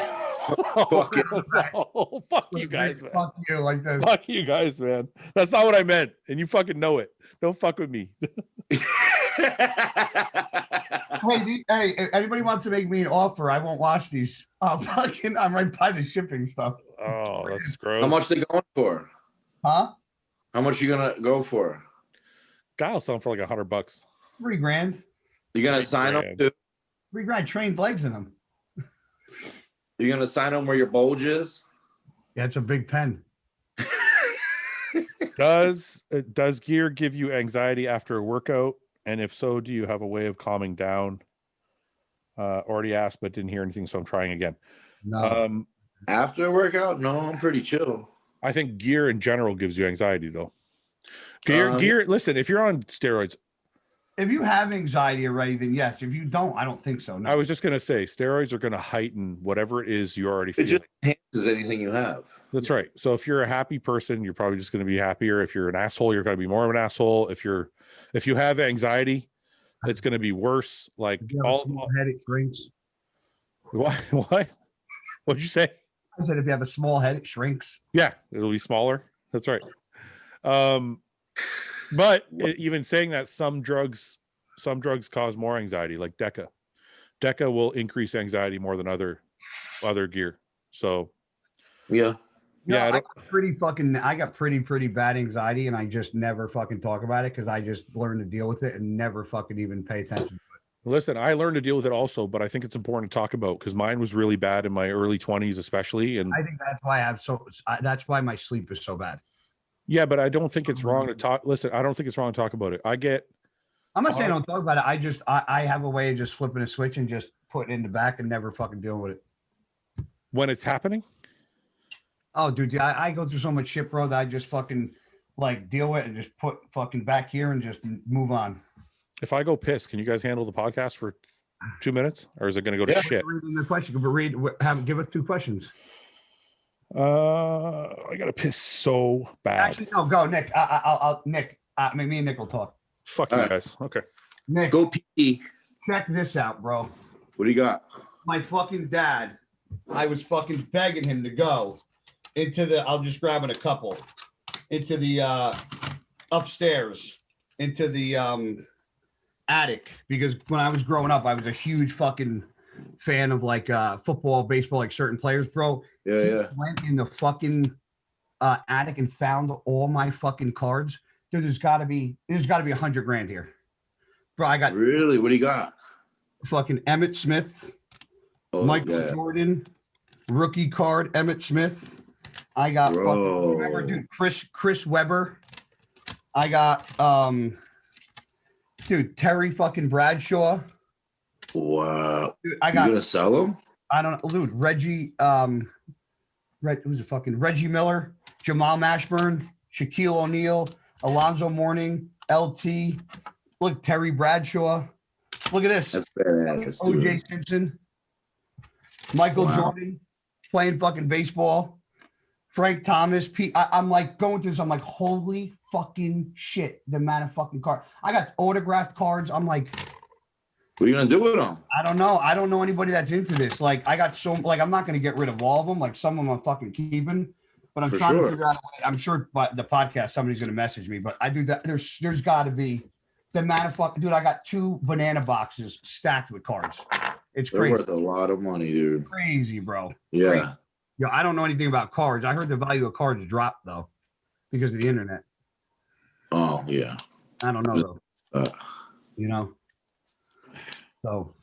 Fuck you guys, man. Fuck you like this. Fuck you guys, man. That's not what I meant. And you fucking know it. Don't fuck with me. Hey, if anybody wants to make me an offer, I won't watch these. I'm right by the shipping stuff. Oh, that's gross. How much they going for? Huh? How much you gonna go for? Guy will sell them for like $100. $3,000. You gonna sign them too? $3,000 trained legs in them. You gonna sign them where your bulge is? Yeah, it's a big pen. Does gear give you anxiety after a workout? And if so, do you have a way of calming down? Already asked, but didn't hear anything, so I'm trying again. No. After a workout? No, I'm pretty chill. I think gear in general gives you anxiety, though. Gear. Listen, if you're on steroids, if you have anxiety already, then yes. If you don't, I don't think so. No. I was just gonna say steroids are gonna heighten whatever it is you're already feeling. It just enhances anything you have. That's right. So if you're a happy person, you're probably just gonna be happier. If you're an asshole, you're gonna be more of an asshole. If you have anxiety, it's gonna be worse. Like all head, it shrinks. What? What'd you say? I said if you have a small head, it shrinks. Yeah, it'll be smaller. That's right. But even saying that, some drugs cause more anxiety, like Deca. Deca will increase anxiety more than other gear. So yeah. I got pretty bad anxiety, and I just never fucking talk about it because I just learned to deal with it and never fucking even pay attention to it. Listen, I learned to deal with it also, but I think it's important to talk about because mine was really bad in my early 20s, especially. And I think that's why that's why my sleep is so bad. Yeah, but I don't think it's wrong to talk. Listen, I don't think it's wrong to talk about it. I'm not saying don't talk about it. I have a way of just flipping a switch and just putting it in the back and never fucking dealing with it. When it's happening? Oh, dude, I go through so much shit, bro, that I just fucking like deal with it and just put fucking back here and just move on. If I go piss, can you guys handle the podcast for 2 minutes, or is it going to go to shit? Reading the question, give us 2 questions. I gotta piss so bad. Actually, no, go, Nick. I'll Nick. Me and Nick will talk. Fuck you guys. Okay. Nick, Go pee. check this out, bro. What do you got? My fucking dad. I was fucking begging him to go into the. I'm just grabbing a couple into the upstairs into the attic, because when I was growing up, I was a huge fucking fan of like football, baseball, like certain players, bro. Yeah. Went in the fucking attic and found all my fucking cards. Dude, there's gotta be $100,000 here. Bro, I got Really? What do you got? fucking Emmett Smith, Michael Jordan, rookie card, Emmett Smith. I got fucking, remember, dude, Chris Webber. I got dude, Terry fucking Bradshaw. Wow. Dude, you gonna sell them? I don't know, dude. Reggie, who's it fucking Reggie Miller, Jamal Mashburn, Shaquille O'Neal, Alonzo Mourning, LT. Look, Terry Bradshaw. Look at this. That's badass, OJ Simpson, Michael Jordan playing fucking baseball, Frank Thomas. I'm like going through this. I'm like, holy fucking shit, the amount of fucking card. I got autographed cards. I'm like, what are you gonna do with them? I don't know. I don't know anybody that's into this. Like, I got I'm not gonna get rid of all of them. Like, some of them I'm fucking keeping, but I'm trying to figure out. I'm sure by the podcast somebody's gonna message me, but I do that. There's got to be the amount of fucking, dude. I got 2 banana boxes stacked with cards. It's They're crazy. worth a lot of money, dude. Crazy, bro. Yeah. Crazy. Yo, I don't know anything about cards. I heard the value of cards dropped though because of the internet. Oh yeah. I don't know though. You know. So.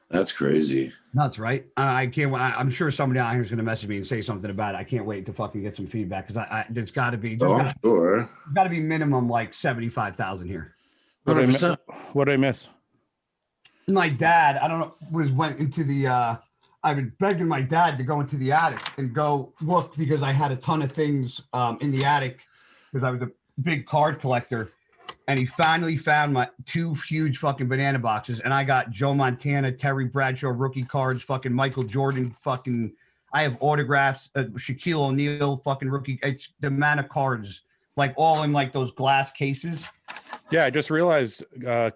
That's crazy. Nuts, right? I can't. I'm sure somebody out here is going to message me and say something about it. I can't wait to fucking get some feedback because there's got to be. I'm sure. There's got to be minimum like 75,000 here. What did I miss? My dad, I don't know, went into the. I've been begging my dad to go into the attic and go look because I had a ton of things in the attic because I was a big card collector. And he finally found my 2 huge fucking banana boxes. And I got Joe Montana, Terry Bradshaw rookie cards, fucking Michael Jordan, fucking, I have autographs, Shaquille O'Neal, fucking rookie. It's the amount of cards, like all in like those glass cases. Yeah, I just realized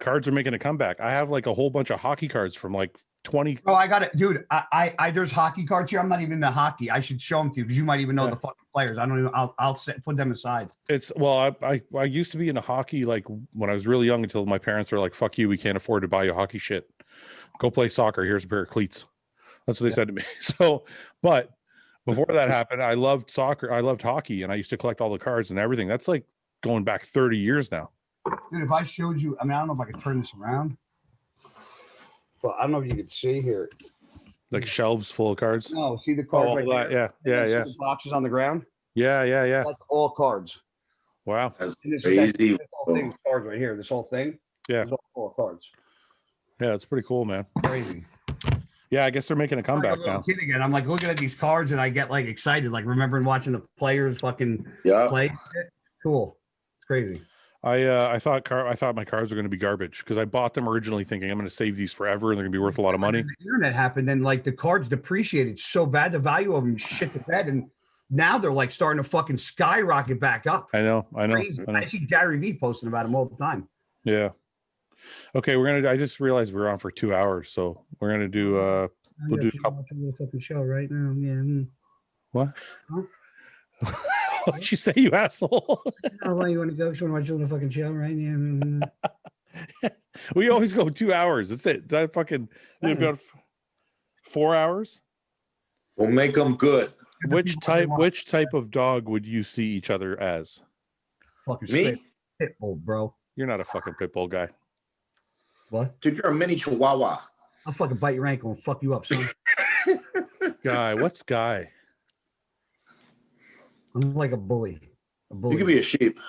cards are making a comeback. I have like a whole bunch of hockey cards from like 20. Oh, I got it, dude. I there's hockey cards here. I'm not even into hockey. I should show them to you because you might even know the fucking players. I don't even. I'll put them aside. It's I used to be into hockey like when I was really young until my parents were like, "Fuck you, we can't afford to buy you hockey shit. Go play soccer. Here's a pair of cleats." That's what they said to me. So, but before that happened, I loved soccer. I loved hockey, and I used to collect all the cards and everything. That's like going back 30 years now. Dude, if I showed you, I mean, I don't know if I could turn this around. Well, I don't know if you can see here. Like shelves full of cards. No, see the cards right there? Yeah. The boxes on the ground. Yeah. That's all cards. Wow, that's this crazy. This whole thing's cards right here. This whole thing. Yeah. It's all cards. Yeah, it's pretty cool, man. Crazy. Yeah, I guess they're making a comeback now. Kid again. I'm like looking at these cards and I get like excited, like remembering watching the players fucking play. Cool. It's crazy. I thought my cards were going to be garbage because I bought them originally thinking I'm going to save these forever and they're going to be worth a lot of money. The internet happened, then like the cards depreciated so bad, the value of them shit to bed, and now they're like starting to fucking skyrocket back up. I know. I see Gary Vee posting about them all the time. Yeah. Okay, I just realized we're on for 2 hours, so we're gonna do we'll do a couple. The fucking show right now. Yeah. What? Huh? What'd you say, you asshole? Oh, why you want to go? You want to watch a little fucking show, right? Yeah. We always go 2 hours. That's it. That fucking about 4 hours. We'll make them good. Which type of dog would you see each other as? Fucking me, pit bull, bro. You're not a fucking pit bull guy. What? Dude, you're a mini chihuahua. I'll fucking bite your ankle and fuck you up, son. Guy, what's Guy? I'm like a bully. You could be a sheep.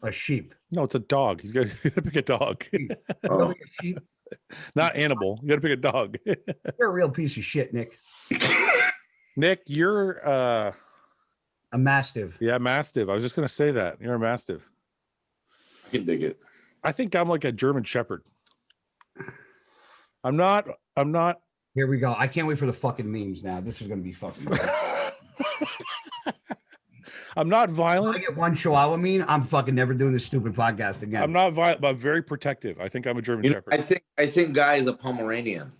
A sheep. No, it's a dog. He's got to pick a dog. Oh. Like a sheep. Not animal. You got to pick a dog. You're a real piece of shit, Nick. Nick, you're a mastiff. Yeah, mastiff. I was just gonna say that. You're a mastiff. I can dig it. I think I'm like a German Shepherd. I'm not. Here we go. I can't wait for the fucking memes now. This is gonna be fucking. I'm not If violent. I get one Chihuahua meme, I'm fucking never doing this stupid podcast again. I'm not violent, but very protective. I think I'm a German Shepherd. I think Guy is a Pomeranian.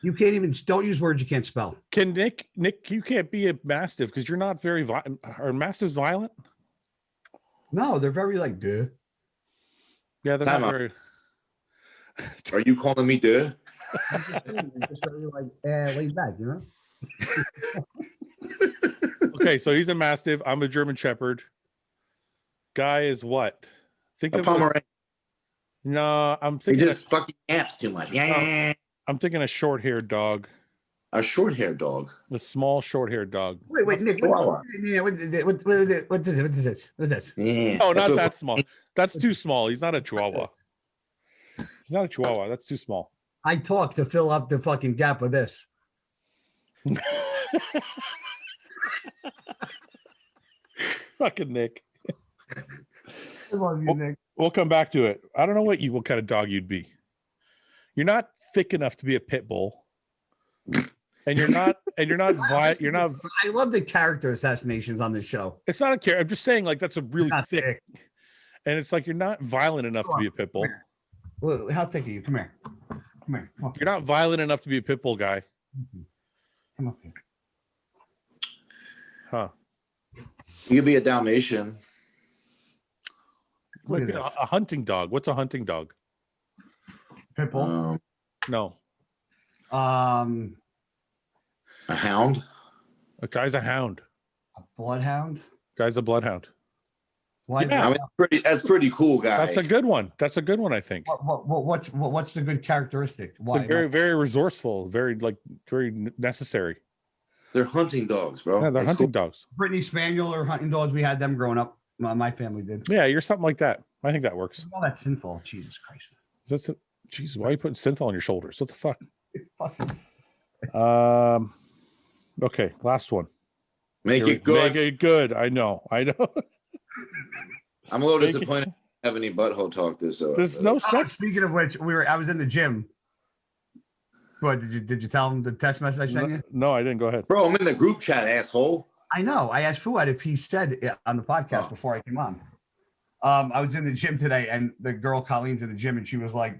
You can't even. Don't use words you can't spell. Can Nick, you can't be a Mastiff because you're not very violent. Are Mastiffs violent? No, they're very like, duh. Yeah, they're Time not out. very. Are you calling me duh? Just very like laid back, you know. Okay, so he's a Mastiff. I'm a German Shepherd. Guy is what? Think A of Pomeranian. No, I'm He thinking. just fucking yaps too much. Yeah. I'm thinking a short-haired dog. A short-haired dog. The small short-haired dog. Wait, Nick. Chihuahua. What is this? What is this? What's this? Yeah. Oh, not what- that small. That's too small. He's not a Chihuahua. He's not a Chihuahua. That's too small. I talk to fill up the fucking gap of this. Fucking Nick. I love you, Nick. We'll come back to it. I don't know what kind of dog you'd be. You're not thick enough to be a pit bull. And you're not violent. You're not. I love the character assassinations on this show. It's not a care. I'm just saying, like, that's a really Not thick. And it's like you're not violent enough to be a pit bull. Well, how thick are you? Come here. Come here. Come You're not violent enough to be a pit bull guy. Come up here. Huh. You could be a Dalmatian. Look at Like this. a hunting dog. What's a hunting dog? Pitbull. No. A hound. A guy's a hound. A bloodhound. Guy's a bloodhound. Why? Yeah. I mean, that's pretty cool, guy. That's a good one. That's a good one, I think. What's the good characteristic? It's a very, very resourceful, very necessary. They're hunting dogs, bro. Yeah, they're That's hunting cool. dogs. Brittany Spaniel or hunting dogs. We had them growing up. My family did. Yeah, you're something like that. I think that works. All that sinful. Jesus Christ. Is that Jesus? Why are you putting synthol on your shoulders? What the fuck? Fucking- Okay, last one. Make it good. Make it good. I know. I'm a little Make it- disappointed. I don't have any butthole talk this. There's no Oh, sex. speaking of which, I was in the gym. What did you tell him the text message I sent you? No, I didn't. Go ahead. Bro, I'm in the group chat, asshole. I know. I asked Fouad if he said it on the podcast before I came on. I was in the gym today, and the girl Colleen's in the gym, and she was like,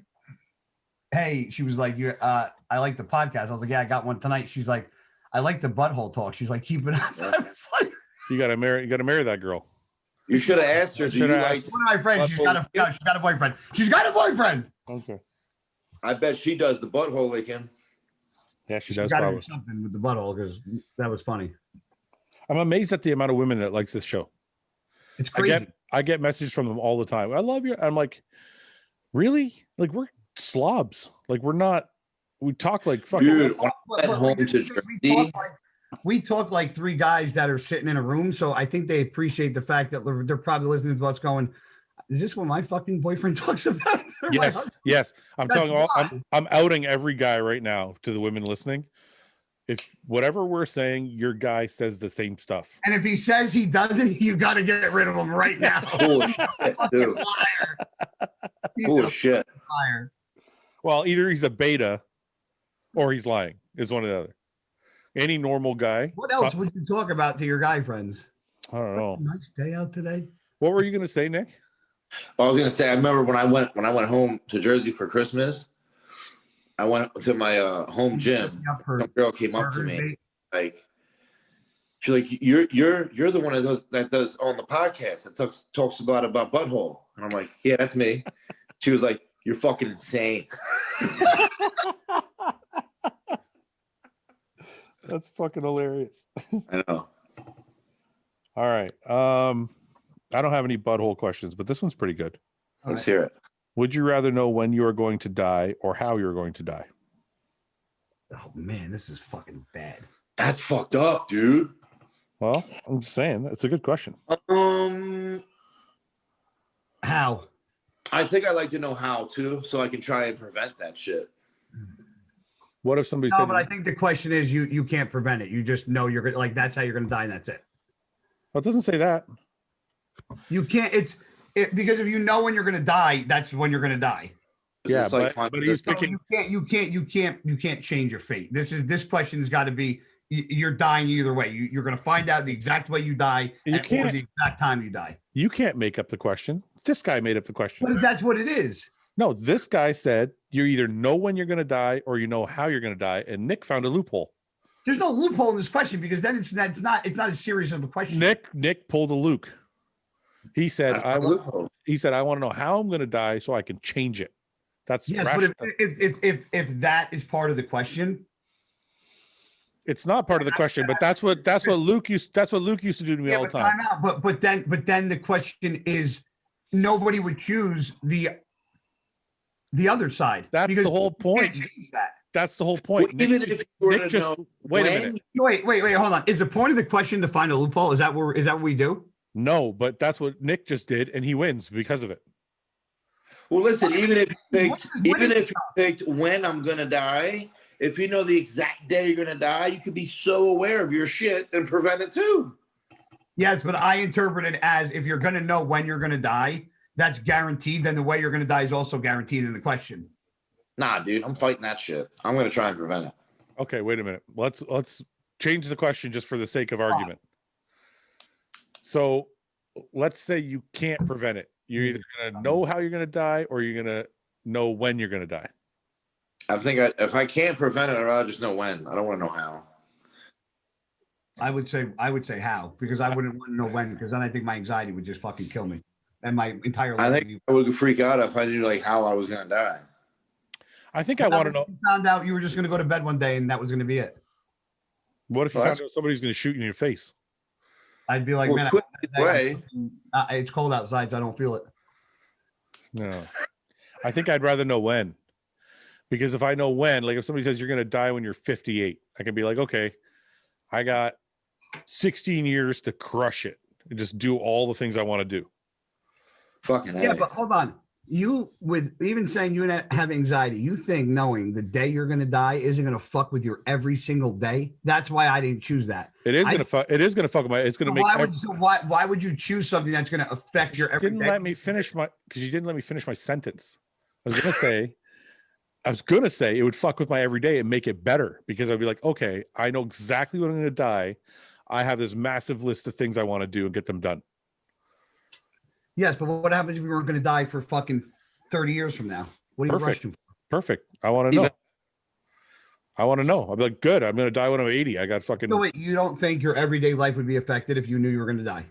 "Hey," she was like, "You, I like the podcast." I was like, "Yeah, I got one tonight." She's like, "I like the butthole talk." She's like, "Keep it up." I was like, You gotta marry that girl. You should have asked her. Do you Should've like? asked. "One of my friends, she's got a boyfriend. She's got a boyfriend." Okay. I bet she does the butthole licking. Yeah, she She's does got to probably. do something with the butthole because that was funny. I'm amazed at the amount of women that likes this show. It's crazy. I get messages from them all the time. I love you. I'm like, really? Like, we're slobs. Like, we talk like fucking. Dude, when I went home to Jersey, we talk like three guys that are sitting in a room, so I think they appreciate the fact that they're probably listening to what's going. Is this what my fucking boyfriend talks about? Yes. I'm That's telling all. why. I'm outing every guy right now to the women listening. If whatever we're saying, your guy says the same stuff. And if he says he doesn't, you got to get rid of him right now. bullshit, dude. Liar. He's a Bullshit. liar. Well, either he's a beta or he's lying. Is one or the other. Any normal guy. What else would you talk about to your guy friends? I don't know. Nice day out today. What were you gonna say, Nick? I was gonna say, I remember when I went home to Jersey for Christmas. I went to my home gym. Some girl came up to me, like, she's like, "You're the one that does on the podcast that talks about butthole," and I'm like, "Yeah, that's me." She was like, "You're fucking insane." That's fucking hilarious. I know. All right. I don't have any butthole questions, but this one's pretty good. Let's hear it. Would you rather know when you are going to die or how you're going to die? Oh man, this is fucking bad. That's fucked up, dude. Well, I'm just saying that's a good question. How? I think I'd like to know how too, so I can try and prevent that shit. What if somebody No, said, but I think the question is you can't prevent it. You just know you're gonna that's how you're gonna die, and that's it. well, it doesn't say that. You can't. Because if you know when you're gonna die, that's when you're gonna die. Yeah, It's like but he's No, picking. you can't change your fate. This question has got to be you're dying either way. You're going to find out the exact way you die You or can't. the exact time you die. You can't make up the question. This guy made up the question. But that's what it is. No, this guy said you either know when you're going to die or you know how you're going to die, and Nick found a loophole. There's no loophole in this question because then it's not as serious of a question. Nick pulled a Luke. He said, That's I my want loophole. to know how I'm going to die so I can change it. That's Yes, rational. but if that is part of the question, It's not part of the question, but that's what Luke used to do to me all the time. time out. But then the question is, nobody would choose the other side. That's because the whole you can't point. change that. That's the whole point. Well, even if you were to know wait a when- minute. Wait, hold on. Is the point of the question to find a loophole? Is that what we do? No, but that's what Nick just did, and he wins because of it. Well, listen, even if you What is picked when I'm gonna die, if you know the exact day you're gonna die, you could be so aware of your shit and prevent it too. Yes, but I interpret it as if you're going to know when you're going to die, that's guaranteed. Then the way you're going to die is also guaranteed in the question. Nah, dude, I'm fighting that shit. I'm gonna try and prevent it. Okay, wait a minute. Let's change the question just for the sake of argument. So let's say you can't prevent it. You're either going to know how you're going to die or you're going to know when you're going to die. I think if I can't prevent it, I'd rather just know when. I don't want to know how. I would say how, because I wouldn't want to know when, because then I think my anxiety would just fucking kill me and my entire life. I think I would freak out if I knew like how I was gonna die. I think I want to know. You found out you were just going to go to bed one day and that was going to be it. What if you Well, found out somebody's going to shoot you in your face? I'd be like, Well, man, quick way. it's cold outside, so I don't feel it. No. I think I'd rather know when. Because if I know when, like if somebody says you're going to die when you're 58, I can be like, okay, I got 16 years to crush it and just do all the things I want to do. Fucking Yeah, A. but hold on. You, with even saying you have anxiety, you think knowing the day you're going to die isn't going to fuck with your every single day. That's why I didn't choose that. It is going to fuck. It is going to fuck with my. It's going to make. Why would you choose something that's going to affect your every Didn't day? let me finish my because you didn't let me finish my sentence. I was going to say it would fuck with my everyday and make it better because I'd be like, okay, I know exactly when I'm going to die. I have this massive list of things I want to do and get them done. Yes, but what happens if you weren't going to die for fucking 30 years from now? What are you Perfect. rushing for? Perfect. I want to know. I'll be like, good. I'm going to die when I'm 80. I got fucking. No, wait, you don't think your everyday life would be affected if you knew you were going to die?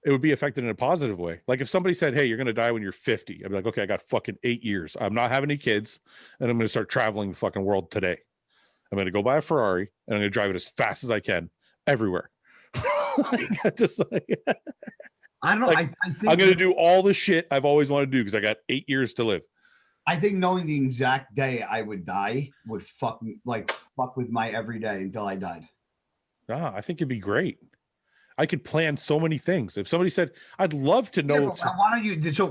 It would be affected in a positive way. Like if somebody said, hey, you're going to die when you're 50. I'd be like, okay, I got fucking 8 years. I'm not having any kids and I'm going to start traveling the fucking world today. I'm going to go buy a Ferrari and I'm going to drive it as fast as I can everywhere. Just like, I don't know. Like, I think I'm going to do all the shit I've always wanted to do because I got 8 years to live. I think knowing the exact day I would die would fuck with my everyday until I died. I think it'd be great. I could plan so many things. If somebody said, I'd love to know. Yeah,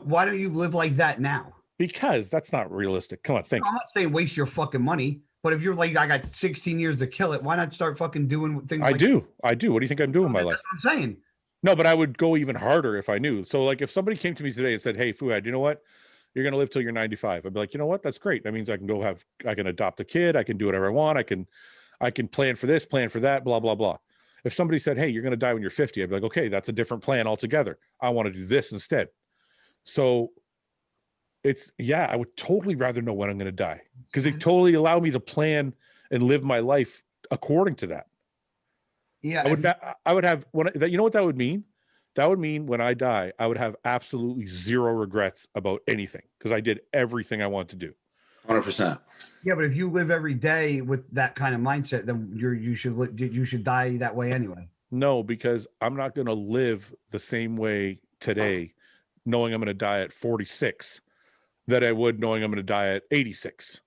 why don't you live like that now? Because that's not realistic. Come on, think. No, I'm not saying waste your fucking money, but if you're like, I got 16 years to kill it, why not start fucking doing things? I do. What do you think I'm doing in my life? That's what I'm saying. No, but I would go even harder if I knew. So like if somebody came to me today and said, hey, Fouad, you know what? You're going to live till you're 95. I'd be like, you know what? That's great. That means I can adopt a kid. I can do whatever I want. I can plan for this, plan for that, blah, blah, blah. If somebody said, hey, you're going to die when you're 50, I'd be like, okay, that's a different plan altogether. I want to do this instead. So I would totally rather know when I'm going to die because it totally allowed me to plan and live my life according to that. Yeah. I would have, you know what that would mean? That would mean when I die, I would have absolutely zero regrets about anything because I did everything I wanted to do. 100%. Yeah, but if you live every day with that kind of mindset, then you should die that way anyway. No, because I'm not going to live the same way today, knowing I'm going to die at 46, that I would knowing I'm going to die at 86.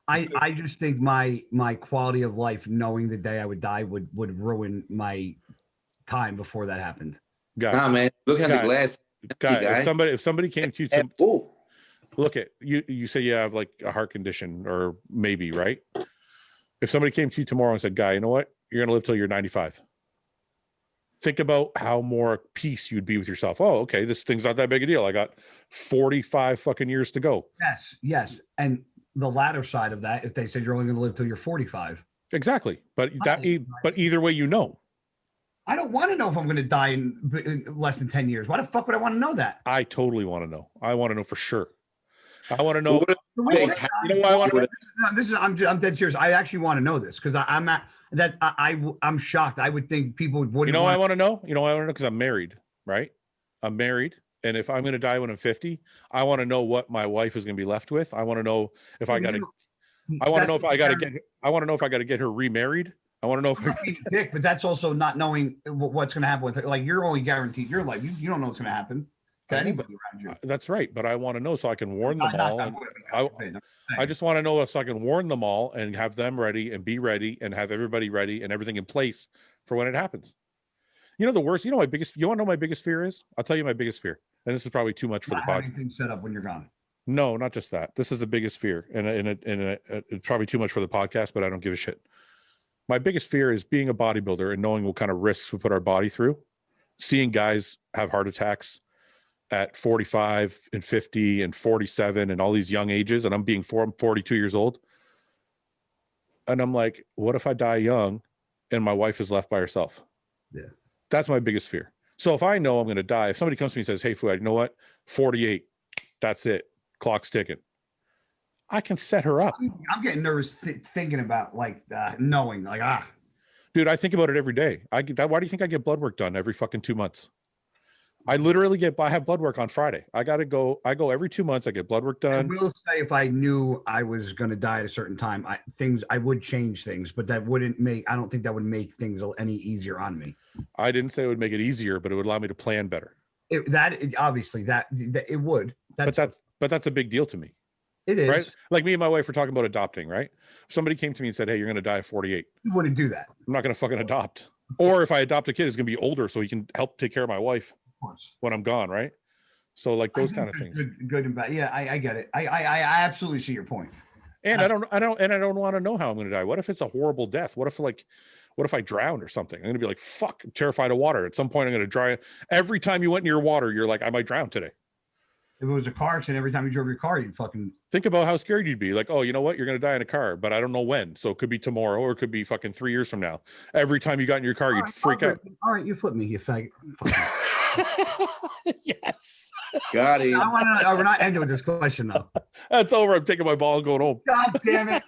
I just think my quality of life, knowing the day I would die, would ruin my time before that happened. Nah, man. Look at the glass. Guy, if somebody came to you Oh. Look at you say you have like a heart condition or maybe, right? If somebody came to you tomorrow and said, guy, you know what? You're going to live till you're 95. think about how more peace you'd be with yourself. Oh, okay, this thing's not that big a deal. I got 45 fucking years to go. Yes. And the latter side of that, if they said you're only going to live till you're 45. Exactly. But either way, you know. I don't want to know if I'm going to die in less than 10 years. Why the fuck would I want to know that? I totally want to know. I want to know for sure. I want to know. You know why I want to? This is I'm dead serious. I actually want to know this because I'm shocked. I would think people wouldn't. You know, I want to know. You know, I want to know because I'm married, right? I'm married, and if I'm going to die when I'm 50, I want to know what my wife is going to be left with. I want to know if I got to. I want to know if I got to get. I want to know if I got to get her remarried. I want to know if dick, but that's also not knowing what's going to happen with her. Like you're only guaranteed your life. You don't know what's going to happen to anybody around you. That's right, but I want to know so I can warn them all. I just want to know so I can warn them all and have them ready and be ready and have everybody ready and everything in place for when it happens. You know the worst. You know my biggest. You want to know my biggest fear is? I'll tell you my biggest fear, and this is probably too much for the podcast. Everything set up when you're gone. No, not just that. This is the biggest fear, and it's probably too much for the podcast, but I don't give a shit. My biggest fear is being a bodybuilder and knowing what kind of risks we put our body through. Seeing guys have heart attacks at 45 and 50 and 47 and all these young ages, and I'm 42 years old. And I'm like, what if I die young and my wife is left by herself? Yeah. That's my biggest fear. So if I know I'm going to die, if somebody comes to me and says, hey, Fouad, you know what? 48, that's it. Clock's ticking. I can set her up. I'm getting nervous thinking about knowing Dude, I think about it every day. Why do you think I get blood work done every fucking 2 months? I have blood work on Friday. I go every 2 months. I get blood work done. I will say if I knew I was going to die at a certain time, I would change things, but I don't think that would make things any easier on me. I didn't say it would make it easier, but it would allow me to plan better. Obviously it would. But that's a big deal to me. It is. Right? Like me and my wife were talking about adopting, right? If somebody came to me and said, hey, you're going to die at 48. You wouldn't do that. I'm not going to fucking adopt. Or if I adopt a kid, it's going to be older so he can help take care of my wife when I'm gone, right? So like those kind of things. Good and bad. Yeah, I get it. I absolutely see your point. And I don't want to know how I'm going to die. What if it's a horrible death? What if I drown or something? I'm going to be like, fuck, I'm terrified of water. At some point I'm going to dry. Every time you went near water, you're like, I might drown today. If it was a car accident, every time you drove your car, you'd fucking think about how scared you'd be. Like, oh, you know what? You're going to die in a car, but I don't know when. So it could be tomorrow or it could be fucking 3 years from now. Every time you got in your car, you'd freak out. All right, you flip me, you faggot. Yes. Got it. We're not ending with this question though. That's over. I'm taking my ball and going home. God damn it.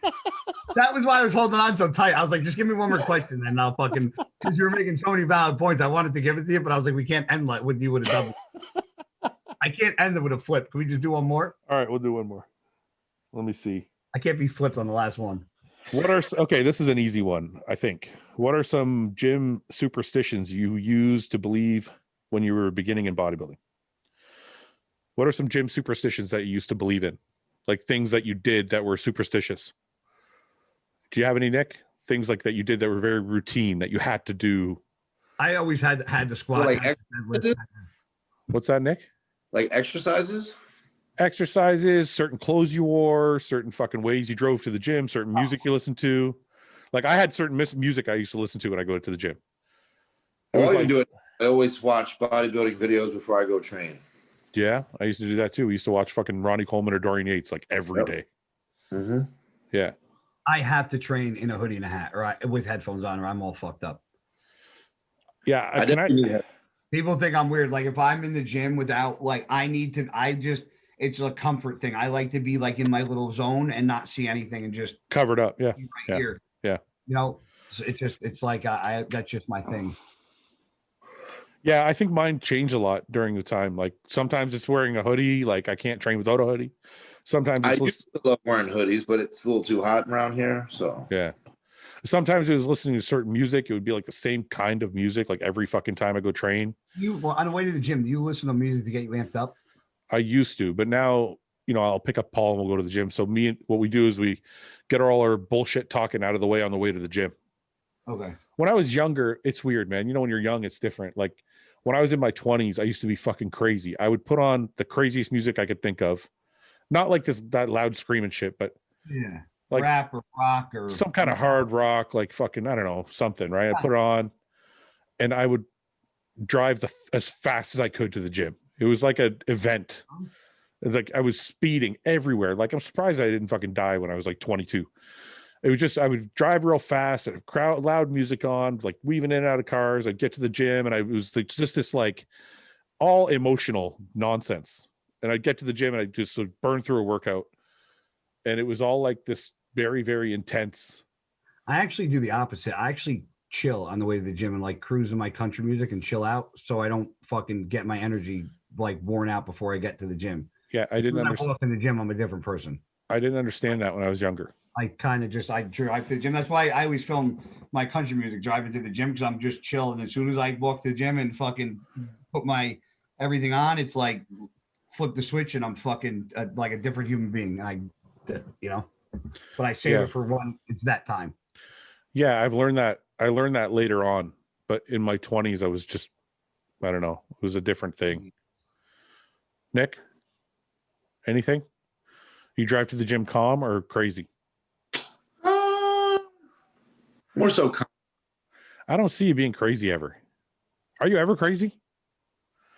That was why I was holding on so tight. I was like, just give me one more question and I'll fucking, because you were making so many valid points. I wanted to give it to you, but I was like, we can't end with you with a double. I can't end it with a flip. Can we just do one more? All right, we'll do one more. Let me see. I can't be flipped on the last one. Okay, this is an easy one, I think. What are some gym superstitions you used to believe when you were beginning in bodybuilding? What are some gym superstitions that you used to believe in? Like things that you did that were superstitious. Do you have any, Nick? Things like that you did that were very routine that you had to do? I always had the squat. What's that, Nick? Like exercises? Exercises, certain clothes you wore, certain fucking ways you drove to the gym, certain music you listened to. Like I had certain music I used to listen to when I go to the gym. I always watch bodybuilding videos before I go train. Yeah, I used to do that too. We used to watch fucking Ronnie Coleman or Dorian Yates like every day. Mm-hmm. Yeah. I have to train in a hoodie and a hat, or with headphones on, or I'm all fucked up. Yeah, people think I'm weird. Like if I'm in the gym without, it's a comfort thing. I like to be like in my little zone and not see anything and just covered up. Yeah. Here. Yeah. You know, it's like that's just my thing. Yeah, I think mine changed a lot during the time. Like sometimes it's wearing a hoodie. Like I can't train without a hoodie. Sometimes I love wearing hoodies, but it's a little too hot around here. So yeah. Sometimes it was listening to certain music. It would be like the same kind of music, like every fucking time I go train. On the way to the gym, do you listen to music to get you amped up? I used to, but now, I'll pick up Paul and we'll go to the gym. So what we do is we get all our bullshit talking out of the way on the way to the gym. Okay. When I was younger, it's weird, man. When you're young, it's different. Like when I was in my 20s, I used to be fucking crazy. I would put on the craziest music I could think of. Not like that loud screaming shit, but yeah. Like rap or rock or some kind of hard rock, like fucking, I don't know, something, right? I put it on and I would drive as fast as I could to the gym. It was like an event. Like I was speeding everywhere. Like I'm surprised I didn't fucking die when I was like 22. It was just I would drive real fast and loud music on, like weaving in and out of cars. I'd get to the gym and I was like, just this like all emotional nonsense. And I'd get to the gym and I'd just would burn through a workout. And it was all like this very, very intense. I actually do the opposite. I actually chill on the way to the gym and like cruise to my country music and chill out so I don't fucking get my energy like worn out before I get to the gym. Yeah, I didn't understand. I walk in the gym, I'm a different person. I didn't understand that when I was younger. I kind of just, I drive to the gym. That's why I always film my country music driving to the gym because I'm just chill. And as soon as I walk to the gym and fucking put my everything on, it's like flip the switch and I'm fucking like a different human being. And but I save it for one, it's that time. Yeah, I've learned that. I learned that later on. But in my 20s, I was just, I don't know. It was a different thing. Nick, anything? You drive to the gym calm or crazy? More so calm. I don't see you being crazy ever. Are you ever crazy?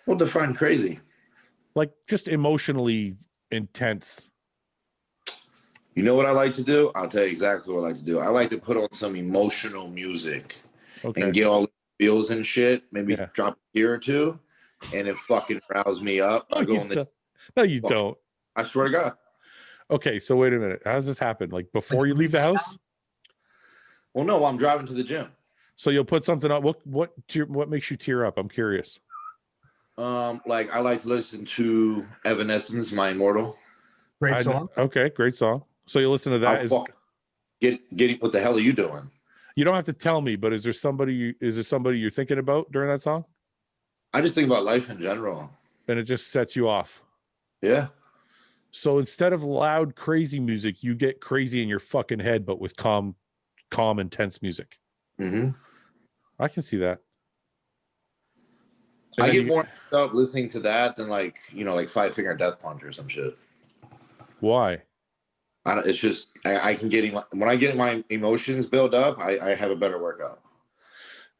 Well, define crazy. Like just emotionally intense. You know what I like to do? I'll tell you exactly what I like to do. I like to put on some emotional music and get all the feels and shit. Maybe drop a tear or two, and it fucking riles me up. I go in the. No, you don't. I swear to God. Okay, so wait a minute. How does this happen? Like before you leave the house? Well, no, I'm driving to the gym. So you'll put something on. What makes you tear up? I'm curious. Like I like to listen to Evanescence, My Immortal. Great song. Okay, great song. So you listen to that. Getting what the hell are you doing? You don't have to tell me, but is there somebody you're thinking about during that song? I just think about life in general. And it just sets you off. Yeah. So instead of loud, crazy music, you get crazy in your fucking head, but with calm, intense music. Mm-hmm. I can see that. I get more up listening to that than like Five Finger Death Punch or some shit. Why? It's just I can get when I get my emotions build up, I have a better workout.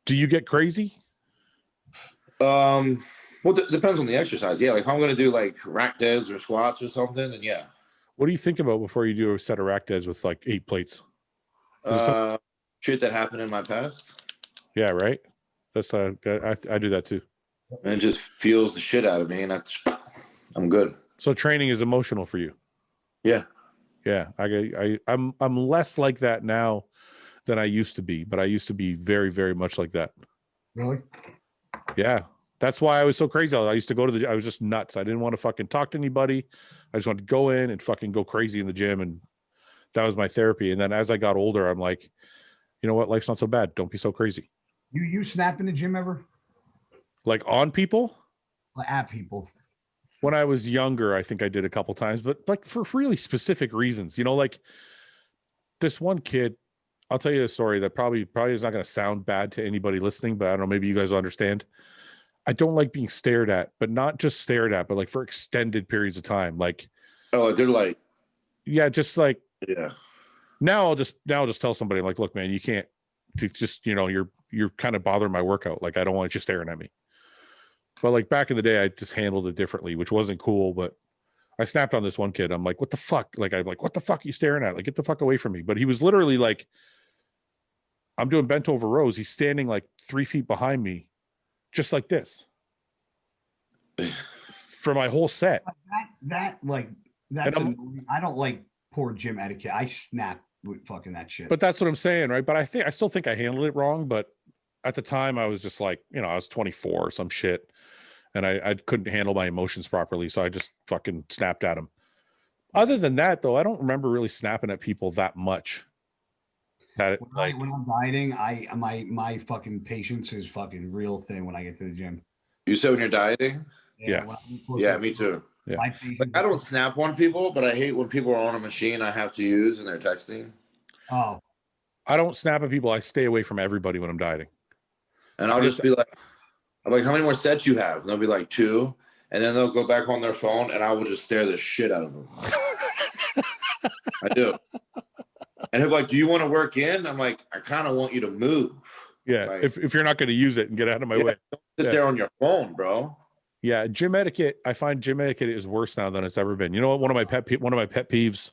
Do you get crazy? Well, depends on the exercise. Yeah, like if I'm going to do like rack deads or squats or something, then yeah. What do you think about before you do a set of rack deads with like 8 plates? Shit that happened in my past. Yeah, right. That's I do that too. And it just feels the shit out of me, and I'm good. So training is emotional for you. Yeah. Yeah, I'm less like that now than I used to be, but I used to be very, very much like that. Really? Yeah. That's why I was so crazy. I used to go to I was just nuts. I didn't want to fucking talk to anybody. I just wanted to go in and fucking go crazy in the gym, and that was my therapy. And then as I got older, I'm like, you know what? Life's not so bad. Don't be so crazy. You snap in the gym ever? Like on people? Like at people. When I was younger, I think I did a couple times, but like for really specific reasons, like this one kid, I'll tell you a story that probably is not going to sound bad to anybody listening, but I don't know, maybe you guys will understand. I don't like being stared at, but not just stared at, but like for extended periods of time. Like, oh, they're like, yeah, just like, yeah. Now I'll just tell somebody, I'm like, look, man, you can't just, you're kind of bothering my workout. Like, I don't want you staring at me. But like back in the day, I just handled it differently, which wasn't cool. But I snapped on this one kid. I'm like, what the fuck? Like, I'm like, what the fuck are you staring at? Like, get the fuck away from me. But he was literally like, I'm doing bent over rows. He's standing like 3 feet behind me, just like this for my whole set. I don't like poor gym etiquette. I snap with fucking that shit. But that's what I'm saying, right? But I still think I handled it wrong. But at the time, I was just like, I was 24 or some shit. And I couldn't handle my emotions properly. So I just fucking snapped at him. Other than that, though, I don't remember really snapping at people that much. When I'm dieting, my fucking patience is fucking real thin when I get to the gym. You said when you're dieting? Yeah. Yeah, me too. Yeah. Like, I don't snap on people, but I hate when people are on a machine I have to use and they're texting. Oh. I don't snap at people. I stay away from everybody when I'm dieting. And I'll just be like, I'm like, how many more sets you have? And they'll be like 2. And then they'll go back on their phone and I will just stare the shit out of them. I do. And he'll be like, do you want to work in? I'm like, I kind of want you to move. Yeah, Like, if you're not going to use it and get out of my way. Don't sit there on your phone, bro. Yeah, gym etiquette. I find gym etiquette is worse now than it's ever been. You know what? One of my pet peeves.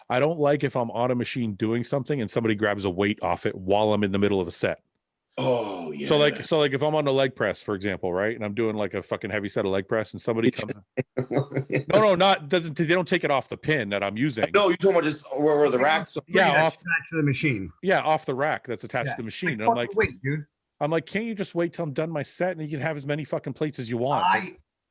I don't like if I'm on a machine doing something and somebody grabs a weight off it while I'm in the middle of a set. Oh yeah. So like if I'm on the leg press, for example, right, and I'm doing like a fucking heavy set of leg press, and somebody comes, they don't take it off the pin that I'm using. No, you talking about just where the racks? Off to the machine. Yeah, off the rack that's attached to the machine. And I'm like, wait, dude. I'm like, can't you just wait till I'm done my set and you can have as many fucking plates as you want?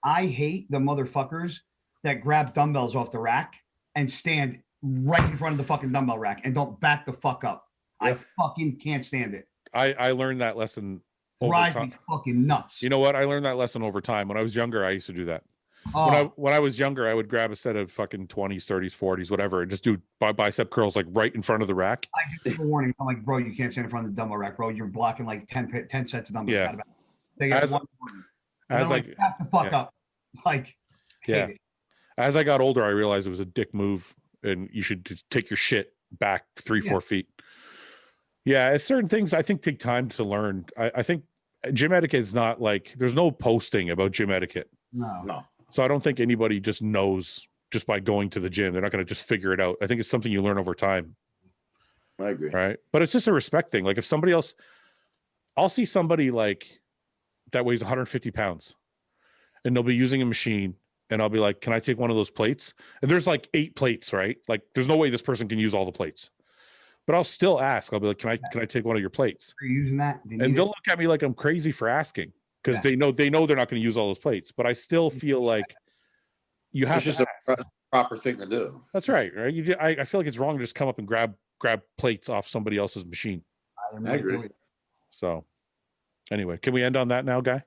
I hate the motherfuckers that grab dumbbells off the rack and stand right in front of the fucking dumbbell rack and don't back the fuck up. Yep. I fucking can't stand it. I learned that lesson over Drive time. me fucking nuts. You know what? I learned that lesson over time. When I was younger, I used to do that. When I was younger, I would grab a set of fucking 20s, 30s, 40s, whatever, and just do bicep curls like right in front of the rack. I give you a warning. I'm like, bro, you can't stand in front of the dumbbell rack, bro. You're blocking like 10 sets of dumbbells. Yeah. As I back the fuck up. Like, yeah. As I got older, I realized it was a dick move, and you should just take your shit back 4 feet. Yeah, certain things I think take time to learn. I think gym etiquette is not like there's no posting about gym etiquette. No. So I don't think anybody just knows just by going to the gym. They're not going to just figure it out. I think it's something you learn over time. I agree. Right. But it's just a respect thing. Like if somebody else, I'll see somebody like that weighs 150 pounds and they'll be using a machine and I'll be like, can I take one of those plates? And there's like 8 plates, right? Like there's no way this person can use all the plates. But I'll still ask. I'll be like, can I take one of your plates? Are you using that? And they'll look at me like I'm crazy for asking because they know they're not going to use all those plates. But I still feel like you have it's to just a proper thing to do. That's right. Right. I feel like it's wrong to just come up and grab plates off somebody else's machine. I agree. So anyway, can we end on that now, Guy?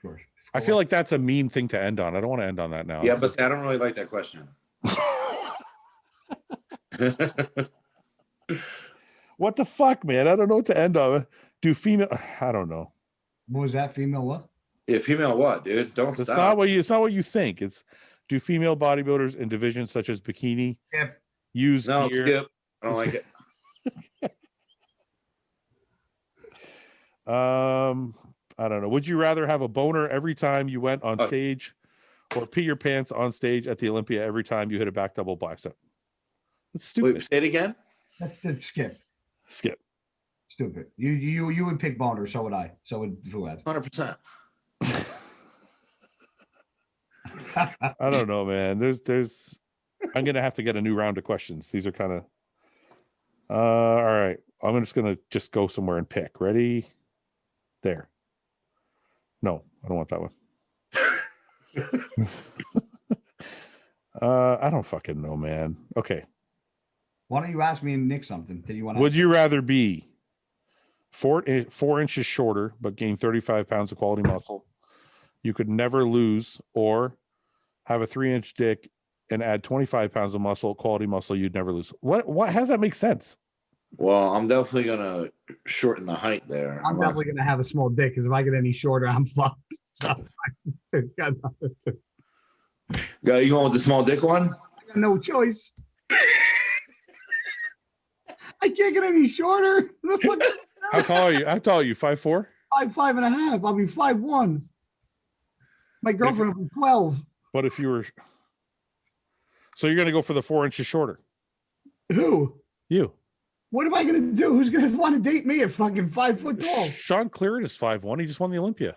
Sure. I feel like that's a mean thing to end on. I don't want to end on that now. Yeah, but I don't really like that question. What the fuck, man? I don't know what to end on. Do female? I don't know. What was that? Female what? Yeah, female what, dude? Don't it's stop. It's not what you think. It's do female bodybuilders in divisions such as bikini use gear? Skip. I don't like it. I don't know. Would you rather have a boner every time you went on stage, or pee your pants on stage at the Olympia every time you hit a back double bicep? That's stupid. Wait, say it again. That's the skip. Skip. Stupid. You would pick boner. So would I. So would Fouad. 100%. I don't know, man. There's. I'm gonna have to get a new round of questions. These are kind of. All right. I'm just gonna go somewhere and pick. Ready? There. No, I don't want that one. I don't fucking know, man. Okay. Why don't you ask me and Nick something? Do you want? Would you rather be 4 inches shorter but gain 35 pounds of quality muscle you could never lose, or have a 3-inch dick and add 25 pounds of quality muscle you'd never lose? What? How does that make sense? Well, I'm definitely gonna shorten the height there. I'm definitely gonna have a small dick because if I get any shorter, I'm fucked. So, you going with the small dick one? I got no choice. I can't get any shorter. How tall are you? 5'4"? 5'5.5". I'll be 5'1". My girlfriend will be 12. What if you were? So you're gonna go for the 4 inches shorter? Who? You. What am I gonna do? Who's gonna want to date me at fucking 5 foot tall? Sean Clarida is 5'1". He just won the Olympia.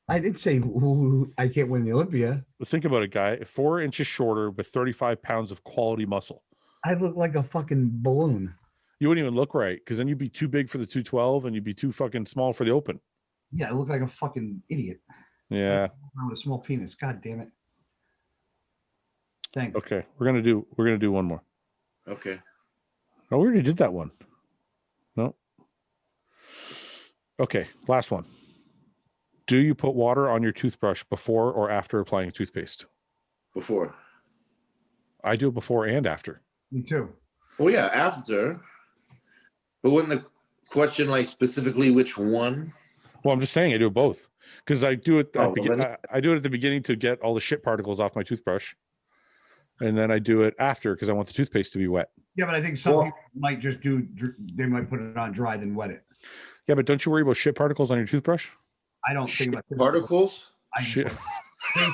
I did say I can't win the Olympia. But think about it, guy. 4 inches shorter with 35 pounds of quality muscle. I look like a fucking balloon. You wouldn't even look right because then you'd be too big for the 212 and you'd be too fucking small for the open. Yeah, I look like a fucking idiot. Yeah. With a small penis. God damn it. Thanks. Okay, we're gonna do one more. Okay. Oh, we already did that one. No. Okay, last one. Do you put water on your toothbrush before or after applying toothpaste? Before. I do it before and after. Me too. Well, yeah, after. But when the question, like specifically which one? Well, I'm just saying I do it both because I do it. I do it at the beginning to get all the shit particles off my toothbrush, and then I do it after because I want the toothpaste to be wet. Yeah, but I think some people might just they might put it on dry then wet it. Yeah, but don't you worry about shit particles on your toothbrush? I don't think about Particles? Shit. They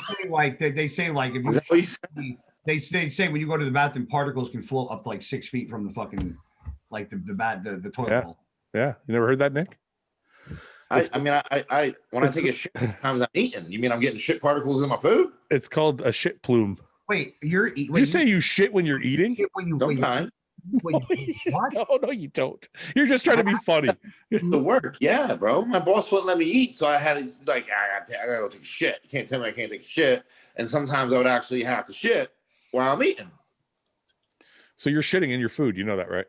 say like if Is that what you you they say when you go to the bathroom, particles can float up to like 6 feet from the fucking like the toilet Yeah. bowl. Yeah, you never heard that, Nick? I mean, when I take a shit, sometimes I'm eating. You mean I'm getting shit particles in my food? It's called a shit plume. Wait, You say you shit when you're eating? Sometimes. What? No, you don't. You're just trying to be funny. To work, yeah, bro. My boss wouldn't let me eat, so I had to like I gotta go take a shit. You can't tell me I can't take a shit. And sometimes I would actually have to shit while I'm eating. So you're shitting in your food. You know that, right?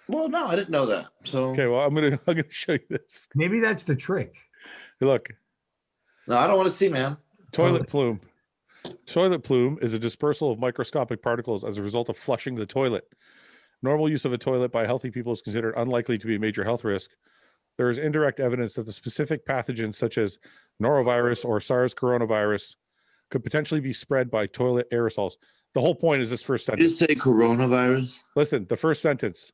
Well, no, I didn't know that. So Okay, well, I'm gonna show you this. Maybe that's the trick. Hey, look, no, I don't want to see, man. toilet plume. Toilet plume is a dispersal of microscopic particles as a result of flushing the toilet. Normal use of a toilet by healthy people is considered unlikely to be a major health risk. There is indirect evidence that the specific pathogens such as norovirus or SARS coronavirus could potentially be spread by toilet aerosols. The whole point is this first sentence. Did you say coronavirus? Listen, the first sentence.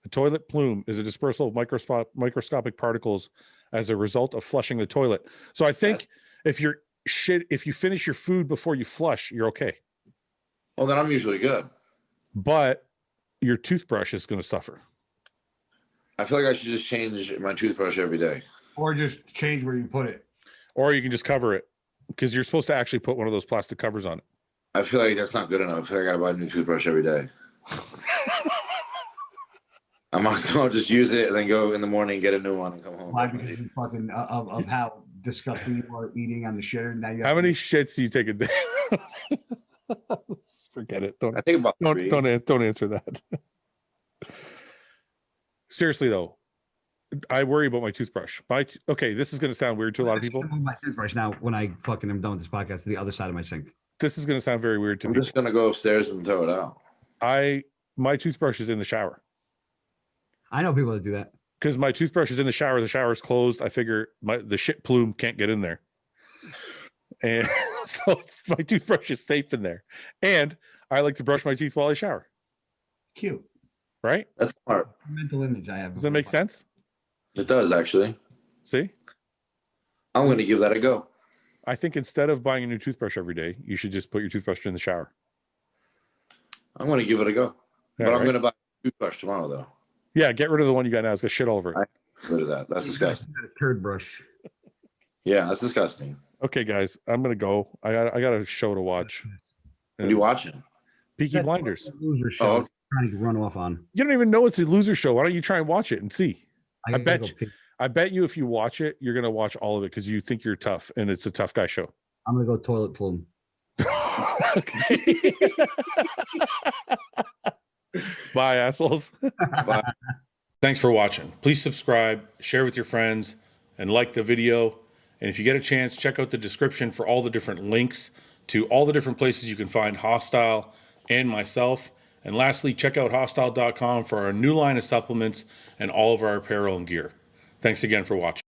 A toilet plume is a dispersal of microscopic particles as a result of flushing the toilet. So I think if you finish your food before you flush, you're okay. Well, then I'm usually good. But your toothbrush is going to suffer. I feel like I should just change my toothbrush every day. Or just change where you put it. Or you can just cover it because you're supposed to actually put one of those plastic covers on it. I feel like that's not good enough. I feel like I gotta buy a new toothbrush every day. I might as well just use it and then go in the morning and get a new one and come home. Why? Because you fucking of how disgusting you are eating on the shitter. Now you How many shits do you take a day? Forget it. I think about three. Don't answer that. Seriously though, I worry about my toothbrush. Okay, this is going to sound weird to a lot of people. Move my toothbrush now when I fucking am done with this podcast to the other side of my sink. This is going to sound very weird to I'm me. just gonna go upstairs and throw it out. My toothbrush is in the shower. I know people that do that. Because my toothbrush is in the shower. The shower is closed. I figure the shit plume can't get in there. And so my toothbrush is safe in there. And I like to brush my teeth while I shower. Cute. Right? That's smart. Mental image I have. Does that make sense? It does, actually. See? I'm gonna give that a go. I think instead of buying a new toothbrush every day, you should just put your toothbrush in the shower. I'm gonna give it a go. Yeah, but I'm right? gonna buy a toothbrush tomorrow, though. Yeah, get rid of the one you got now. It's got shit all over it. Get rid of that. That's disgusting. A turd brush. Yeah, that's disgusting. Okay, guys, I'm gonna go. I got a show to watch. What are you watching? Peaky Blinders. Loser show. Oh, okay. Trying to run off on. You don't even know it's a loser show. Why don't you try and watch it and see? I bet you if you watch it, you're gonna watch all of it because you think you're tough and it's a tough guy show. I'm gonna go toilet plume. Bye, assholes. Bye. Thanks for watching. Please subscribe, share with your friends, and like the video. And if you get a chance, check out the description for all the different links to all the different places you can find Hostile and myself. And lastly, check out hostile.com for our new line of supplements and all of our apparel and gear. Thanks again for watching.